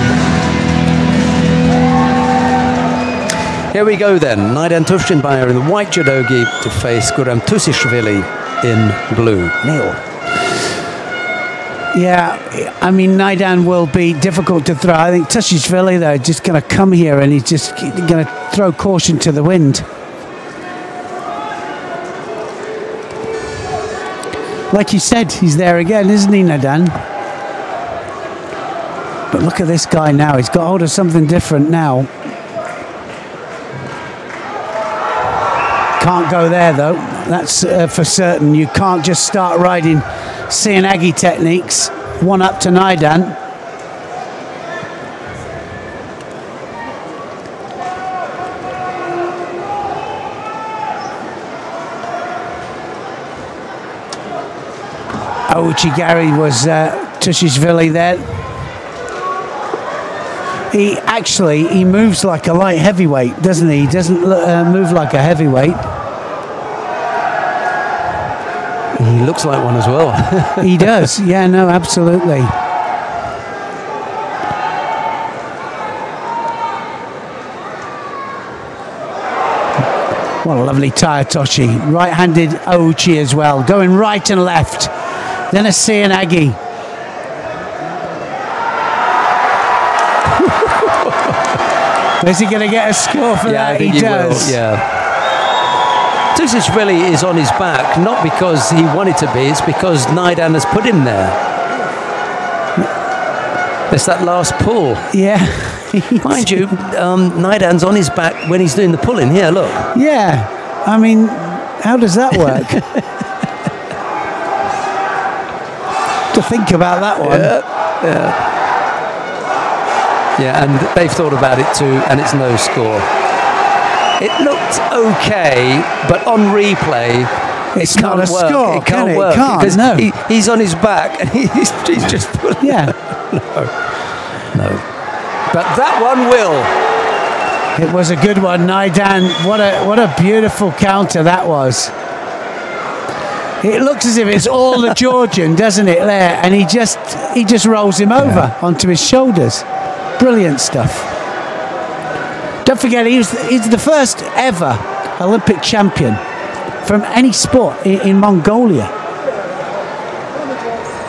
Here we go then. Naidan Tushinbaya in the white judogi to face Guram Tushishvili in blue. Neil. Yeah, I mean, Naidan will be difficult to throw. I think Tushishvili, though, just going to come here and he's just going to throw caution to the wind. Like you said, he's there again, isn't he, Naidan? But look at this guy now. He's got hold of something different now. Can't go there, though. That's for certain. You can't just start riding Seoinage techniques. One up to Naidan. Ouchigari was Tushishvili there. He moves like a light heavyweight, doesn't he? He doesn't move like a heavyweight. He looks like one as well. He does, yeah, no, absolutely. What a lovely Tayatoshi. Right-handed Ouchi as well, going right and left. Then a Seoinage. Is he going to get a score for that? I think he does. Will, yeah. Tushishvili is on his back, not because he wanted to be, it's because Naidan has put him there. It's that last pull. Yeah. Mind you, Naidan's on his back when he's doing the pulling. Here, look. Yeah. I mean, how does that work? To think about that one. Yeah, and they've thought about it too, and it's no score. It looked okay, but on replay, it's not a score. It can't work. It can't, because no. He's on his back, and he's just pulling. Yeah. No. But that one will. It was a good one, Naidan. What a beautiful counter that was. It looks as if it's all the Georgian, doesn't it, there? And he just rolls him over onto his shoulders. Brilliant stuff. Don't forget, he's the first ever Olympic champion from any sport in Mongolia.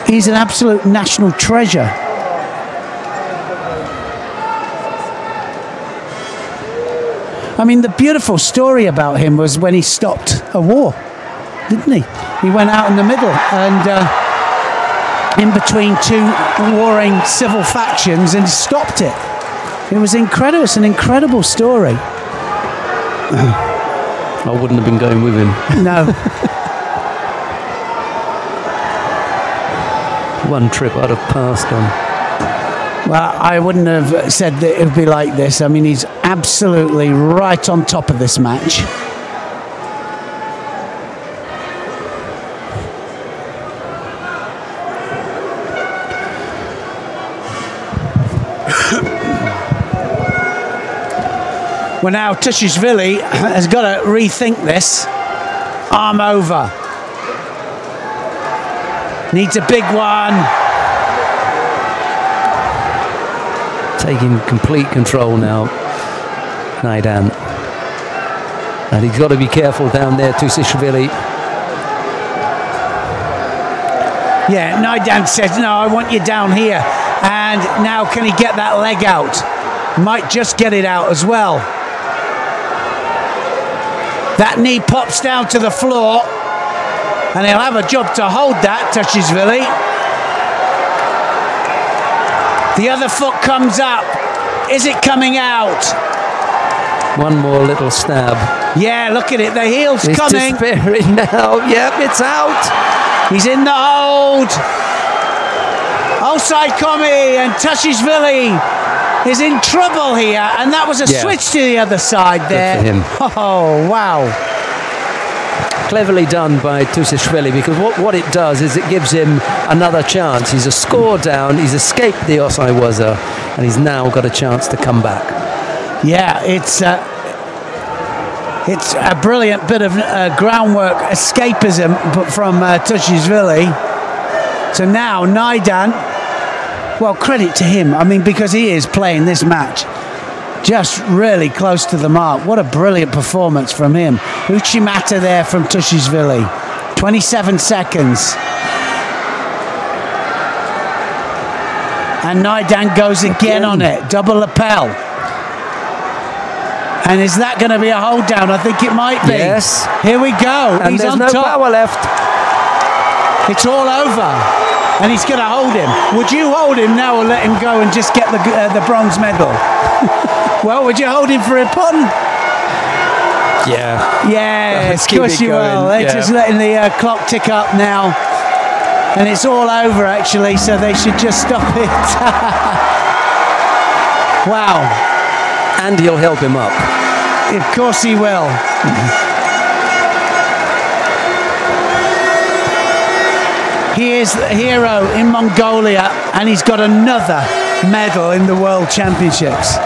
He's an absolute national treasure. I mean, the beautiful story about him was when he stopped a war, didn't he? He went out in the middle and in between two warring civil factions and stopped it. It was incredible. It's an incredible story. I wouldn't have been going with him. No. One trip I'd have passed on. Well, I wouldn't have said that it would be like this. I mean, he's absolutely right on top of this match. Well, now Tushishvili has got to rethink this. Arm over. Needs a big one. Taking complete control now, Naidan. And he's got to be careful down there, Tushishvili. Yeah, Naidan says, no, I want you down here. And now can he get that leg out? Might just get it out as well. That knee pops down to the floor. And he'll have a job to hold that, Tushishvili. The other foot comes up. Is it coming out? One more little stab. Yeah, look at it. The heel's It's coming. despairing now. Yep, it's out. He's in the hold. Outside Komi, and Tushishvili is in trouble here. And that was a switch to the other side there. Good for him. Oh, wow. Cleverly done by Tushishvili, because what it does is it gives him another chance. He's a score down, he's escaped the Osaiwaza, and he's now got a chance to come back. Yeah, it's a brilliant bit of groundwork, escapism from Tushishvili. So now Naidan, well, credit to him, I mean, because he is playing this match just really close to the mark. What a brilliant performance from him. Uchimata there from Tushishvili. 27 seconds. And Naidan goes again on it. Double lapel. And is that going to be a hold down? I think it might be. Yes. Here we go. And he's there's on no top. power left. It's all over. And he's going to hold him. Would you hold him now or let him go and just get the bronze medal? Well, would you hold him for a pun? Yeah. Yeah, Let's of keep course it you going. will. They're just letting the clock tick up now. And it's all over, actually, so they should just stop it. Wow. And he'll help him up. Of course he will. He is the hero in Mongolia, and he's got another medal in the World Championships.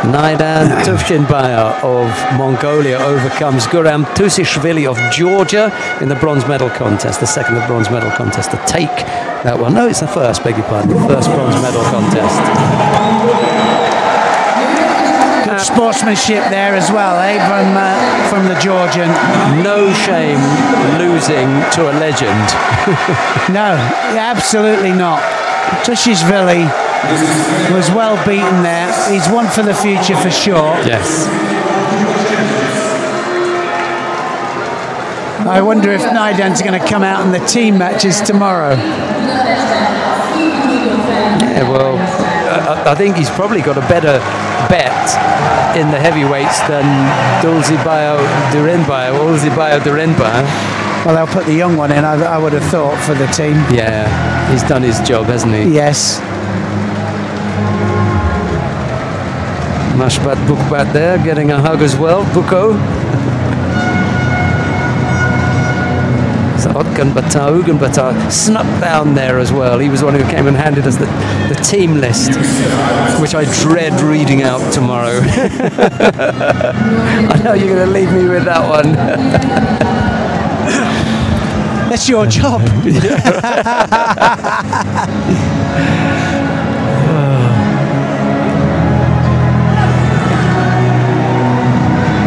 Naidan Tuvshinbaya of Mongolia overcomes Guram Tushishvili of Georgia in the bronze medal contest, the second bronze medal contest to take that one. No, it's the first, beg your pardon, the first bronze medal contest. Good sportsmanship there as well, eh, from the Georgian. No shame losing to a legend. No, absolutely not. Tushishvili was well beaten there. He's one for the future for sure. Yes. I wonder if Naidan's going to come out in the team matches tomorrow. Yeah, well, I think he's probably got a better bet in the heavyweights than Dulzibayo Durenbayo. Well, they'll put the young one in, I would have thought, for the team. Yeah, he's done his job, hasn't he? Yes. Mashbat Bukbat there, getting a hug as well, Buko. So Otkan Bata snuck down there as well. He was one who came and handed us the team list, which I dread reading out tomorrow. I know you're going to leave me with that one. That's your job.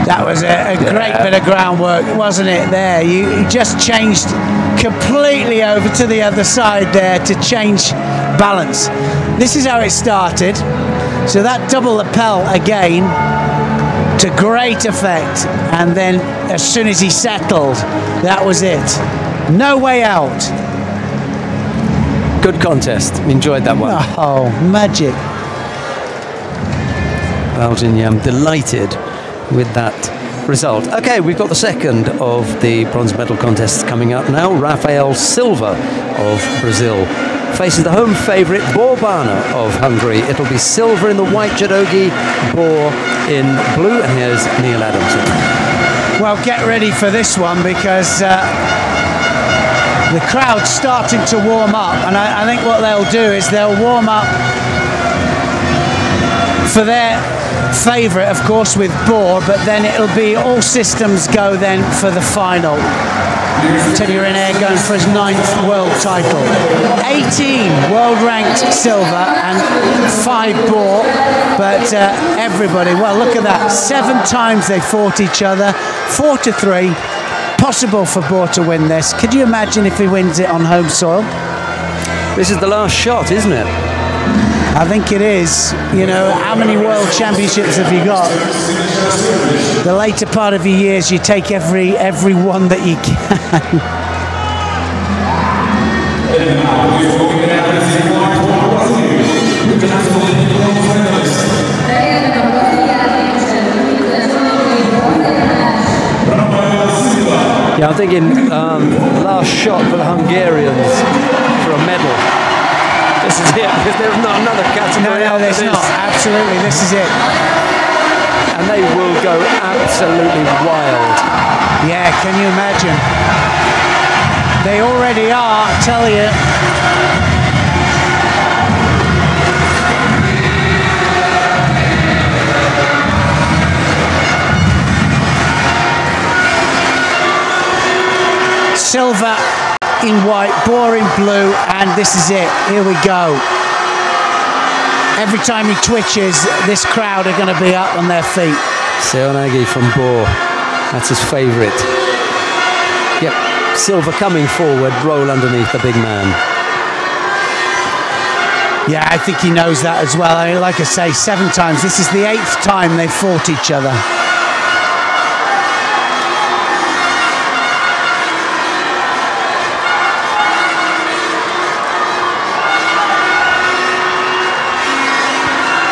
That was a great bit of groundwork, wasn't it, there? You just changed completely over to the other side there to change balance. This is how it started. So that double lapel again, to great effect, and then as soon as he settled, that was it. No way out. Good contest. Enjoyed that one. Oh, magic. Belgium delighted with that result. Okay, we've got the second of the bronze medal contests coming up now. Rafael Silva of Brazil faces the home favourite Borbana of Hungary. It'll be Silva in the white judogi, Bor in blue, and here's Neil Adamson. Well, get ready for this one, because the crowd's starting to warm up, and I think what they'll do is they'll warm up for their favourite, of course, with Bor, but then it'll be all systems go then for the final. Teddy Riner going for his 9th world title. 18 world-ranked silver and 5 Bor, but everybody, well, look at that. 7 times they fought each other, 4-3. Possible for Bor to win this. Could you imagine if he wins it on home soil? This is the last shot, isn't it? I think it is. You know, how many world championships have you got? The later part of your years, you take every one that you can. Yeah, I'm thinking last shot for the Hungarians for a medal. This is it, because there's not another category. No, there's not. Absolutely, this is it. And they will go absolutely wild. Yeah, can you imagine? They already are, I tell you. Silver in white, Bor in blue, and this is it. Here we go. Every time he twitches, this crowd are going to be up on their feet. Seoinage from Bor, that's his favourite. Yep, Silva coming forward, roll underneath the big man. Yeah, I think he knows that as well. I mean, like I say, 7 times. This is the 8th time they've fought each other.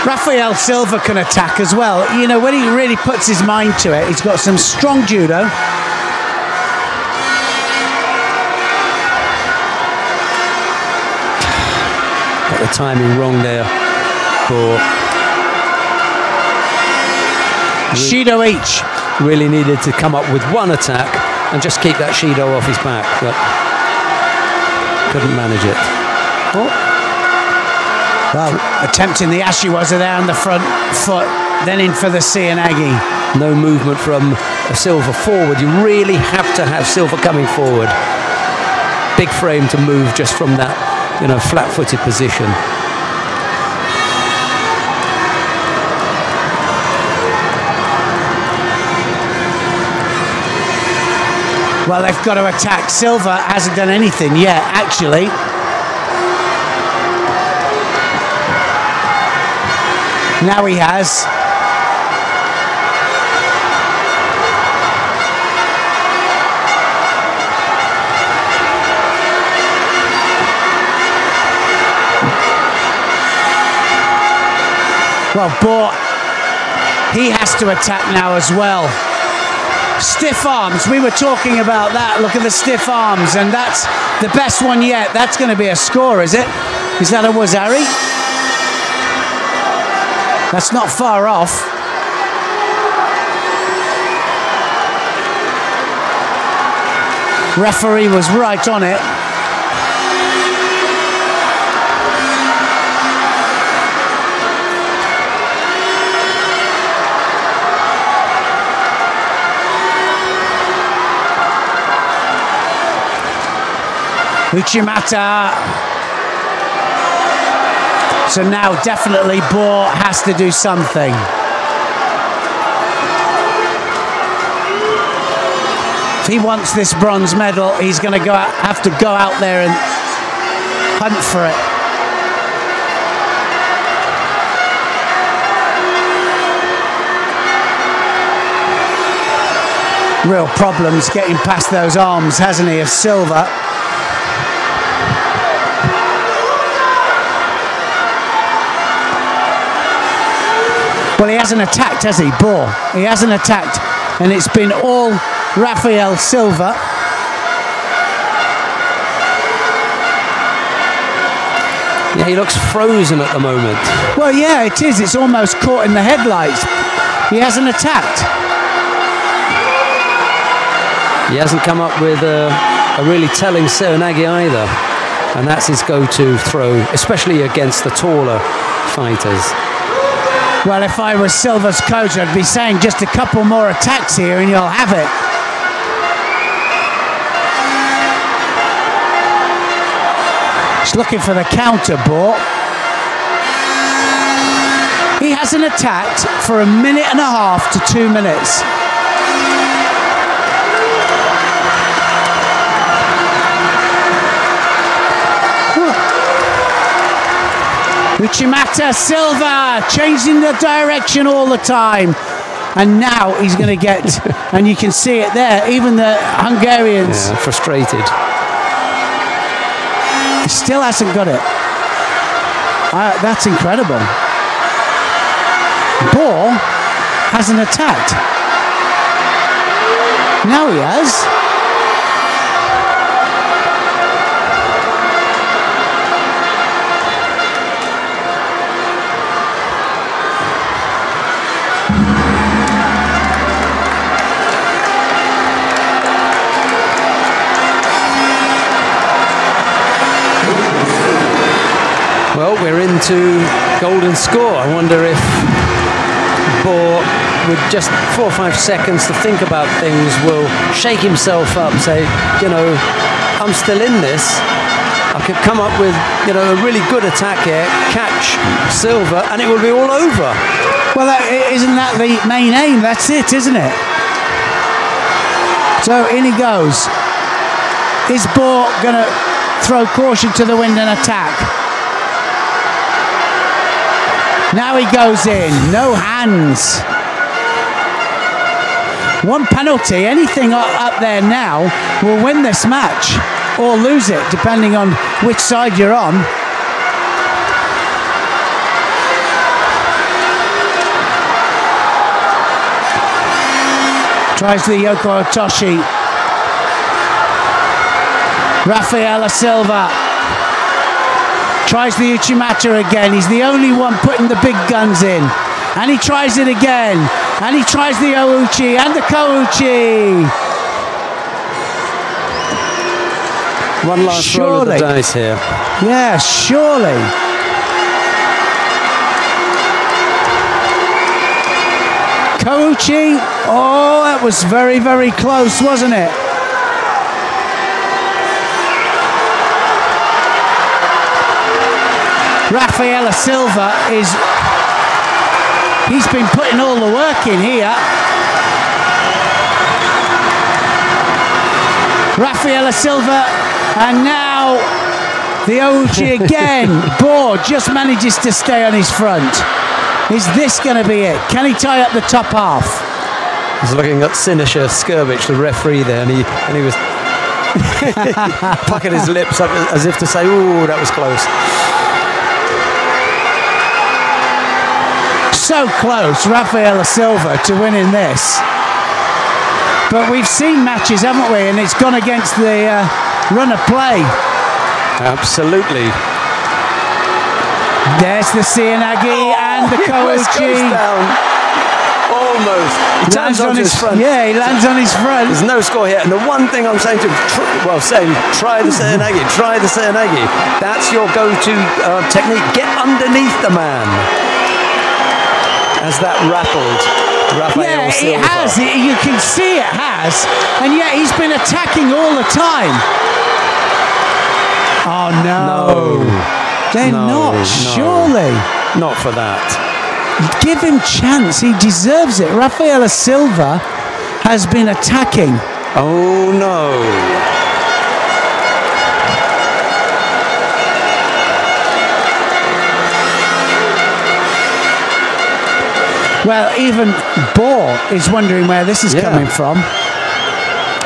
Rafael Silva can attack as well. You know, when he really puts his mind to it, he's got some strong judo. Got the timing wrong there for Shido each. Really needed to come up with one attack and just keep that Shido off his back, but couldn't manage it. Oh. Well, attempting the Ashiwaza there on the front foot, then in for the Seoinage. No movement from Silva forward. You really have to have Silva coming forward. Big frame to move just from that, you know, flat-footed position. Well, they've got to attack. Silva hasn't done anything yet, actually. Now he has. Well, Bor, he has to attack now as well. Stiff arms, we were talking about that. Look at the stiff arms, and that's the best one yet. That's going to be a score, is it? Is that a Wazari? That's not far off. Referee was right on it. Uchimata. So now definitely Bor has to do something. If he wants this bronze medal, he's going to have to go out there and hunt for it. real problems getting past those arms, hasn't he, of Silva? Well, he hasn't attacked, has he, Bohr? He hasn't attacked, and it's been all Rafael Silva. Yeah, he looks frozen at the moment. Well, yeah, it is. It's almost caught in the headlights. He hasn't attacked. He hasn't come up with a really telling Seoinage either. And that's his go-to throw, especially against the taller fighters. Well, if I was Silva's coach, I'd be saying just a couple more attacks here and you'll have it. He's looking for the counter, Bohr. He hasn't attacked for 1.5 minutes to 2 minutes. Uchimata Silva changing the direction all the time. And now he's going to get, and you can see it there, even the Hungarians. Yeah, frustrated. He still hasn't got it. That's incredible. Bohr hasn't attacked. Now he has. Well, we're into golden score. I wonder if Bohr, with just 4 or 5 seconds to think about things, will shake himself up, say, you know, I'm still in this. I could come up with, you know, a really good attack here, catch Silva, and it will be all over. Well, isn't that the main aim? That's it, isn't it? So in he goes. Is Bohr going to throw caution to the wind and attack? Now he goes in, no hands. One penalty, anything up there now will win this match or lose it, depending on which side you're on. Tries the Yoko Otoshi. Rafaela Silva. Tries the Uchimata again. He's the only one putting the big guns in. And he tries it again. And he tries the Ouchi and the Kouchi. One last roll of the dice here. Yeah, surely. Kouchi. Oh, that was very, very close, wasn't it? Rafaela Silva he's been putting all the work in here. Rafaela Silva, and now the Ouchi again. Bohr just manages to stay on his front. Is this going to be it? Can he tie up the top half? He's looking at Sinisha Skirvich, the referee there, and he was pucking his lips up as if to say, "Ooh, that was close." So close, Rafaela Silva, to winning this. But we've seen matches, haven't we? And it's gone against the run of play. Absolutely. There's the Seoinage and the Kouchi. Almost. He lands on his front. Yeah, he lands on his front. There's no score here. And the one thing I'm saying to him, try the Seoinage, try the Seoinage. That's your go-to technique. Get underneath the man. As that rattled Rafael Silva. It has. You can see it has. And yet he's been attacking all the time. Oh, no. They're not, surely. Not for that. Give him chance. He deserves it. Rafaela Silva has been attacking. Oh, no. Well, even Bohr is wondering where this is coming from.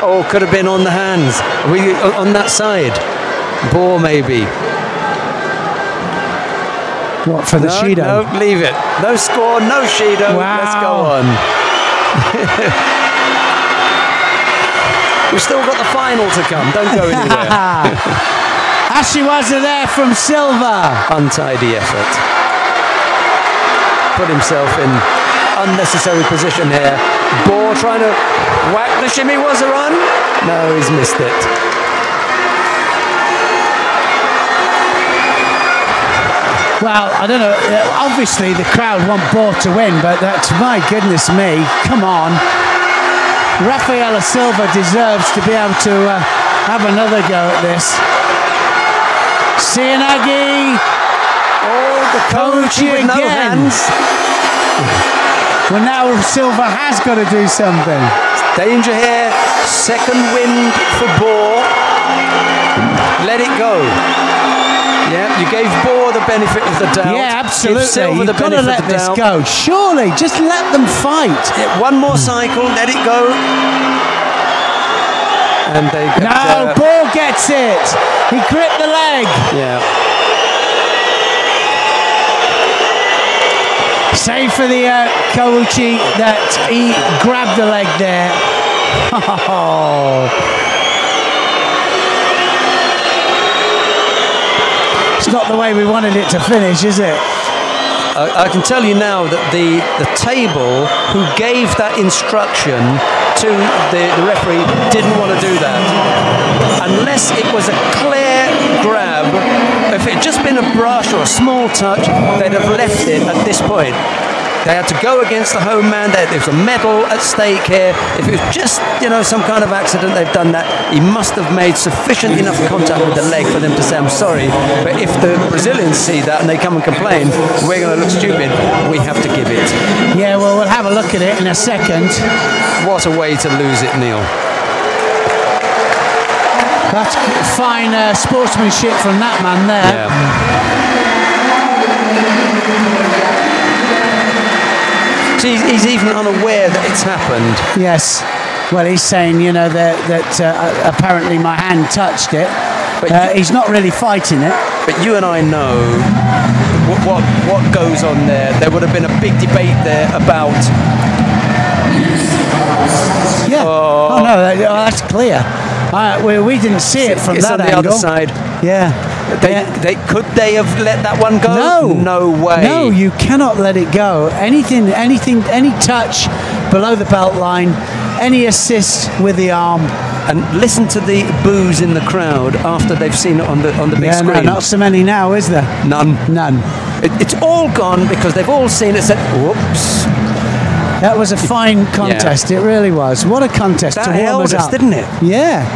Oh, could have been on the hands. On that side. Bore maybe. What, for the Shido? No, leave it. No score, no Shido. Wow. Let's go on. We've still got the final to come. Don't go anywhere. Ashiwaza there from Silva. Untidy effort. Put himself in unnecessary position here. Bore trying to whack the Shimiwaza on. No, he's missed it. Well, I don't know. Obviously, the crowd want Bore to win, but that's, my goodness me, come on. Rafaela Silva deserves to be able to have another go at this. Cianagi. Oh, the Kochi with no hands. Well, now Silva has got to do something. Danger here. Second wind for Bore. Let it go. Yeah, you gave Bore the benefit of the doubt. Yeah, absolutely. You've got to let this go. Surely, just let them fight. Yeah, one more cycle, let it go. And they get, no, Bore gets it. He gripped the leg. Yeah. Save for the Kouchi that he grabbed the leg there. It's not the way we wanted it to finish, is it? I can tell you now that the table who gave that instruction to the referee didn't want to do that. Unless it was a clear grab, if it had just been a brush or a small touch, they'd have left it at this point. They had to go against the home man. There's a medal at stake here. If it was just, some kind of accident, they've done that. He must have made sufficient enough contact with the leg for them to say, I'm sorry. But if the Brazilians see that and they come and complain, we're going to look stupid. We have to give it. Yeah, well, we'll have a look at it in a second. What a way to lose it, Neil. That's fine sportsmanship from that man there. Yeah. He's even unaware that it's happened. Yes. Well, he's saying, that apparently my hand touched it. But he's not really fighting it. But you and I know what goes on there. There would have been a big debate there about. Yeah. Oh no, that's clear. We didn't see it from that angle. On the other side. Yeah. Could they have let that one go? No way. No, you cannot let it go. Any touch below the belt line, any assist with the arm. And listen to the boos in the crowd after they've seen it on the big screen. No, not so many now, is there? None. It's all gone because they've all seen it. Said, whoops. That was a fine contest. Yeah. It really was. What a contest to warm us up, didn't it? Yeah.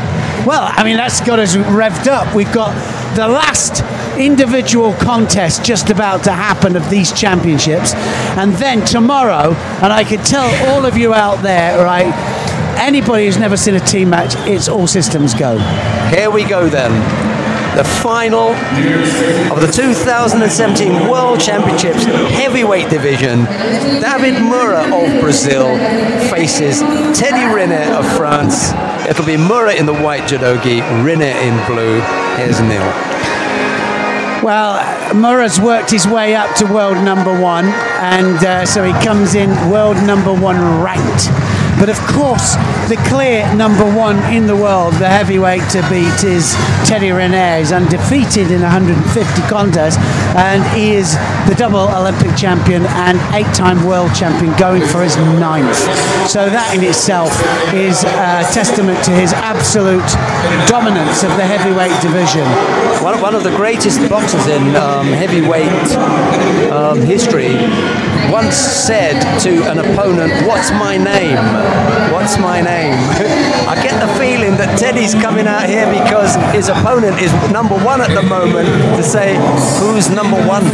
Well, I mean, that's got us revved up. We've got the last individual contest just about to happen of these championships, and then tomorrow, and I can tell all of you out there, right, anybody who's never seen a team match, it's all systems go. Here we go then. The final of the 2017 World Championships heavyweight division. David Moura of Brazil faces Teddy Riner of France. It'll be Moura in the white judogi, Riner in blue. Here's Neil. Well, Moura's worked his way up to world number one, and so he comes in world number one ranked. But of course, the clear number one in the world, the heavyweight to beat, is Teddy Riner. He's undefeated in 150 contests, and he is the double Olympic champion and 8-time world champion, going for his 9th. So that in itself is a testament to his absolute dominance of the heavyweight division. One of the greatest boxers in heavyweight history once said to an opponent, "What's my name? What's my name?" I get the feeling that Teddy's coming out here because his opponent is number one at the moment to say, who's number one?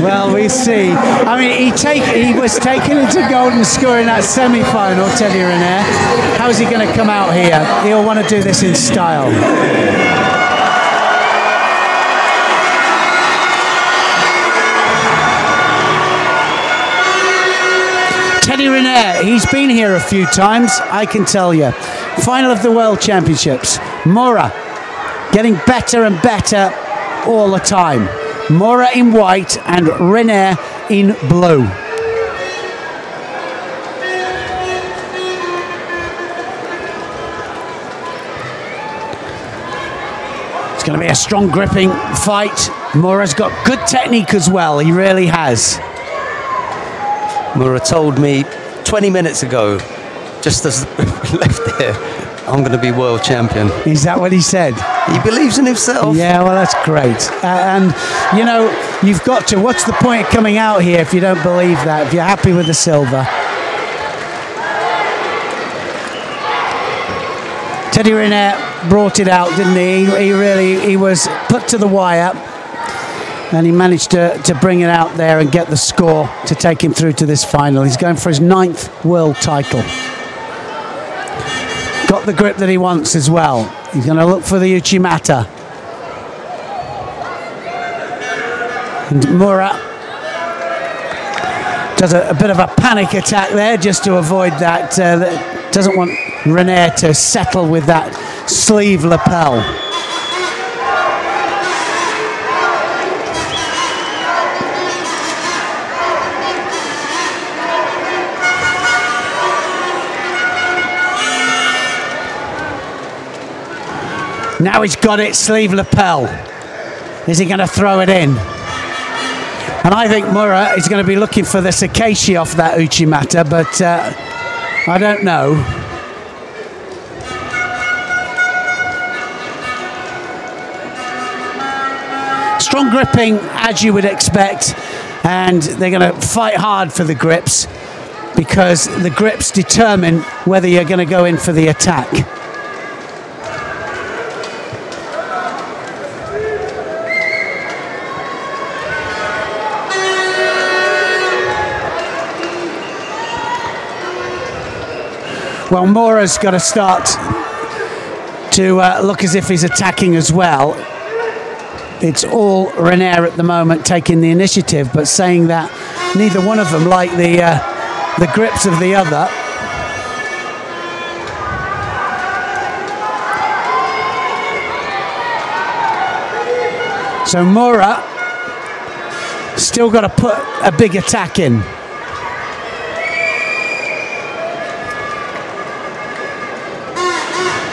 Well, we see. I mean, he was taken into golden score in that semi-final, Teddy Riner. How's he going to come out here? He'll want to do this in style. Teddy Riner René, he's been here a few times, I can tell you. Final of the World Championships. Mora getting better and better all the time. Mora in white and René in blue. It's going to be a strong gripping fight. Mora's got good technique as well, he really has. Mora told me 20 minutes ago, just as we left there, I'm going to be world champion. Is that what he said? He believes in himself. Yeah, well, that's great. And, you know, you've got to, what's the point of coming out here if you don't believe that, if you're happy with the silver? Teddy René brought it out, didn't he? He was put to the wire, and he managed to bring it out there and get the score to take him through to this final. He's going for his 9th world title. Got the grip that he wants as well. He's going to look for the Uchimata. And Mora does a bit of a panic attack there just to avoid that. Doesn't want René to settle with that sleeve lapel. Now he's got it, sleeve lapel. Is he going to throw it in? And I think Mora is going to be looking for the Sakeshi off that Uchimata, but I don't know. Strong gripping, as you would expect, and they're going to fight hard for the grips because the grips determine whether you're going to go in for the attack. Well, Mora's got to start to look as if he's attacking as well. It's all René at the moment taking the initiative, but saying that neither one of them like the grips of the other. So Mora still got to put a big attack in.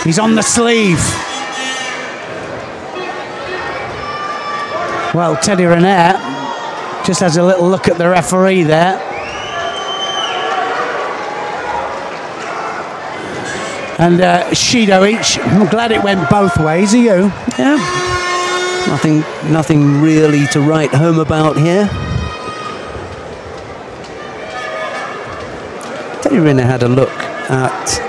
He's on the sleeve. Well, Teddy René just has a little look at the referee there. And Shido each. I'm glad it went both ways. Are you? Yeah. Nothing really to write home about here. Teddy René had a look at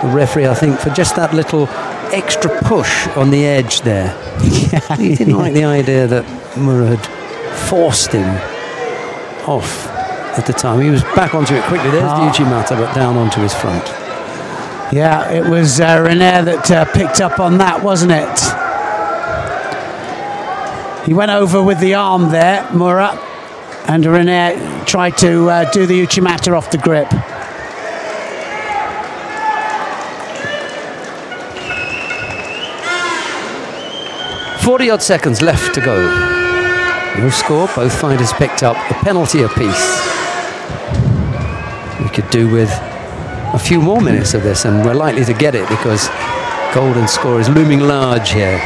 the referee, I think, for just that little extra push on the edge there. Yeah, he didn't like the idea that Mora had forced him off at the time. He was back onto it quickly. There's the Uchimata, but down onto his front. Yeah, it was René that picked up on that, wasn't it? He went over with the arm there, Mora, and René tried to do the Uchimata off the grip. 40-odd seconds left to go. No score, both fighters picked up a penalty apiece. We could do with a few more minutes of this, and we're likely to get it because golden score is looming large here.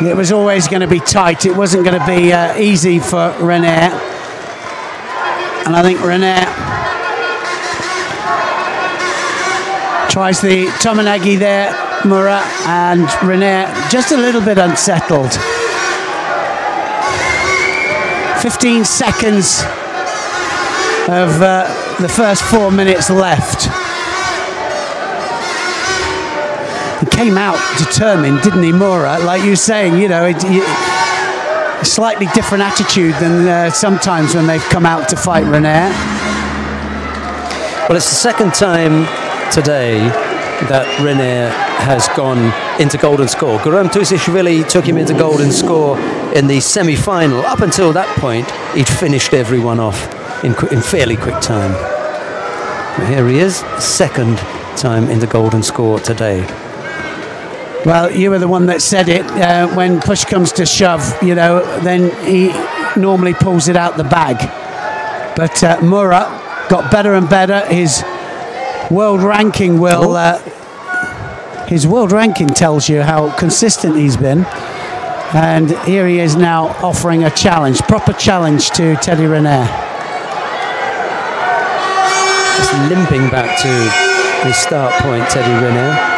It was always going to be tight. It wasn't going to be easy for René. And I think René tries the Tomonagi there, Mora, and René just a little bit unsettled. 15 seconds of the first 4 minutes left. He came out determined, didn't he, Mora? Like you were saying, you know, a slightly different attitude than sometimes when they've come out to fight René. Well, it's the second time today that René has gone into golden score. Guram Tusishvili took him into golden score in the semi-final. Up until that point, he'd finished everyone off in fairly quick time. Here he is, second time in the golden score today. Well, you were the one that said it. When push comes to shove, you know, then he normally pulls it out the bag. But Mura got better and better. His world ranking his world ranking tells you how consistent he's been. And here he is now offering a challenge, proper challenge to Teddy Riner. Just limping back to his start point, Teddy Riner.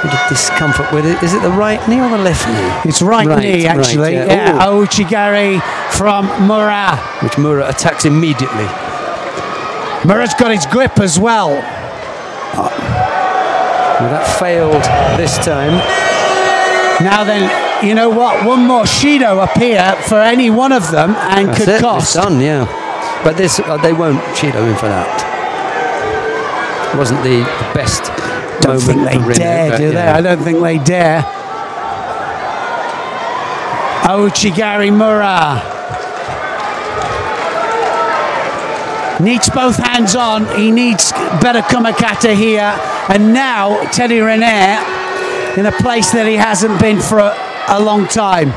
Bit of discomfort with it. Is it the right knee or the left knee? It's right knee, actually. Right, yeah. Ouchigari from Mura. Which Mura attacks immediately. Mura's got his grip as well. Well, that failed this time. Now then, you know what? One more Shido up here for any one of them and That's could it. cost. It's done, yeah. But this, they won't Shido him for that. It wasn't the best Don't think they dare, do they? I don't think they dare. Ouchigari Mura. Needs both hands on. He needs better kumakata here. And now Teddy Riner in a place that he hasn't been for a long time.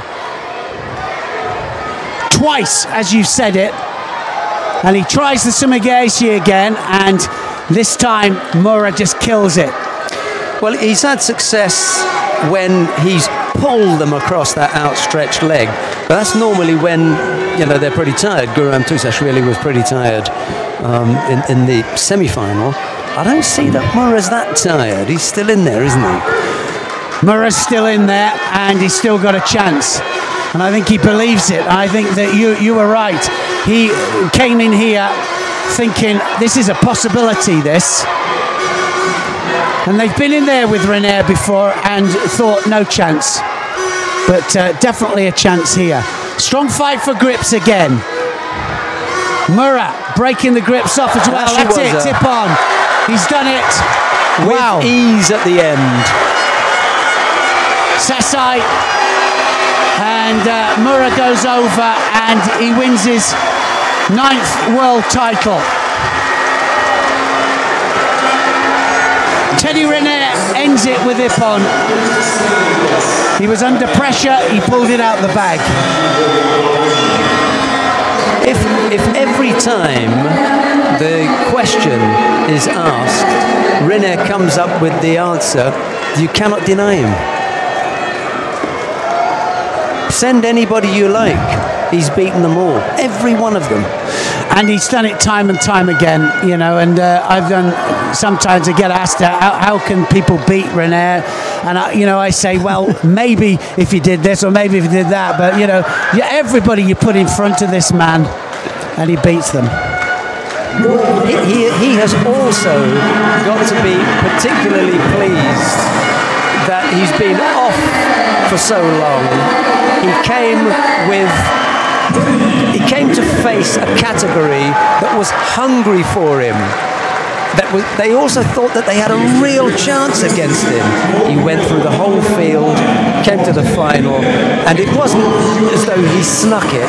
Twice, as you said it. And he tries the sumigaeshi again, and this time Mura just kills it. Well, he's had success when he's pulled them across that outstretched leg. But that's normally when, you know, they're pretty tired. Guram Tusashvili was pretty tired in the semi-final. I don't see that Mura's that tired. He's still in there, isn't he? Mura's still in there, and he's still got a chance. And I think he believes it. I think that you were right. He came in here thinking, this is a possibility, this. And they've been in there with Riner before and thought no chance. But definitely a chance here. Strong fight for grips again. Mura breaking the grips off as well. That's it, tip on. He's done it. With ease at the end. Sasai. And Mura goes over and he wins his 9th world title. Teddy Riner ends it with Ippon. He was under pressure, he pulled it out the bag. If every time the question is asked, Riner comes up with the answer, you cannot deny him. Send anybody you like. He's beaten them all, every one of them. And he's done it time and time again, you know, and I've done, sometimes I get asked how can people beat Riner, and you know, I say, well, maybe if he did this or maybe if he did that, but you know, everybody you put in front of this man and he beats them. He has also got to be particularly pleased that he's been off for so long. He came to face a category that was hungry for him. They also thought that they had a real chance against him. He went through the whole field, came to the final, and it wasn't as though he snuck it.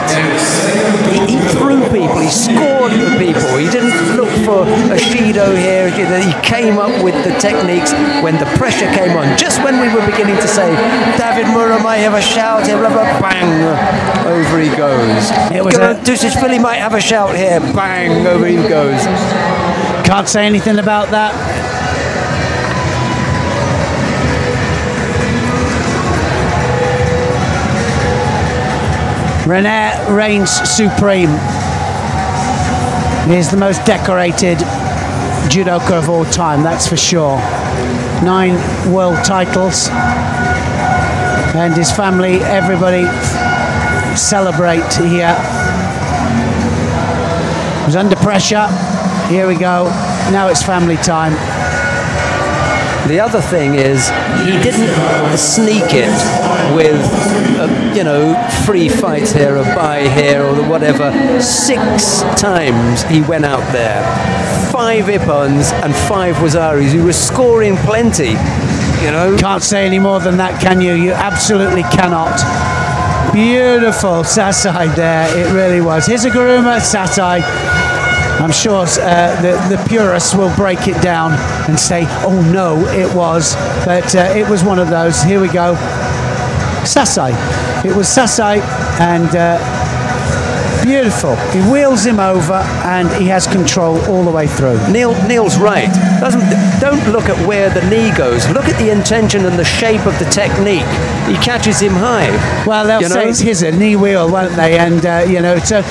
He threw people, he scored for people. He didn't look for a Shido here. He came up with the techniques when the pressure came on. Just when we were beginning to say, David Mura might have a shout here, blah, blah, bang, over he goes. Tusashvili might have a shout here, bang, over he goes. Can't say anything about that. Riner reigns supreme. He is the most decorated judoka of all time, that's for sure. 9 world titles. And his family, everybody celebrate here. He was under pressure. Here we go. Now it's family time. The other thing is, he didn't sneak it with, you know, free fights here, a bye here, or whatever. 6 times he went out there. 5 Ippons and 5 Wazaris. He was scoring plenty, you know. Can't say any more than that, can you? You absolutely cannot. Beautiful Sasai there, it really was. Hizaguruma, Sasai. I'm sure the purists will break it down and say, oh no, it was. But it was one of those. Here we go. Sasai. It was Sasai, and beautiful. He wheels him over and he has control all the way through. Neil's right. Don't look at where the knee goes. Look at the intention and the shape of the technique. He catches him high. Well, they'll say it's his knee wheel, won't they? And it's a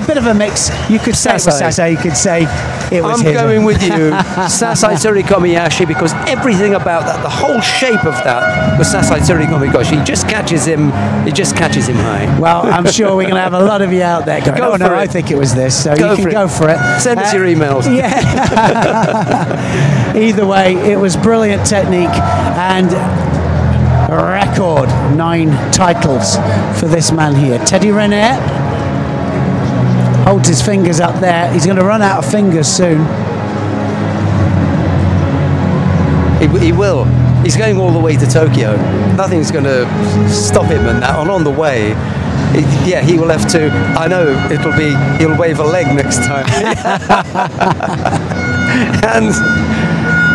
bit of a mix. You could say it was Sasai. You could say it was his. I'm going with you, Sasai Tsurikomiyashi, because everything about that, the whole shape of that, was Sasai Tsurikomiyashi. He just catches him. He just catches him high. Well, I'm sure we're going to have a lot of you out there going, oh no, I think it was this. So you can go for it. Send us your emails. Yeah. Either way, it was brilliant technique and a record 9 titles for this man here. Teddy Riner holds his fingers up there. He's going to run out of fingers soon. He will. He's going all the way to Tokyo. Nothing's going to stop him and that. And on the way, he will have to. I know he'll wave a leg next time.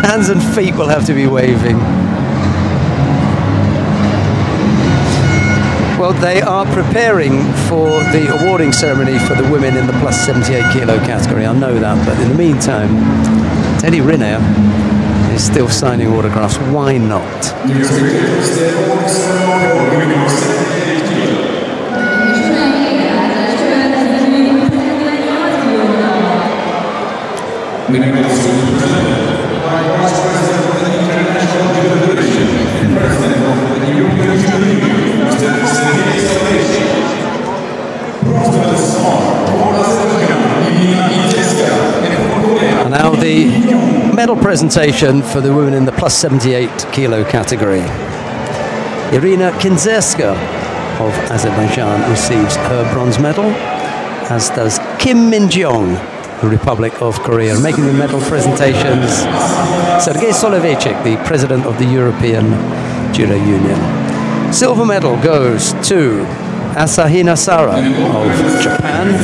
Hands and feet will have to be waving. Well, they are preparing for the awarding ceremony for the women in the plus 78 kilo category. I know that, but in the meantime, Teddy Riner is still signing autographs. Why not? And now the medal presentation for the women in the plus 78 kilo category. Irina Kinzerska of Azerbaijan receives her bronze medal, as does Kim Min-jeong, the Republic of Korea. Making the medal presentations, Sergei Soloveichik, the president of the European Judo Union. Silver medal goes to Asahina Sara of Japan.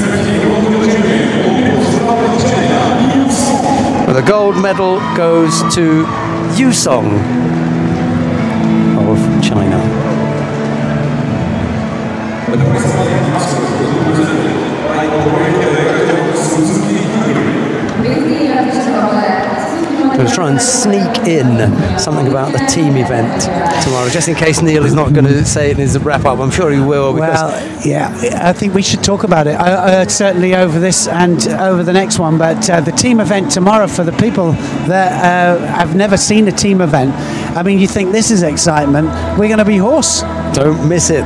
The gold medal goes to Yu Song of China. I'm going to try and sneak in something about the team event tomorrow, just in case Neil is not going to say it in his wrap-up. I'm sure he will. Well, yeah, I think we should talk about it, certainly over this and over the next one. But the team event tomorrow, for the people that have never seen a team event, I mean, you think this is excitement. We're going to be hoarse. Don't miss it.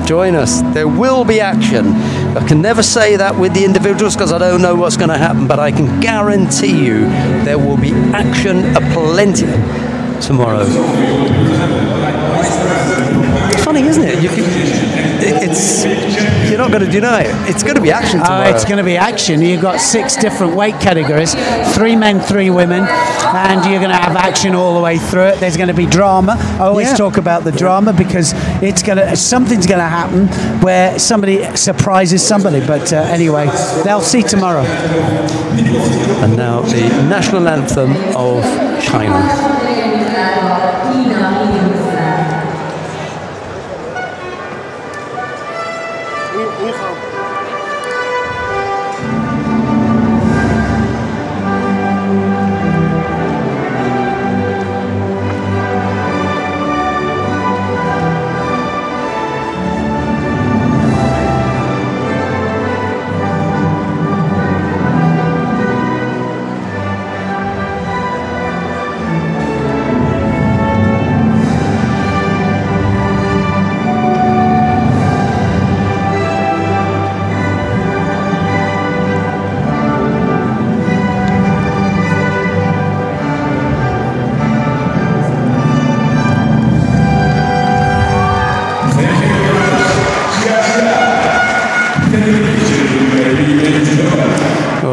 Join us. There will be action. I can never say that with the individuals because I don't know what's going to happen, but I can guarantee you there will be action aplenty tomorrow. It's funny, isn't it? You're not going to deny it. It's going to be action tomorrow. It's going to be action. You've got 6 different weight categories, 3 men, 3 women, and you're going to have action all the way through it. There's going to be drama. I always talk about the drama because something's going to happen where somebody surprises somebody. But anyway, they'll see tomorrow. And now the national anthem of China.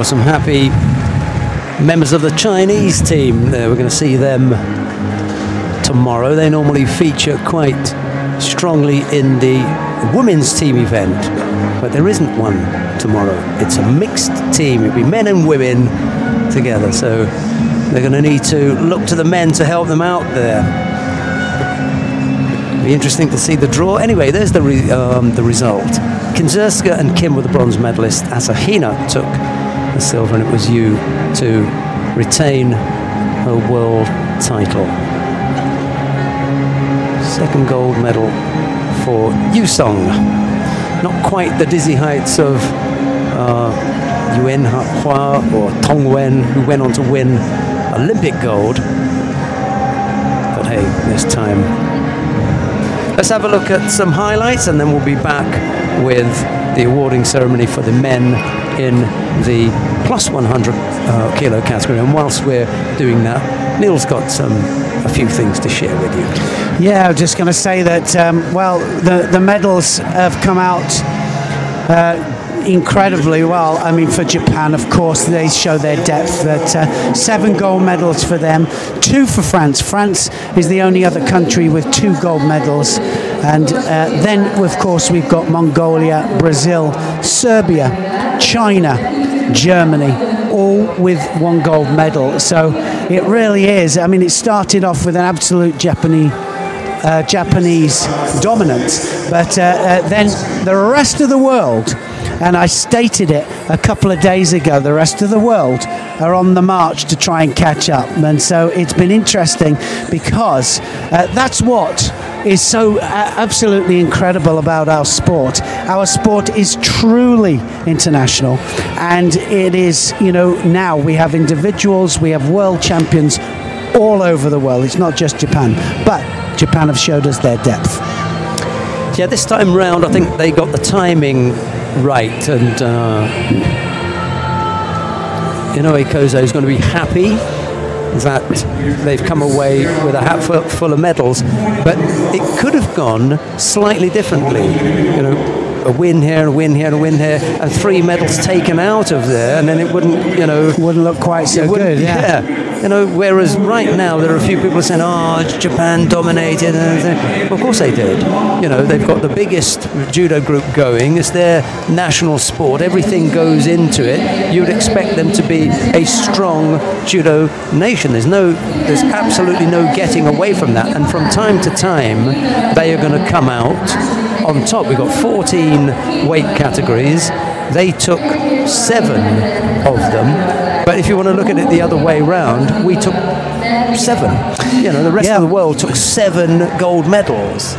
Some happy members of the Chinese team there. We're going to see them tomorrow. They normally feature quite strongly in the women's team event, but there isn't one tomorrow. It's a mixed team. It'll be men and women together, so they're going to need to look to the men to help them out there. Be interesting to see the draw. Anyway, there's the result. Kinzerska and Kim were the bronze medalists. Asahina took the silver, and it was Yu to retain her world title. Second gold medal for Yu Song. Not quite the dizzy heights of Yuen Hua or Tong Wen, who went on to win Olympic gold. But hey, this time. Let's have a look at some highlights, and then we'll be back with the awarding ceremony for the men in the plus 100 kilo category. And whilst we're doing that, Neil's got a few things to share with you. Yeah, I was just going to say that, well, the medals have come out incredibly well. I mean, for Japan, of course, they show their depth. That 7 gold medals for them, 2 for France. France is the only other country with 2 gold medals. And then, of course, we've got Mongolia, Brazil, Serbia, China, Germany, all with 1 gold medal. So it really is. I mean, it started off with an absolute Japanese dominance, but then the rest of the world, and I stated it a couple of days ago, the rest of the world are on the march to try and catch up. And so it's been interesting, because that's what is so absolutely incredible about our sport. Our sport is truly international, and it is, you know, now we have individuals, we have world champions all over the world. It's not just Japan, but Japan have showed us their depth. Yeah, this time round, I think they got the timing right, and Inoue Kozo is going to be happy that they've come away with a hat full of medals, but it could have gone slightly differently. You know, a win here, a win here, a win here, and 3 medals taken out of there, and then it wouldn't, you know, wouldn't look quite so good. Yeah. You know, whereas right now there are a few people saying, "Oh, Japan dominated," and of course they did. You know, they've got the biggest judo group going. It's their national sport. Everything goes into it. You would expect them to be a strong judo nation. There's absolutely no getting away from that. And from time to time, they are going to come out on top. We've got 14 weight categories. They took 7 of them. But if you want to look at it the other way round, we took 7. You know, the rest of the world took 7 gold medals.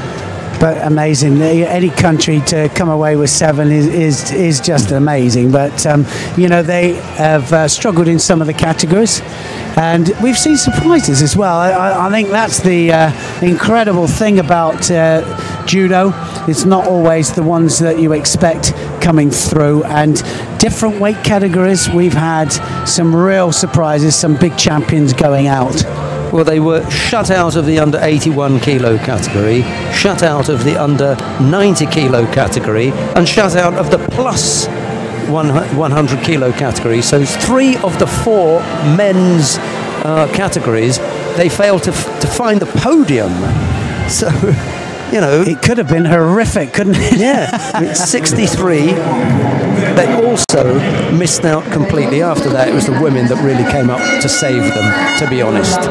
But amazing. Any country to come away with 7 is just amazing. But, you know, they have struggled in some of the categories. And we've seen surprises as well. I think that's the incredible thing about judo. It's not always the ones that you expect coming through. And different weight categories, we've had some real surprises, some big champions going out. Well, they were shut out of the under 81 kilo category, shut out of the under 90 kilo category, and shut out of the plus 100 kilo category. So 3 of the 4 men's categories, they failed to find the podium. So, you know, it could have been horrific, couldn't it? Yeah, 63. They also missed out completely after that. It was the women that really came up to save them, to be honest.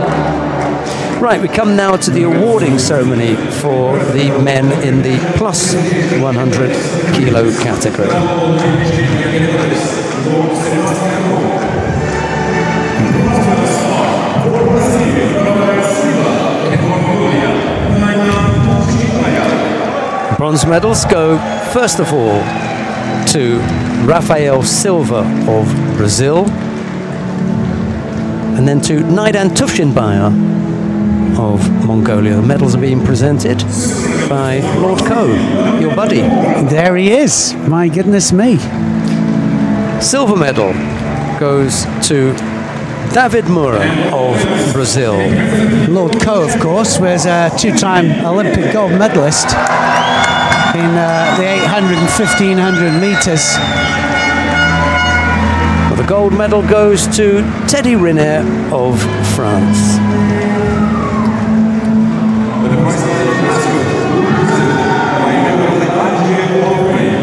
Right, we come now to the awarding ceremony for the men in the plus 100 kilo category. Bronze medals go, first of all, to Rafael Silva of Brazil, and then to Naidan Tufshinbaya of Mongolia. The medals are being presented by Lord Ko, your buddy. There he is. My goodness me. Silver medal goes to David Moura of Brazil. Lord Ko, of course, was a 2-time Olympic gold medalist in the 800 and 1500 meters. Well, the gold medal goes to Teddy Riner of France.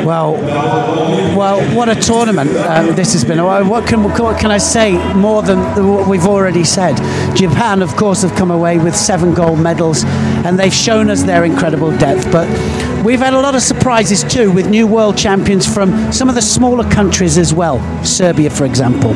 Well, what a tournament this has been. What can I say more than what we've already said? Japan, of course, have come away with 7 gold medals, and they've shown us their incredible depth. But we've had a lot of surprises too, with new world champions from some of the smaller countries as well. Serbia, for example.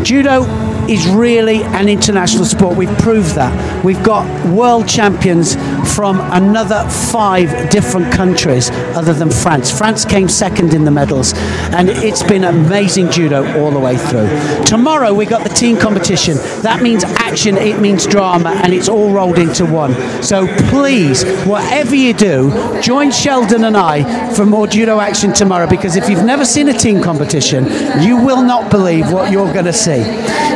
Judo is really an international sport. We've proved that. We've got world champions from another 5 different countries other than France. France came second in the medals, and it's been amazing judo all the way through. Tomorrow we got the team competition. That means action, it means drama, and it's all rolled into one. So please, whatever you do, join Sheldon and I for more judo action tomorrow, because if you've never seen a team competition, you will not believe what you're going to see.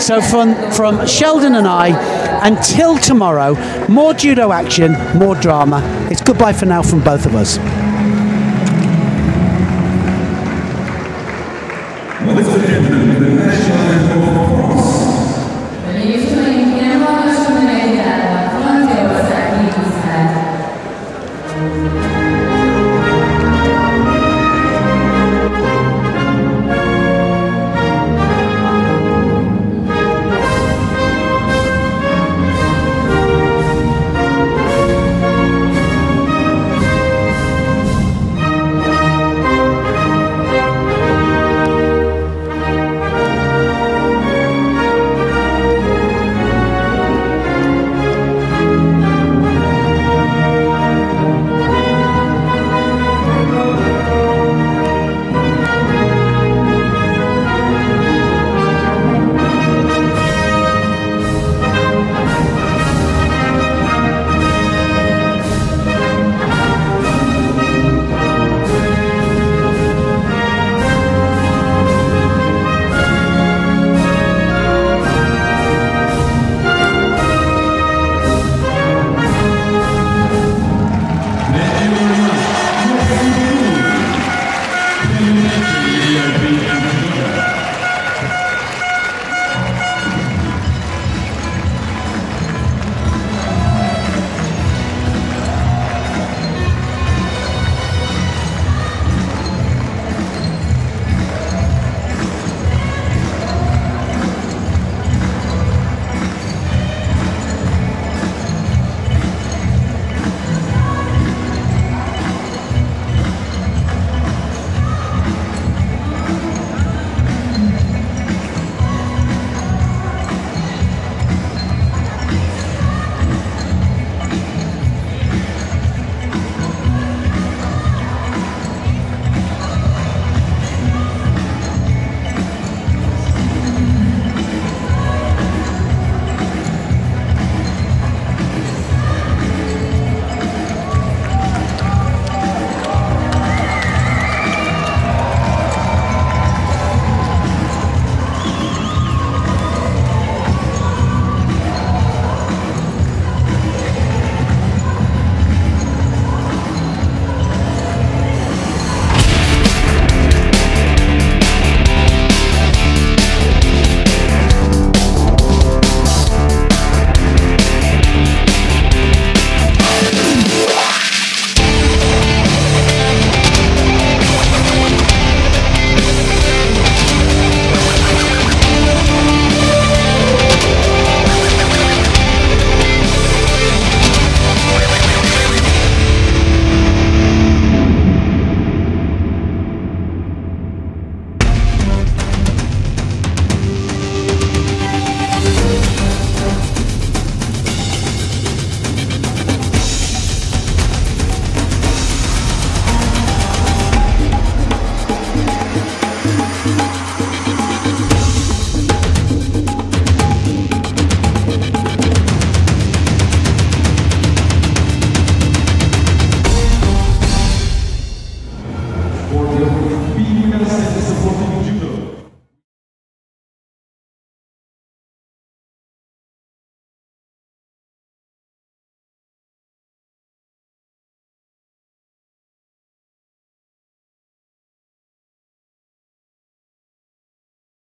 So from Sheldon and I, until tomorrow, more judo action, more drama. It's goodbye for now from both of us.